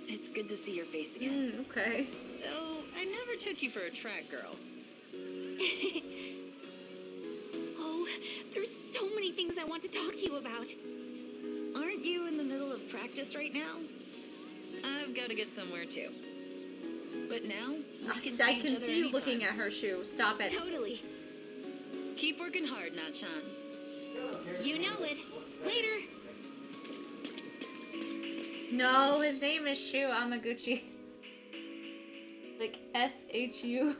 It's good to see your face again. Okay. Though I never took you for a track girl. Oh, there's so many things I want to talk to you about. Aren't you in the middle of practice right now? I've got to get somewhere too. But now, I can see you looking at her shoe. Stop it. Totally. Keep working hard, Nachan. You know it. Later. No, his name is Shu Amaguchi. Like S-H-U.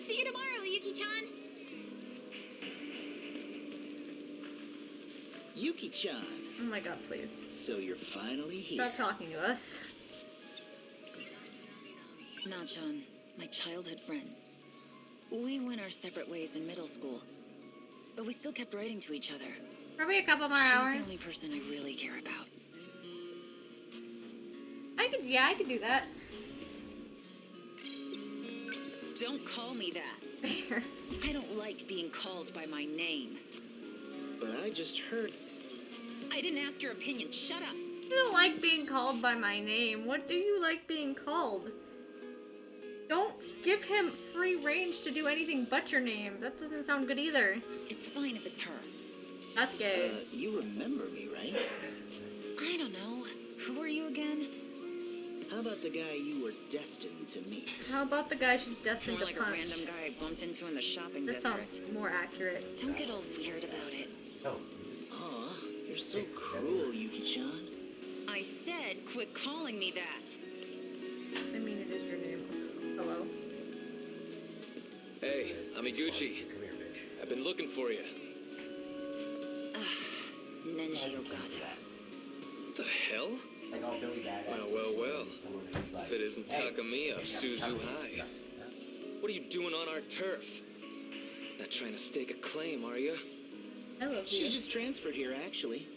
See you tomorrow, Yuki-chan. Yuki-chan. Oh my god, please. So you're finally here. Stop talking to us. Nachan, my childhood friend. We went our separate ways in middle school, but we still kept writing to each other. Probably a couple more She's hours. the only person I really care about. I could do that. Don't call me that. Fair. I don't like being called by my name. but I just heard... I didn't ask your opinion. Shut up. I don't like being called by my name. What do you like being called? Don't give him free range to do anything but your name. That doesn't sound good either. It's fine if it's her. That's gay. You remember me, right? I don't know. Who are you again? How about the guy you were destined to meet? How about the guy she's destined More to like punch? a random guy I bumped into in the shopping That district. sounds more accurate. Don't get all weird about it. Oh. Aw, you're so cruel, Yuki-chan. I said quit calling me that. I mean, it is your name. Hello. Hey, I'm Iguchi. I've been looking for you. Nenji Ogata. The hell? Like all Billy Badass. Well. Someone who's like, If it isn't hey, Takamiya of maybe I'm Suzu talking- High. What are you doing on our turf? Not trying to stake a claim, are you? I love She you. just transferred here, actually.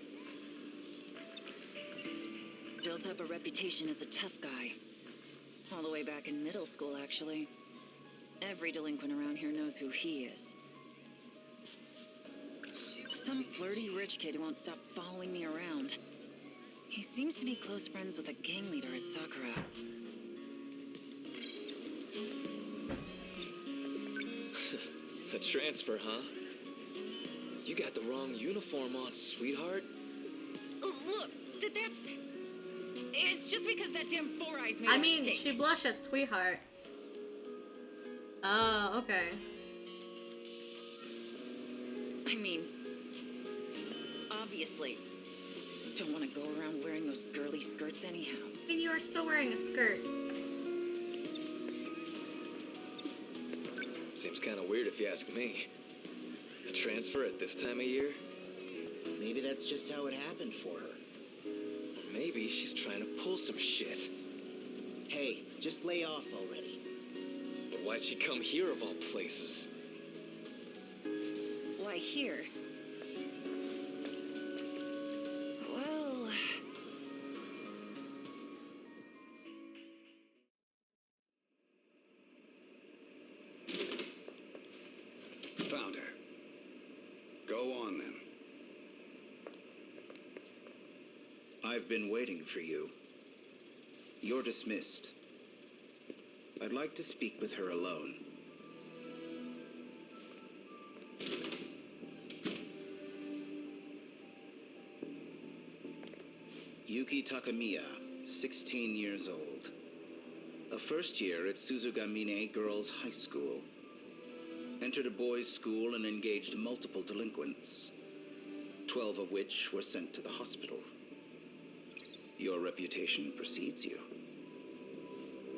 Built up a reputation as a tough guy. All the way back in middle school, actually. Every delinquent around here knows who he is. Some flirty rich kid who won't stop following me around. He seems to be close friends with a gang leader at Sakura. The transfer, huh? You got the wrong uniform on, sweetheart. Oh, look, that's... It's just because that damn Four Eyes made I a mean, mistake. she blushed at sweetheart. Oh, okay. I mean, obviously, don't want to go around wearing those girly skirts anyhow. I mean, you are still wearing a skirt. Seems kind of weird if you ask me. A transfer at this time of year? Maybe that's just how it happened for her. Or maybe she's trying to pull some shit. Hey, just lay off already. But why'd she come here of all places? Why, here? Well... Found her. Go on, then. I've been waiting for you. You're dismissed. I'd like to speak with her alone. Yuki Takamiya, 16 years old. A first year at Suzugamine Girls High School. Entered a boys' school and engaged multiple delinquents, 12 of which were sent to the hospital. Your reputation precedes you.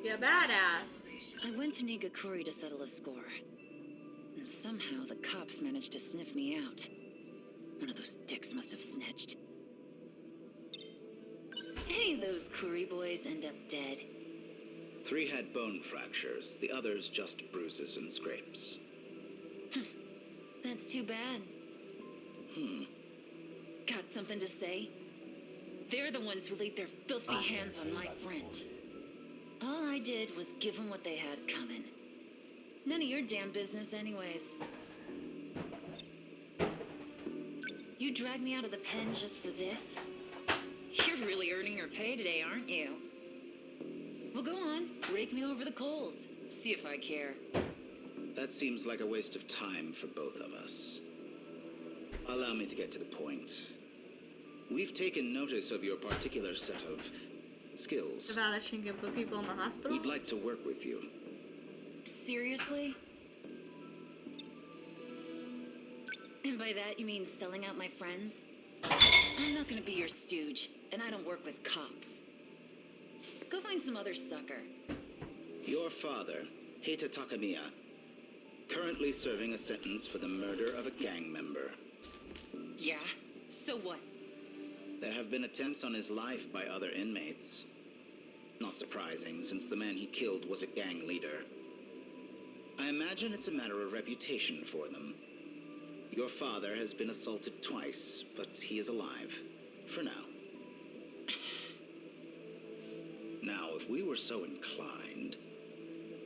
Yeah, badass. I went to Nigakuri to settle a score. And somehow the cops managed to sniff me out. One of those dicks must have snitched. Any of those Kuri boys end up dead? 3 had bone fractures, the others just bruises and scrapes. That's too bad. Got something to say? They're the ones who laid their filthy hands on my friend. All I did was give them what they had coming. None of your damn business anyways. You dragged me out of the pen just for this? You're really earning your pay today, aren't you? Well, go on. Rake me over the coals. See if I care. That seems like a waste of time for both of us. Allow me to get to the point. We've taken notice of your particular set of skills. About that she can put people in the hospital? We'd like to work with you. Seriously? And by that you mean selling out my friends? I'm not gonna be your stooge, and I don't work with cops. Go find some other sucker. Your father, Heita Takamiya, currently serving a sentence for the murder of a gang member. Yeah? So what? There have been attempts on his life by other inmates. Not surprising, since the man he killed was a gang leader. I imagine it's a matter of reputation for them. Your father has been assaulted twice, but he is alive. For now. Now, if we were so inclined,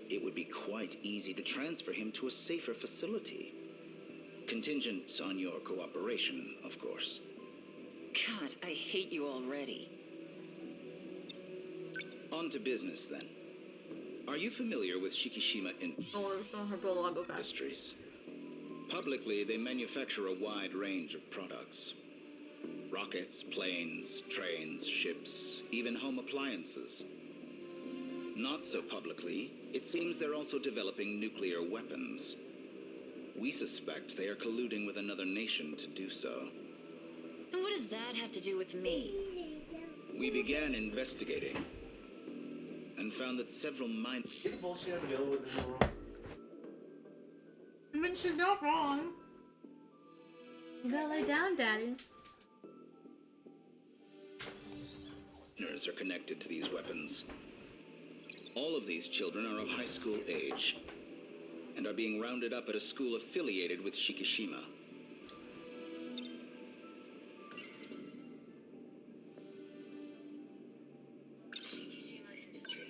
it would be quite easy to transfer him to a safer facility. Contingent on your cooperation, of course. God, I hate you already. On to business, then. Are you familiar with Shikishima Industries? Publicly, they manufacture a wide range of products. Rockets, planes, trains, ships, even home appliances. Not so publicly, it seems they're also developing nuclear weapons. We suspect they are colluding with another nation to do so. And what does that have to do with me? We began investigating and found that several mine... Get the bullshit out of the middle of the room. I mean, she's not wrong. You gotta lay down, Daddy. Are connected to these weapons. All of these children are of high school age and are being rounded up at a school affiliated with Shikishima.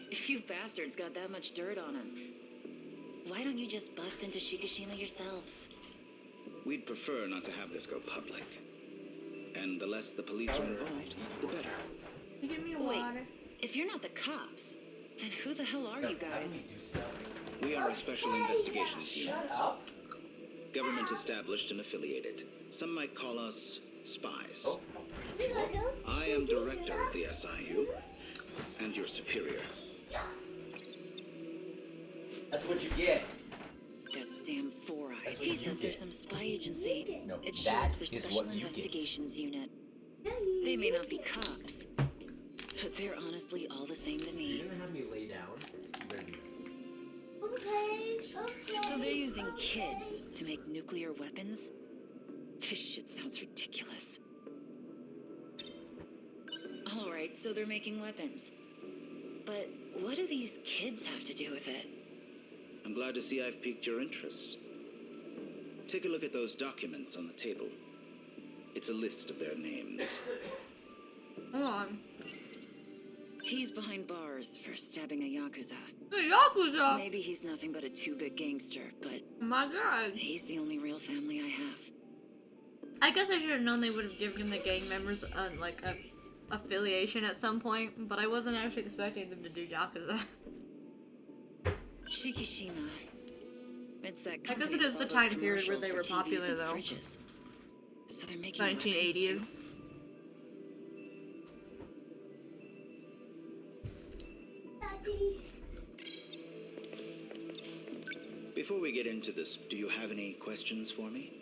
If you bastards got that much dirt on him, why don't you just bust into Shikishima yourselves? We'd prefer not to have this go public. And the less the police are involved, the better. Give me Wait, water. if you're not the cops, then who the hell are you guys? We are a special investigations unit. Government established and affiliated. Some might call us spies. I am director of the SIU and your superior. That's what you get. That damn Four Eyes. He says there's some spy agency. No, It's that short for is Special what you get. Investigations Unit. They may not be cops, but they're honestly all the same to me. You're gonna have me lay down? You better do that. Okay. So they're using kids to make nuclear weapons? This shit sounds ridiculous. Alright, so they're making weapons. But what do these kids have to do with it? I'm glad to see I've piqued your interest. Take a look at those documents on the table. It's a list of their names. Hold on. He's behind bars for stabbing a Yakuza. The Yakuza? Maybe he's nothing but a two-bit gangster, but... Oh my God. He's the only real family I have. I guess I should have known they would have given the gang members like a affiliation at some point, but I wasn't actually expecting them to do Yakuza. Shikishima. It's that I guess it company is the with all time those period where commercials they for were TVs popular, and though. fridges. So they're making 1980s. Before we get into this, do you have any questions for me?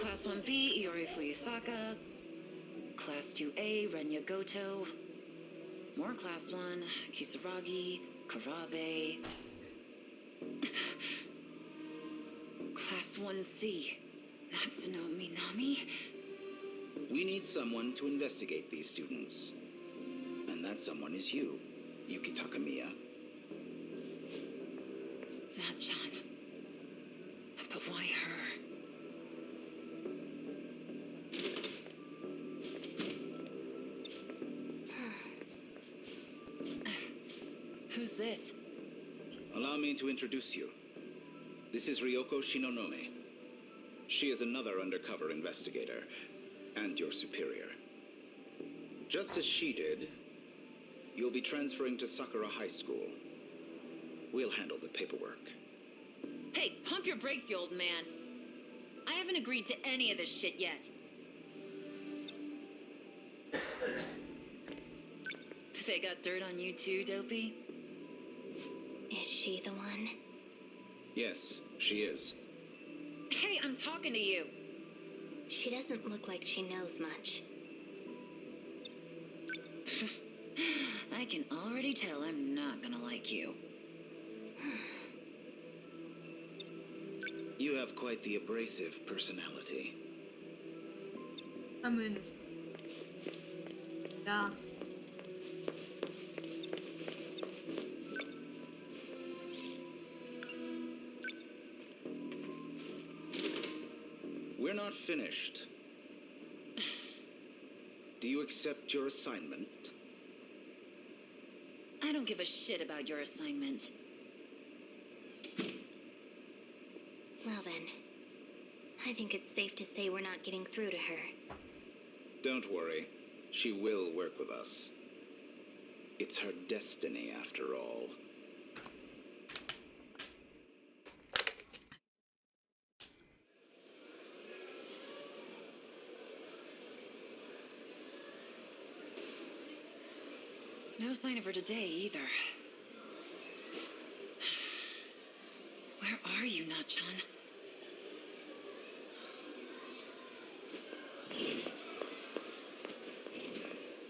Class 1B, Iori Fuyusaka. Class 2A, Renya Goto. More Class 1, Kisaragi, Karabe. Class 1C, Natsuno Minami. We need someone to investigate these students. And that someone is you, Yuki Takamiya. Natchan. But why her? Who's this? Allow me to introduce you. This is Ryoko Shinonome. She is another undercover investigator, and your superior. Just as she did, you'll be transferring to Sakura High School. We'll handle the paperwork. Hey, pump your brakes, you old man. I haven't agreed to any of this shit yet. They got dirt on you too, Dopey? Is she the one? Yes, she is. Hey, I'm talking to you. She doesn't look like she knows much. I can already tell I'm not gonna like you. You have quite the abrasive personality. I mean... yeah. We're not finished. Do you accept your assignment? I I don't give a shit about your assignment. Well then, I think it's safe to say we're not getting through to her. Don't worry. She will work with us. It's her destiny, after all. No sign of her today, either. Where are you, Nachan?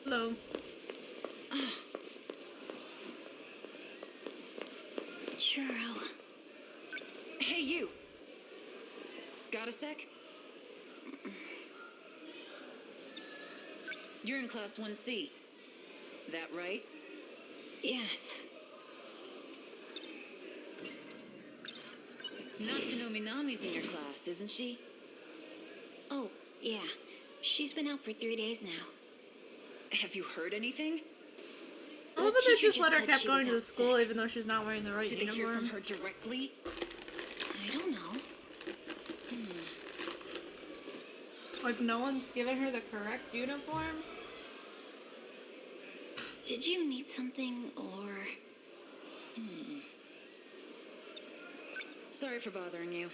Hello. Churro. Hey, you! Got a sec? You're in Class 1C. That right? Yes. Natsuno Minami's in your class, isn't she? Oh, yeah. She's been out for 3 days now. Have you heard anything? I love that they just let her keep going to the school even though she's not wearing the right Did they uniform. hear from her directly? I don't know. Like, no one's given her the correct uniform? Did you need something, or... Sorry for bothering you.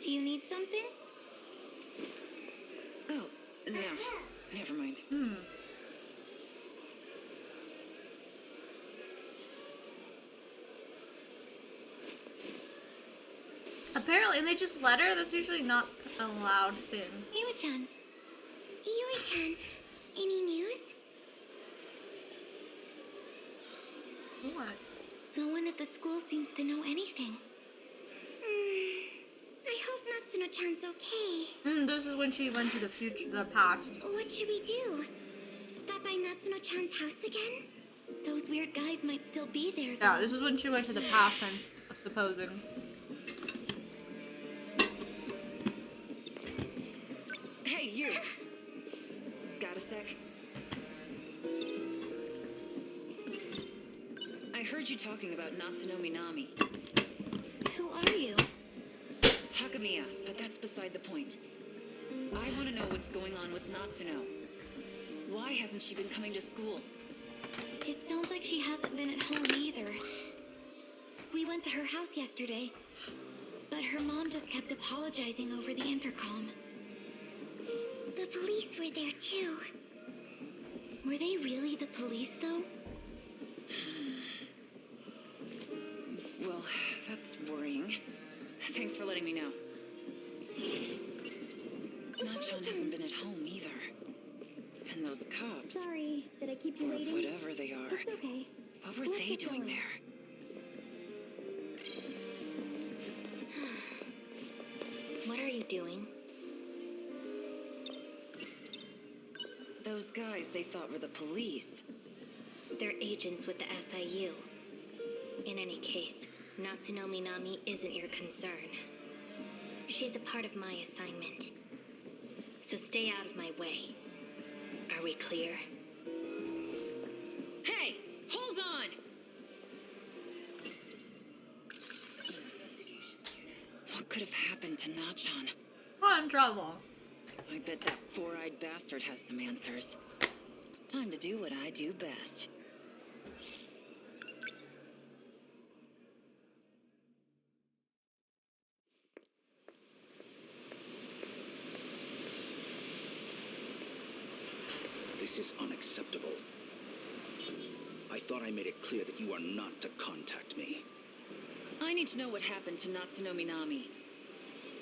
Do you need something? Oh, no. Never mind. Apparently, and they just let her? That's usually not a loud thing. Yui-chan. Yui-chan, any news? What? No one at the school seems to know anything. I hope Natsuno-chan's okay. This is when she went to the future, the past. What should we do? Stop by Natsuno-chan's house again? Those weird guys might still be there, Yeah, this is when she went to the past, I'm supposing. Hey, you! Got a sec? I heard you talking about Natsuno Minami. Who are you? Takamiya, but that's beside the point. I want to know what's going on with Natsuno. Why hasn't she been coming to school? It sounds like she hasn't been at home either. We went to her house yesterday, but her mom just kept apologizing over the intercom. The police were there too. Were they really the police, though? Well, that's worrying. Thanks for letting me know. Nachan hasn't been at home either. And those cops... Sorry, did I keep you or waiting? whatever they are. It's okay. What were Let's they get doing going. there? What are you doing? Those guys they thought were the police. They're agents with the SIU. In any case, Natsuno Minami isn't your concern. She's a part of my assignment. So stay out of my way. Are we clear? Hey! Hold on! What could have happened to Nachan? Time travel. I bet that four-eyed bastard has some answers. Time to do what I do best. This is unacceptable. I thought I made it clear that you are not to contact me. I need to know what happened to Natsuno Minami.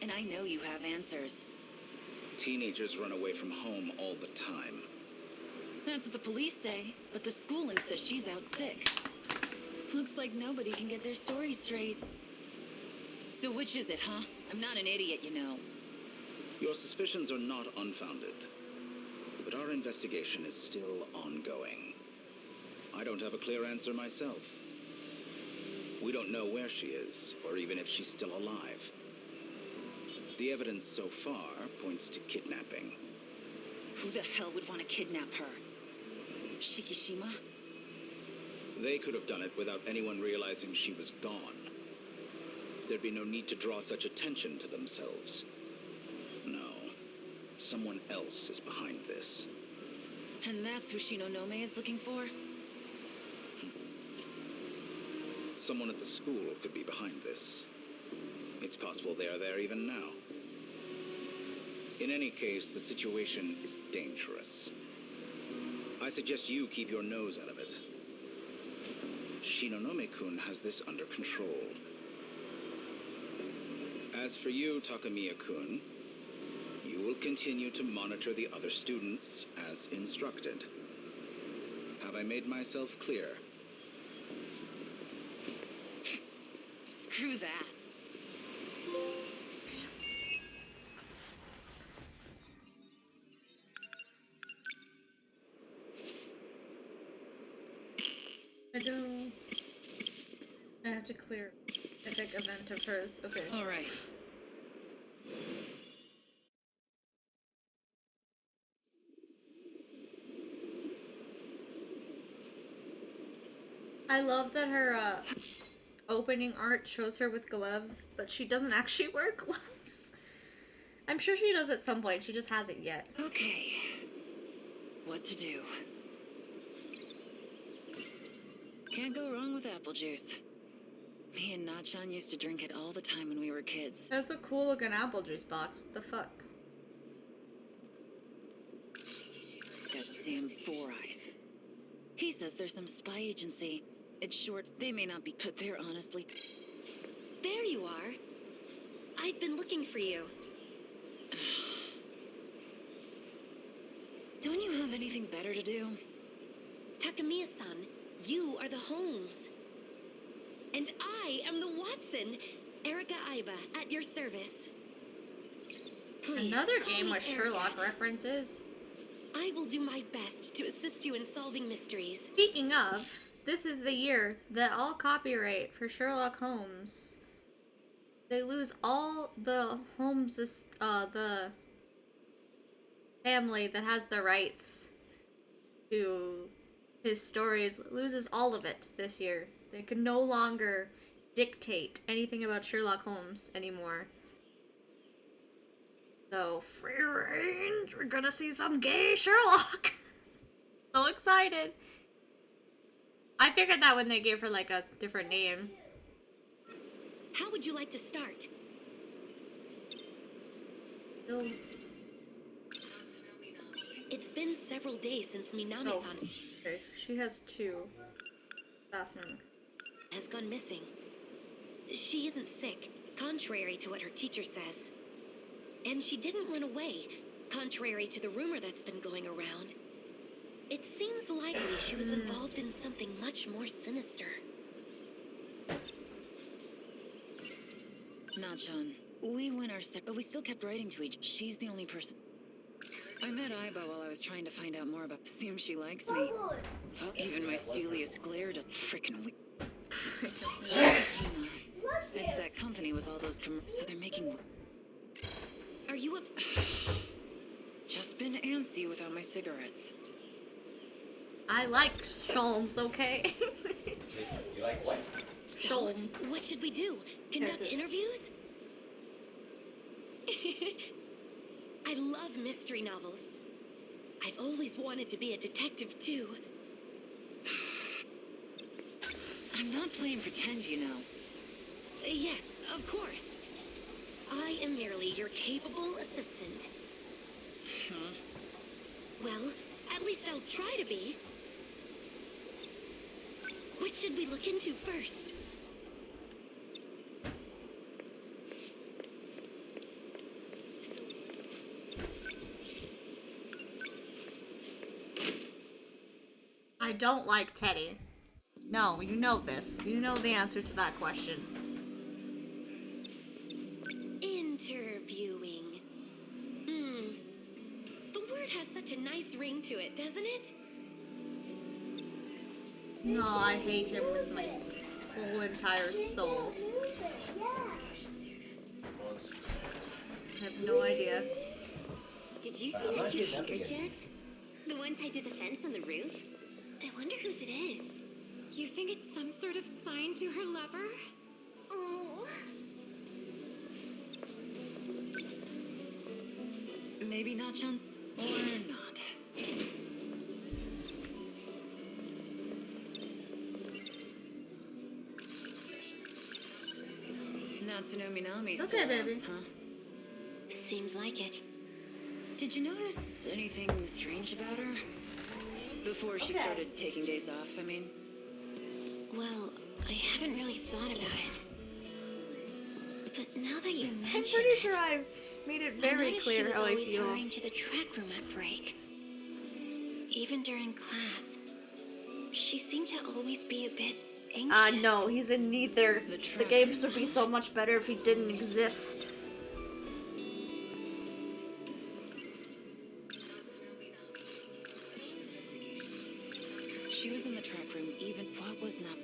And I know you have answers. Teenagers run away from home all the time. That's what the police say, but the school insists she's out sick. Looks like nobody can get their story straight. So which is it, huh? I'm not an idiot, you know. Your suspicions are not unfounded. But our investigation is still ongoing. I don't have a clear answer myself. We don't know where she is, or even if she's still alive. The evidence so far points to kidnapping. Who the hell would want to kidnap her? Shikishima? They could have done it without anyone realizing she was gone. There'd be no need to draw such attention to themselves. No. Someone else is behind this. And that's who Shinonome is looking for? Someone at the school could be behind this. It's possible they are there even now. In any case, the situation is dangerous. I suggest you keep your nose out of it. Shinonome-kun has this under control. As for you, Takamiya-kun, you will continue to monitor the other students as instructed. Have I made myself clear? Screw that. I have to clear epic event of hers. Okay. All right. I love that her opening art shows her with gloves, but she doesn't actually wear gloves. I'm sure she does at some point, she just hasn't yet. Okay. What to do? Can't go wrong with apple juice. Me and Nachan used to drink it all the time when we were kids. That's a cool looking apple juice box. What the fuck? Got damn Four Eyes. He says there's some spy agency. It's short, they may not be, but they're honestly... There you are. I've been looking for you. Don't you have anything better to do? Takamiya-san, you are the Holmes. And I am the Watson. Erica Aiba, at your service. Please, another call game me with Erica. Sherlock references. I will do my best to assist you in solving mysteries. Speaking of, this is the year that all copyright for Sherlock Holmes, they lose all the Holmes, the family that has the rights to his stories loses all of it this year. They can no longer dictate anything about Sherlock Holmes anymore. So, free range! We're gonna see some gay Sherlock! So excited! I figured that when they gave her like a different name. How would you like to start? No. It's been several days since Minami-san Okay, she has two. Bathroom. has gone missing. She isn't sick, contrary to what her teacher says. And she didn't run away, contrary to the rumor that's been going around. It seems likely she was involved in something much more sinister. Nachan, we went our separate, but we still kept writing to each. She's the only person. I met Aiba while I was trying to find out more about. Seems she likes me. Well, even my steeliest glare to frickin' we. It's that company with all those so they're making. Are you up? Just been antsy without my cigarettes. I like Sholmes, okay? You like what? Sholmes. What should we do? Conduct interviews? I love mystery novels. I've always wanted to be a detective too. I'm not playing pretend, you know. Yes, of course. I am merely your capable assistant. Huh? Well, at least I'll try to be. What should we look into first? I don't like Teddy. No, you know this. You know the answer to that question. Interviewing. The word has such a nice ring to it, doesn't it? No, I hate him with my whole entire soul. idea. Did you I'm see not that cute getting up again. handkerchief? The one tied to the fence on the roof? I wonder whose it is. You think it's some sort of sign to her lover? Oh. Maybe not, Chun, or not. Natsuno Minami. Okay, baby. Huh? Seems like it. Did you notice anything strange about her? Before she Okay. started taking days off, I mean. Well, I haven't really thought about it. But now that you mention I'm pretty sure I've made it very noticed clear how I she was always feel. hurrying to the track room at break. Even during class, she seemed to always be a bit anxious. No, he's in neither. The games would be so much better if he didn't exist. She was in the track room even what was not.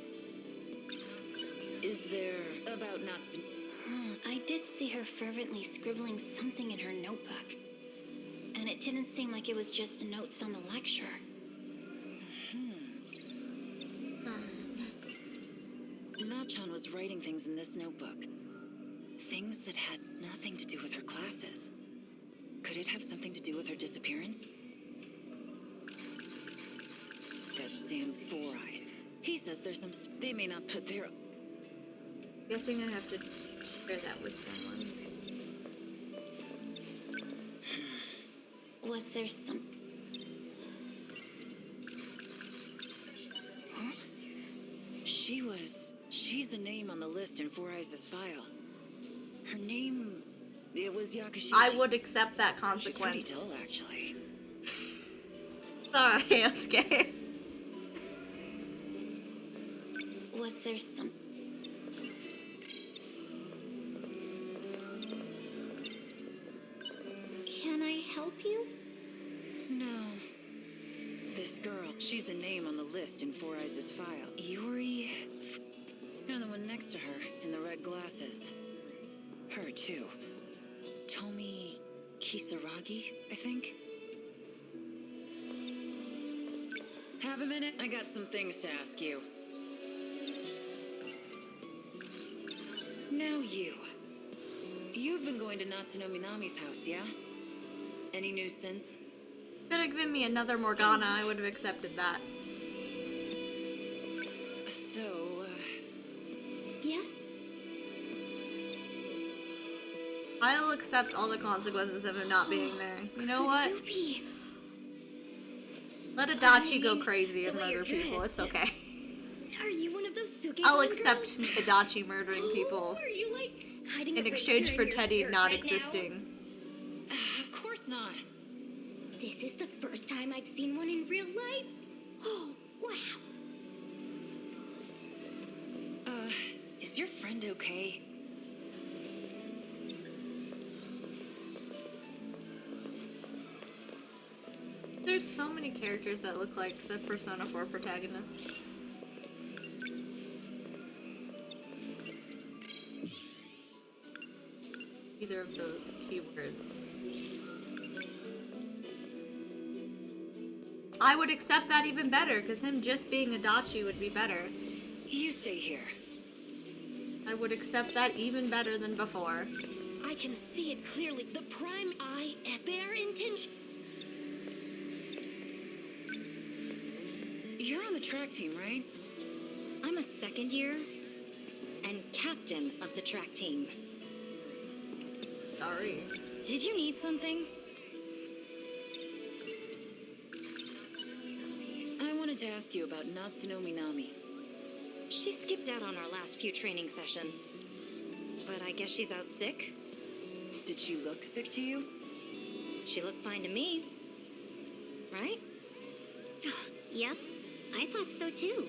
Is there about Natsuno? I did see her fervently scribbling something in her notebook. And it didn't seem like it was just notes on the lecture. Nachan was writing things in this notebook. Things that had nothing to do with her classes. Could it have something to do with her disappearance? That damn Four Eyes. He says there's some. They may not put their. Guessing I have to share that with someone. Was there some... Huh? She's a name on the list in Four Eyes' file. Her name... It was Yakushi. I would accept that consequence. She's pretty dull, actually. Sorry, Yasuke. Was there some... Can I help you? No. This girl, she's a name on the list in Four Eyes' file. Yuri... You're the one next to her, in the red glasses. Her, too. Tomi Kisaragi, I think? Have a minute? I got some things to ask you. Now you. You've been going to Natsuno Minami's house, yeah? Any news since? Could have given me another Morgana, I would have accepted that. So, Yes? I'll accept all the consequences of him not being there. You know what? Let Adachi go crazy and murder people, it's okay. Are you one of those Suge I'll girls? accept Adachi murdering people Are you like hiding in a exchange razor for in your Teddy skirt not right now? existing. of course not. This is the first time I've seen one in real life. Oh, wow. Is your friend okay? There's so many characters that look like the Persona 4 protagonist. Either of those keywords. I would accept that even better, because him just being Adachi would be better. You stay here. I would accept that even better than before. I can see it clearly. The prime eye at their intention. You're on the track team, right? I'm a second year and captain of the track team. Sorry. Did you need something? I wanted to ask you about Natsuno Minami. She skipped out on our last few training sessions. But I guess she's out sick. Did she look sick to you? She looked fine to me. Right? Yep, I thought so too.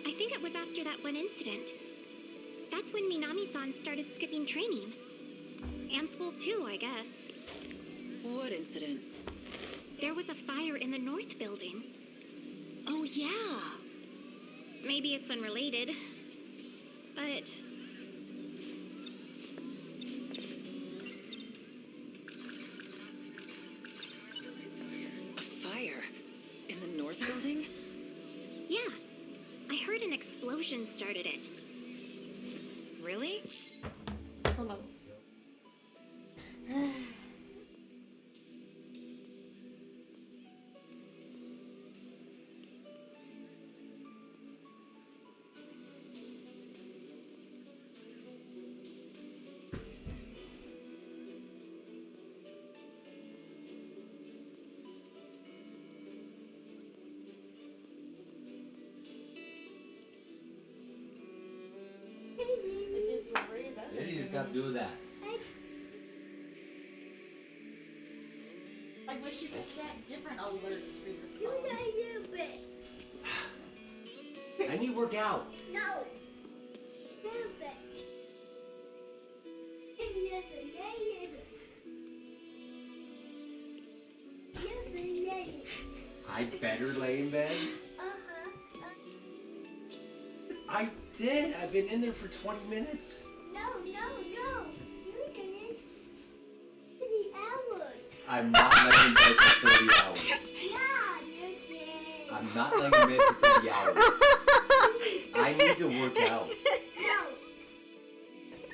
I think it was after that one incident. That's when Minami-san started skipping training. And school too, I guess. What incident? There was a fire in the North building. Oh yeah. Maybe it's unrelated. But Ocean started it. Really? Hold on. They need to stop doing that. I wish you could set different alerts for your phone. I need to work out. No. I better lay in bed? I did. I've been in there for 20 minutes. No. You didn't. 3 hours. I'm not laying in bed for 30 hours. Yeah, you did. I'm not laying in bed for 30 hours. I need to work out. No.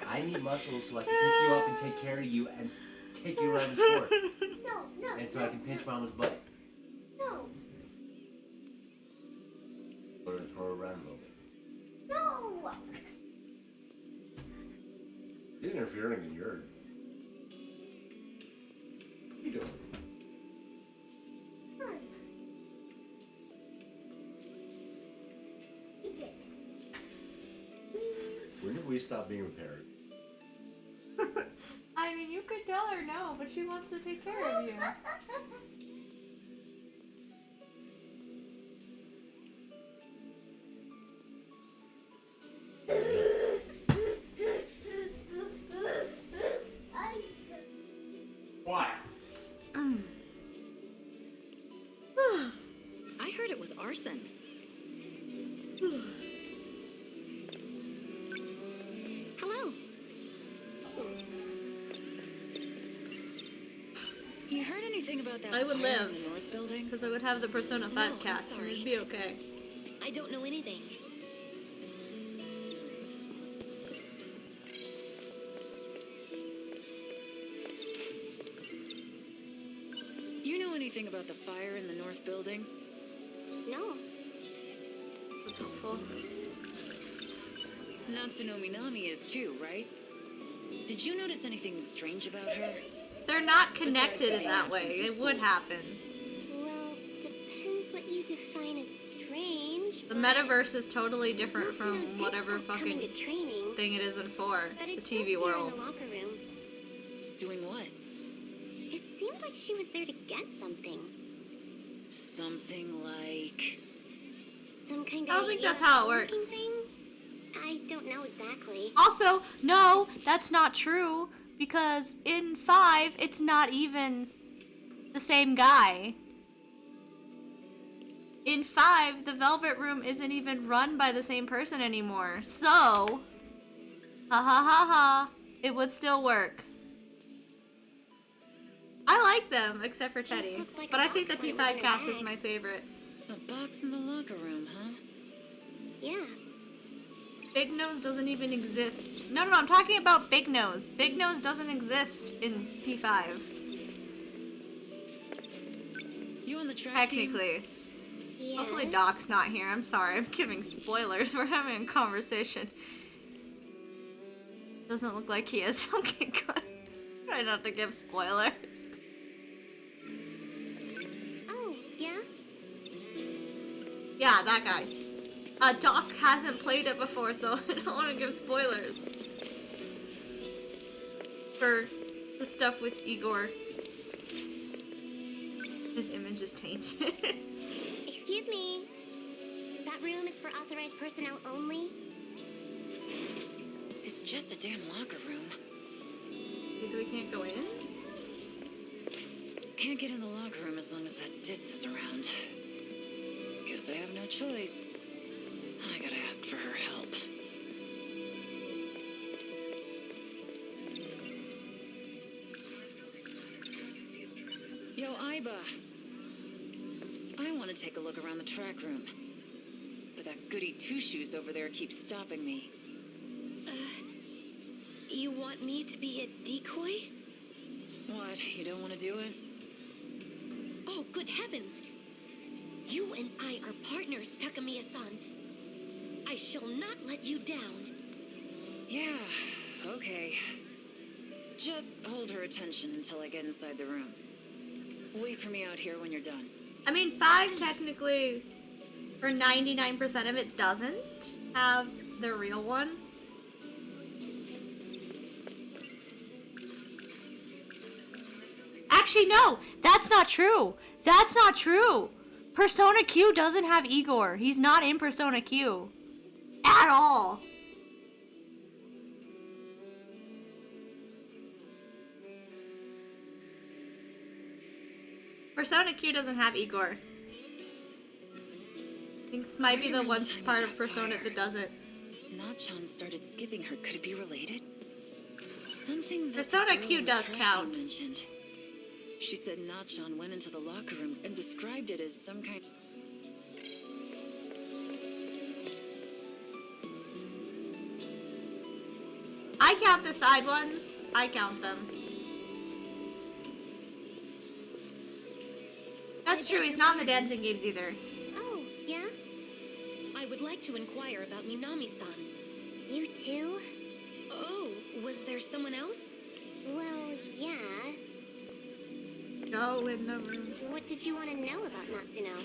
I need muscles so I can pick you up and take care of you and take you around the store. No. And so I can pinch Mama's butt. No. Or throw her around a little bit. No. He's interfering in your... What are you doing? When did we stop being a parent? I mean, you could tell her no, but she wants to take care of you. What? I heard it was arson. Hello. You heard anything about that I would fire live. in the North Building? Because I would have the Persona 5 I'm cast and sorry. it'd be okay. I don't know anything. You know anything about the fire in the North Building? No. That's helpful. Natsuno Minami is too, right? Did you notice anything strange about her? They're not connected Besides in that the way. absence It of would school. happen. Well, depends what you define as strange. The but metaverse is totally different Natsuno from did whatever stop coming fucking to training, thing it is in 4, but the it's TV just world. in the locker room. Doing what? It seemed like she was there to get something. Something like... Some kind I of don't think that's how it looking works. thing? I don't know exactly. Also, no, that's not true. Because in 5, it's not even the same guy. In 5, the Velvet Room isn't even run by the same person anymore. So, ha ha ha ha, it would still work. I like them, except for Teddy. looked like But a I think the box when it was in P5 her cast is bag. my favorite. A box in the locker room, huh? Yeah. Big Nose doesn't even exist. No, I'm talking about Big Nose. Big Nose doesn't exist in P5. You on the track Technically. Yes. Hopefully Doc's not here. I'm sorry, I'm giving spoilers. We're having a conversation. Doesn't look like he is. Okay, good. Try not to give spoilers. Oh, yeah? Yeah, that guy. Doc hasn't played it before, so I don't want to give spoilers. For the stuff with Igor. His image is tainted. Excuse me. That room is for authorized personnel only? It's just a damn locker room. So we can't go in? Can't get in the locker room as long as that ditz is around. Guess I have no choice. I gotta ask for her help. Yo, Aiba. I want to take a look around the track room. But that goody two-shoes over there keeps stopping me. You want me to be a decoy? What, you don't want to do it? Oh, good heavens! You and I are partners, Takamiya-san. I shall not let you down. Yeah, okay. Just hold her attention until I get inside the room. Wait for me out here when you're done. I mean, 5 technically, for 99% of it, doesn't have the real one. Actually, no! That's not true! That's not true! Persona Q doesn't have Igor. He's not in Persona Q. At all. Persona Q doesn't have Igor. I think this might be the one part of Persona that doesn't. Nachan started skipping her. Could it be related? Something that Persona the girl Q in the does track count. team mentioned. She said Nachan went into the locker room and described it as some kind. I count the side ones. I count them. That's true, he's not in the dancing games either. Oh, yeah? I would like to inquire about Minami-san. You too? Oh, was there someone else? Well, yeah. Go in the room. What did you want to know about Natsuno?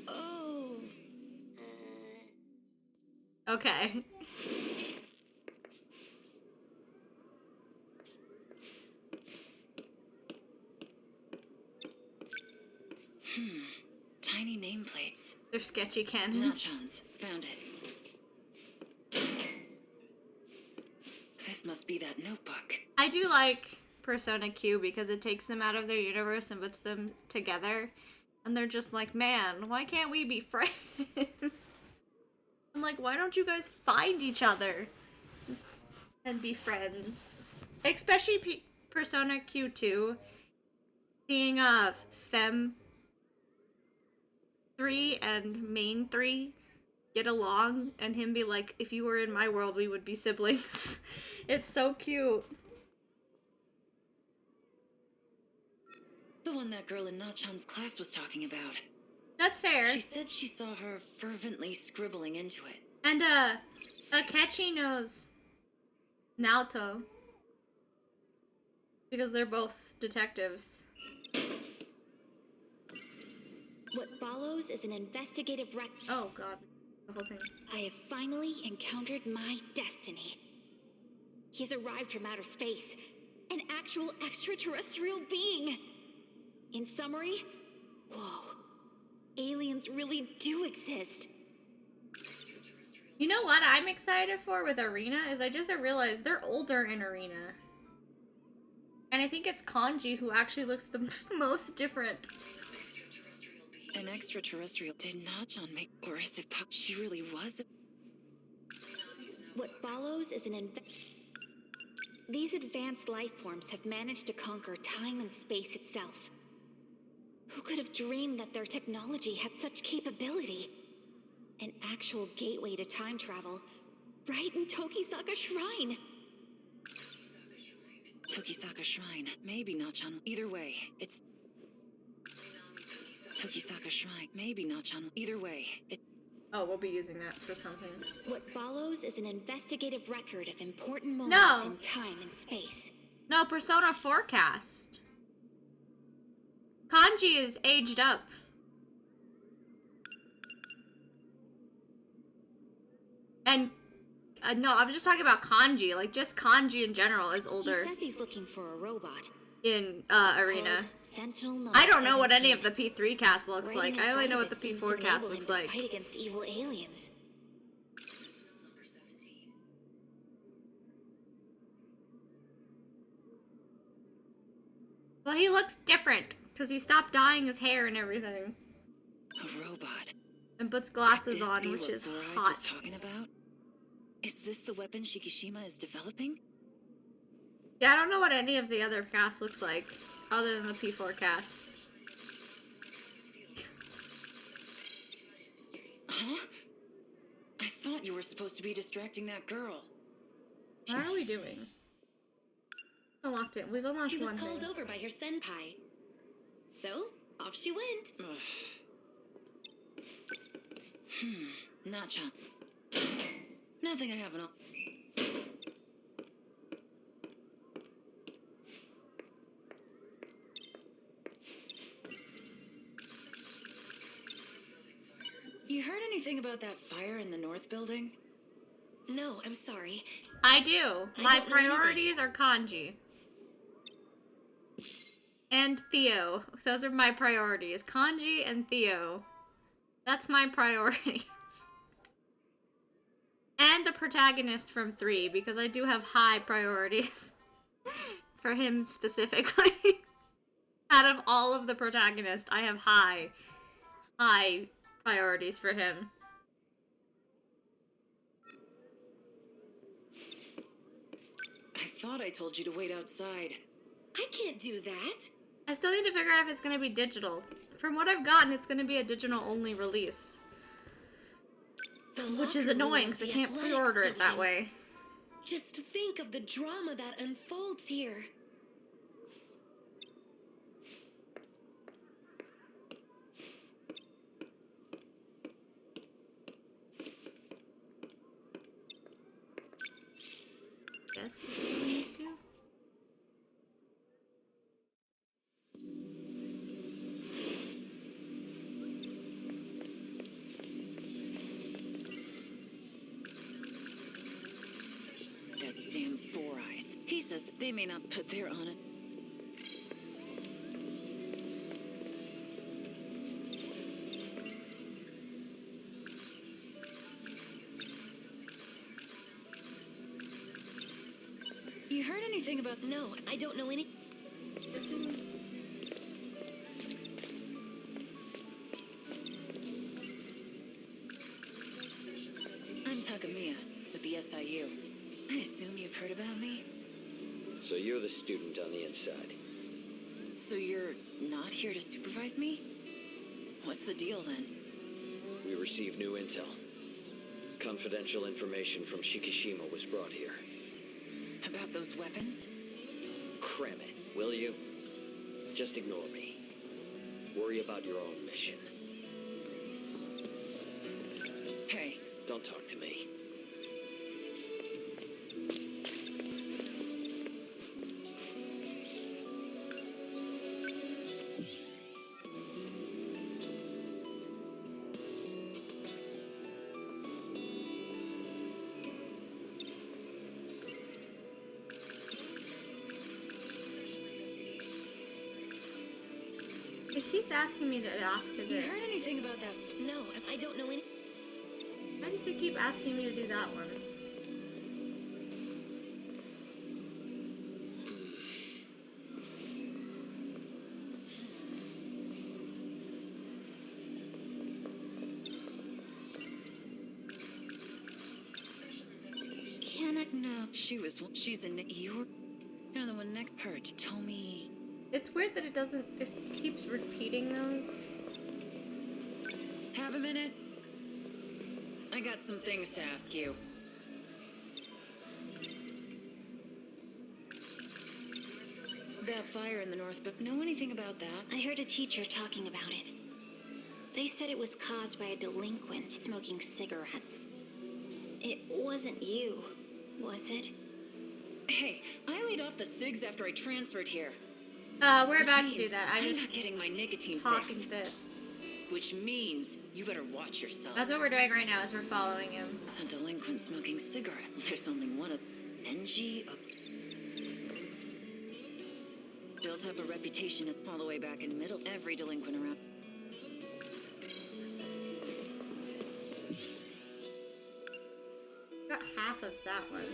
Oh. Okay. Tiny nameplates. They're sketchy canon. Nachan's. Found it. This must be that notebook. I do like Persona Q because it takes them out of their universe and puts them together. And they're just like, man, why can't we be friends? I'm like, why don't you guys find each other and be friends? Especially Persona Q2. Seeing Fem 3 and Main 3 get along and him be like, if you were in my world, we would be siblings. It's so cute. The one that girl in Nachan's class was talking about. That's fair. She said she saw her fervently scribbling into it. And Akechi knows Naoto. Because they're both detectives. What follows is an investigative Oh god, the whole thing. I have finally encountered my destiny. He's arrived from outer space, an actual extraterrestrial being. In summary, whoa, aliens really do exist. You know what I'm excited for with Arena is I just realized they're older in Arena. And I think it's Kanji who actually looks the most different. An extraterrestrial. Did Nachan make, or is it pop? She really was. What follows is These advanced life forms have managed to conquer time and space itself. Who could have dreamed that their technology had such capability? An actual gateway to time travel, right in Tokisaka Shrine. Tokisaka Shrine. Maybe Nachan. Either way, it's Tokisaka Shrine. Maybe Nachan. Either way, it. Oh, we'll be using that for something. What follows is an investigative record of important moments in time and space. No, Persona Forecast. Kanji is aged up. And no, I'm just talking about Kanji. Like, just Kanji in general is older. He says he's looking for a robot. In Arena. Sentinel I don't know what any of the P3 cast looks like. I only know what the P4 cast looks like. Fight against evil aliens. Well, he looks different because he stopped dyeing his hair and everything. A robot. And puts glasses on, which is hot. Talking about? Is this the weapon Shikishima is developing? Yeah, I don't know what any of the other cast looks like, other than the P4 cast. Huh? thought you were supposed to be distracting that girl. What are we doing? Unlocked it. We've unlocked She was one called thing. over by her senpai. So, off she went. Nacha. Nothing I haven't. You heard anything about that fire in the north building? No, I'm sorry. I do. I My don't know priorities are Kanji. And Theo. Those are my priorities. Kanji and Theo. That's my priorities. And the protagonist from 3, because I do have high priorities for him specifically. Out of all of the protagonists, I have high priorities for him. I thought I told you to wait outside. I can't do that. I still need to figure out if it's going to be digital. From what I've gotten, it's going to be a digital-only release. Which is annoying, because I can't pre-order it that way. Just think of the drama that unfolds here. Yes. That damn Four Eyes. He says that they may not put their honest. You heard anything about? No, I don't know any. I'm Takamiya with the SIU. I assume you've heard about me? So you're the student on the inside. So you're not here to supervise me? What's the deal then? We received new intel. Confidential information from Shikishima was brought here. About those weapons? Cram it, will you? Just ignore me. Worry about your own mission. Hey. Don't talk to me. It keeps asking me to ask for You this. heard anything about that? No, I don't know any. Why does it keep asking me to do that one? Can I? No, she's in. You're the one next. Her told me. It's weird that it keeps repeating those. Have a minute? I got some things to ask you. That fire in the north, but know anything about that? I heard a teacher talking about it. They said it was caused by a delinquent smoking cigarettes. It wasn't you, was it? Hey, I laid off the cigs after I transferred here. We're about to do that. I'm not getting my nicotine talking fix. this. Which means you better watch yourself. That's what we're doing right now, is we're following him. A delinquent smoking cigarette. There's only one of Nenji. Built up a reputation as all the way back in middle. Every delinquent around. Got half of that one.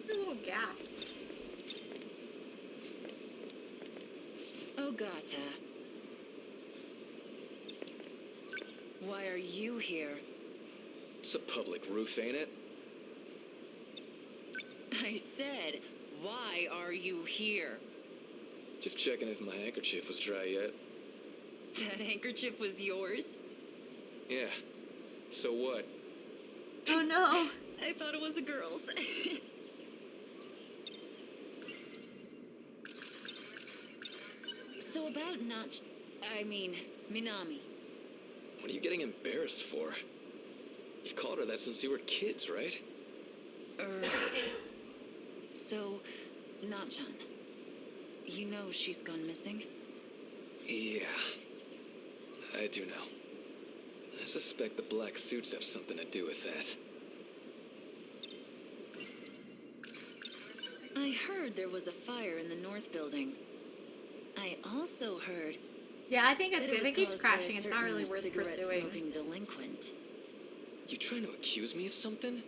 A little gasp. Ogata. why are you here? It's a public roof, ain't it? I said, why are you here? Just checking if my handkerchief was dry yet. That handkerchief was yours? Yeah. So what? Oh no! I thought it was a girl's. So about Minami. What are you getting embarrassed for? You've called her that since you were kids, right? So, Nachan. You know she's gone missing? Yeah. I do know. I suspect the black suits have something to do with that. I heard there was a fire in the north building. I also heard... Yeah, I think it's that good. If it keeps was caused by a crashing, it's not really certain worth pursuing. cigarette-smoking delinquent. You trying to accuse me of something?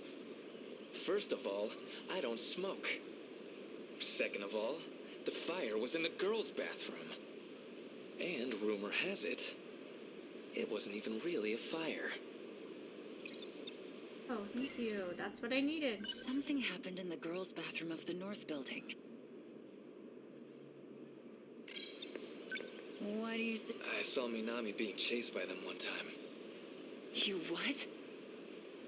First of all, I don't smoke. Second of all, the fire was in the girls' bathroom. And rumor has it, it wasn't even really a fire. Oh, thank you. That's what I needed. Something happened in the girls' bathroom of the north building. Why do you say... I saw Minami being chased by them one time. You what?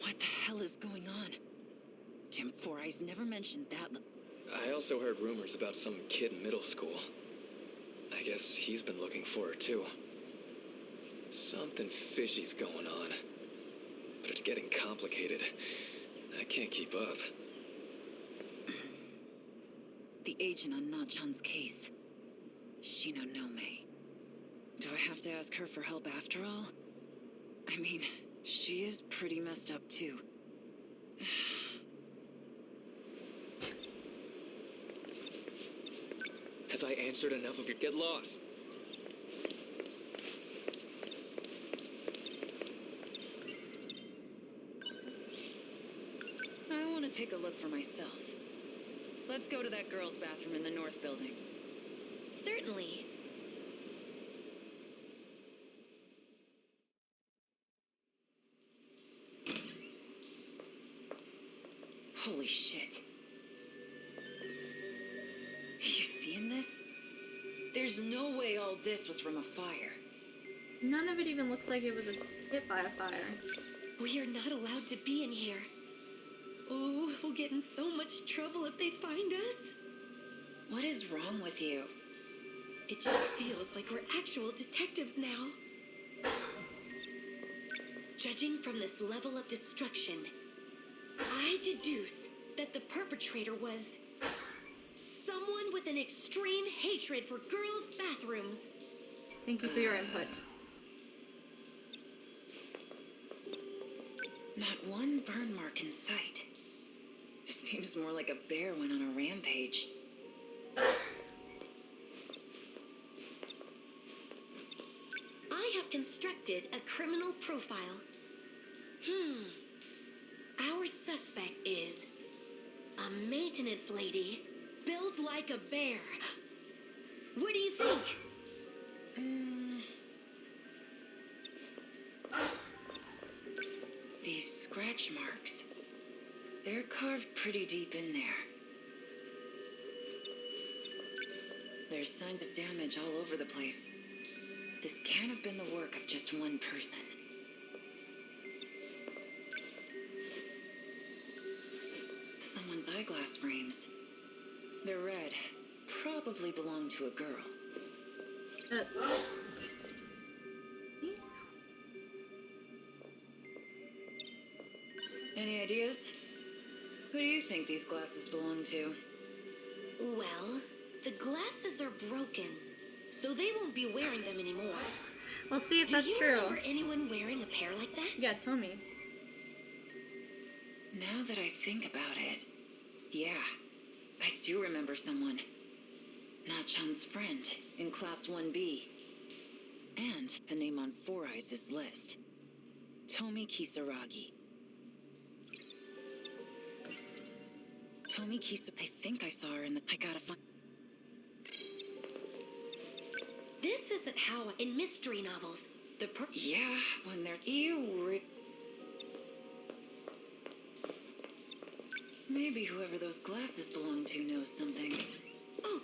What the hell is going on? Damn, Four Eyes never mentioned that. I also heard rumors about some kid in middle school. I guess he's been looking for her too. Something fishy's going on. But it's getting complicated. I can't keep up. The agent on Nachan's case. Shino Nome. Do I have to ask her for help after all? I mean, she is pretty messed up too. Have I answered enough of your get lost? I want to take a look for myself. Let's go to that girl's bathroom in the north building. Certainly. Holy shit. You seeing this? There's no way all this was from a fire. None of it even looks like it was hit by a fire. We are not allowed to be in here. Oh, we'll get in so much trouble if they find us. What is wrong with you? It just feels like we're actual detectives now. Judging from this level of destruction, I deduce that the perpetrator was someone with an extreme hatred for girls' bathrooms. Thank you for your input. Not one burn mark in sight. Seems more like a bear went on a rampage. I have constructed a criminal profile. Our suspect is a maintenance lady built like a bear. What do you think? These scratch marks. They're carved pretty deep in there. There's signs of damage all over the place. This can't have been the work of just one person. Someone's eyeglass frames. They're red. Probably belong to a girl. Any ideas? Who do you think these glasses belong to? Well, the glasses are broken, so they won't be wearing them anymore. We'll see if Do that's you true. remember anyone wearing a pair like that? Yeah, Tommy. Now that I think about it, yeah, I do remember someone. Nachan's friend in Class 1B. And a name on Four Eyes' list. Tomi Kisaragi. Tomi Kisa... I think I saw her in the... I gotta find... This isn't how in mystery novels. Yeah, when they're... Ew. Maybe whoever those glasses belong to knows something. Oh,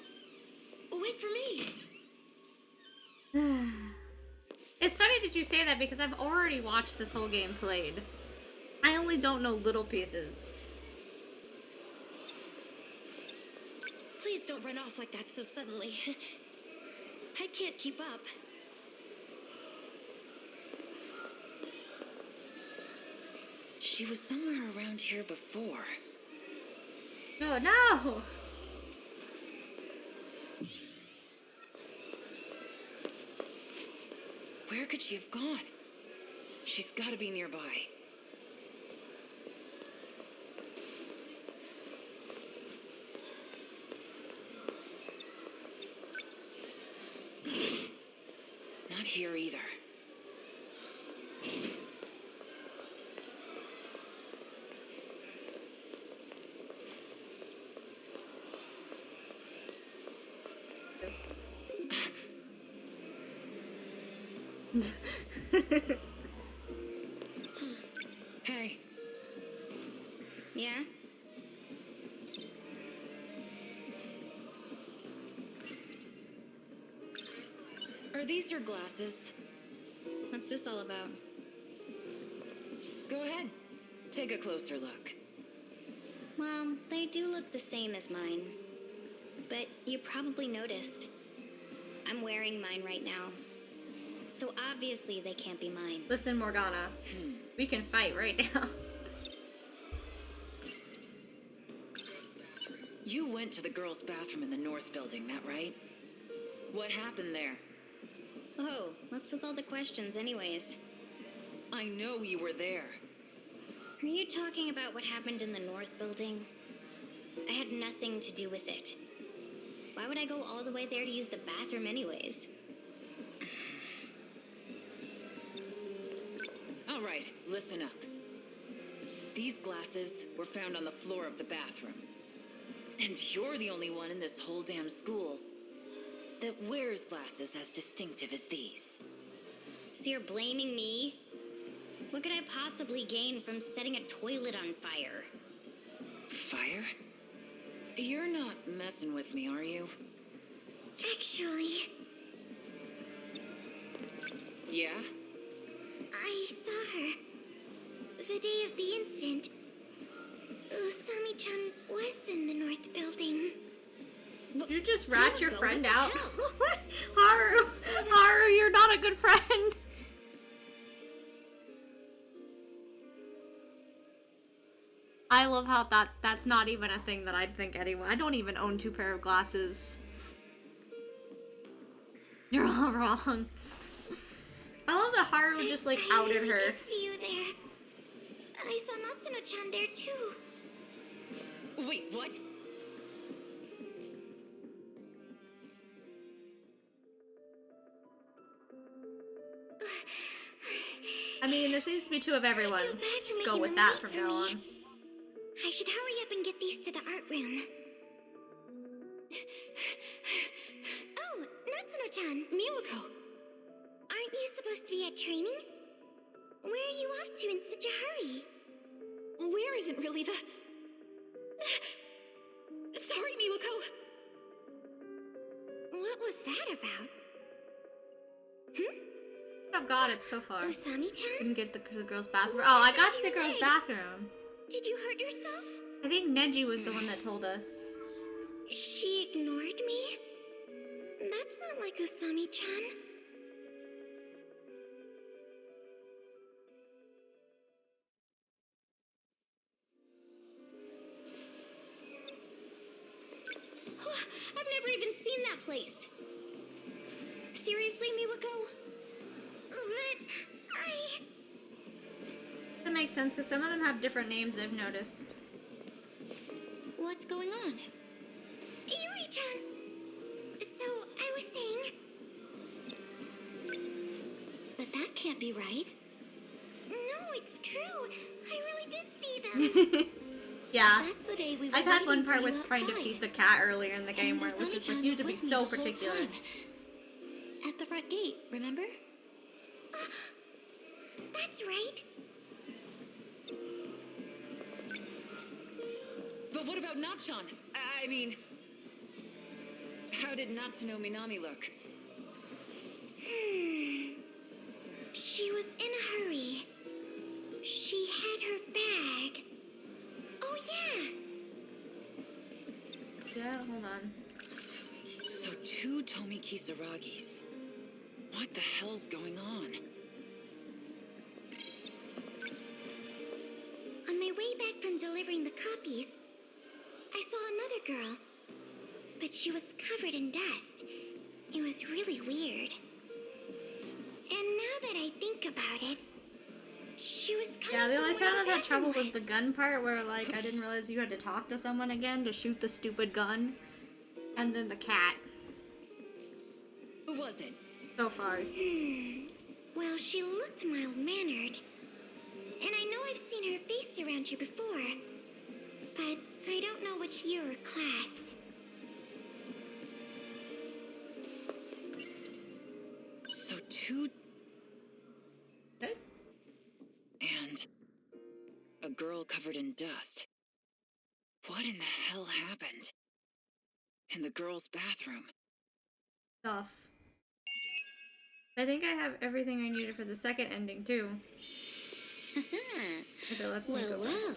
wait for me! It's funny that you say that because I've already watched this whole game played. I only don't know little pieces. Please don't run off like that so suddenly. I can't keep up. She was somewhere around here before. Oh no! Where could she have gone? She's gotta be nearby. Not here either. Hey. Yeah? Are these your glasses? What's this all about? Go ahead. Take a closer look. Well, they do look the same as mine. But you probably noticed. I'm wearing mine right now. So obviously they can't be mine. Listen, Morgana. We can fight right now. You went to the girls' bathroom in the north building, that right? What happened there? Oh, what's with all the questions anyways? I know you were there. Are you talking about what happened in the north building? I had nothing to do with it. Why would I go all the way there to use the bathroom anyways? All right, listen up. These glasses were found on the floor of the bathroom. And you're the only one in this whole damn school that wears glasses as distinctive as these. So you're blaming me? What could I possibly gain from setting a toilet on fire? Fire? You're not messing with me, are you? Actually, Yeah? I saw her. The day of the incident. Usami-chan was in the north building. Did you just rat your friend out? Haru! Haru, you're not a good friend! I love how that's not even a thing that I'd think anyone. I don't even own 2 pairs of glasses. You're all wrong. I love that Haru just like outed her. I did see you there. I saw Natsuno-chan there too. Wait, what? I mean, there seems to be 2 of everyone. Just go with that from now on. I should hurry up and get these to the art room. Oh, Natsuno-chan. Miwako! Aren't you supposed to be at training? Where are you off to in such a hurry? Where isn't really the... Sorry, Miwako! What was that about? I've got it so far. Usami-chan? Didn't get the girls' bathroom. Oh, I got to the girls' bathroom. Did you hurt yourself? I think Neji was the one that told us. She ignored me? That's not like Usami-chan. I've never even seen that place. Seriously, Miwako? But That makes sense, because some of them have different names I've noticed. What's going on? Yuri-chan! So, I was saying... But that can't be right. No, it's true. I really did see them. Yeah. That's the day we were I've had one waiting part for with you trying to outside. feed the cat earlier in the game where it was just like, you have to be was with me so the whole particular. time. At the front gate, remember? That's right. But what about Nachan? I mean, how did Natsuno Minami look? She was in a hurry. She had her bag. Oh, yeah. Yeah, hold on. So 2 Tomi Kisaragis. What the hell's going on? On my way back from delivering the copies, I saw another girl. But she was covered in dust. It was really weird. And now that I think about it, she was coming. Yeah, the only from where time I've the had trouble bathroom was the gun part where, like, I didn't realize you had to talk to someone again to shoot the stupid gun. And then the cat. Who was it? So far. Well, she looked mild-mannered. And I know I've seen her face around here before. But I don't know which year or class. So 2... And... a girl covered in dust. What in the hell happened? In the girl's bathroom. Stuff. I think I have everything I needed for the second ending, too. Okay, let's go. Well.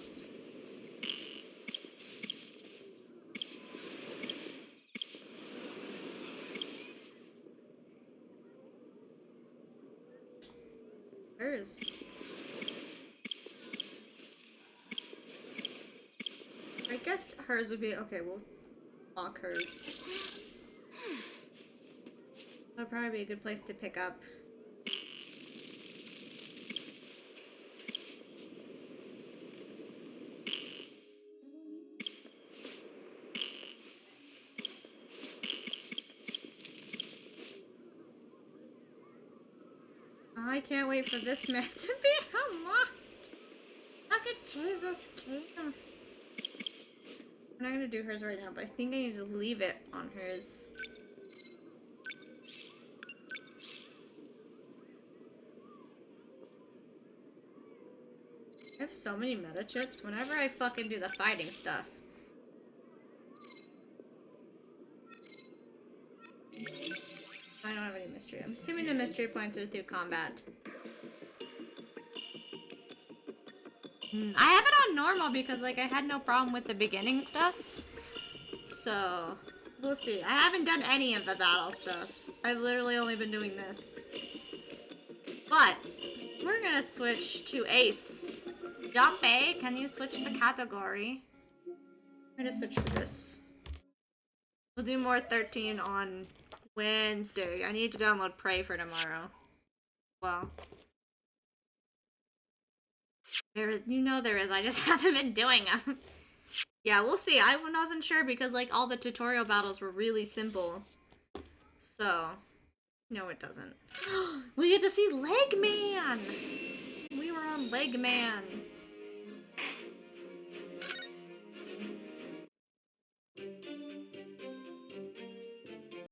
Hers. I guess hers would be okay. We'll lock hers. That'd probably be a good place to pick up. I can't wait for this man to be unlocked. Look at Jesus King. I'm not gonna do hers right now, but I think I need to leave it on hers. I have so many meta chips whenever I fucking do the fighting stuff. I don't have any mystery. I'm assuming the mystery points are through combat. I have it on normal because, like, I had no problem with the beginning stuff. So, we'll see. I haven't done any of the battle stuff. I've literally only been doing this. But, we're gonna switch to Ace. Jape, can you switch the category? I'm gonna switch to this. We'll do more 13 on Wednesday. I need to download Prey for tomorrow. Well. There is, you know there is, I just haven't been doing them. Yeah, we'll see. I wasn't sure because, like, all the tutorial battles were really simple. So, no it doesn't. We get to see Leg Man! We were on Leg Man.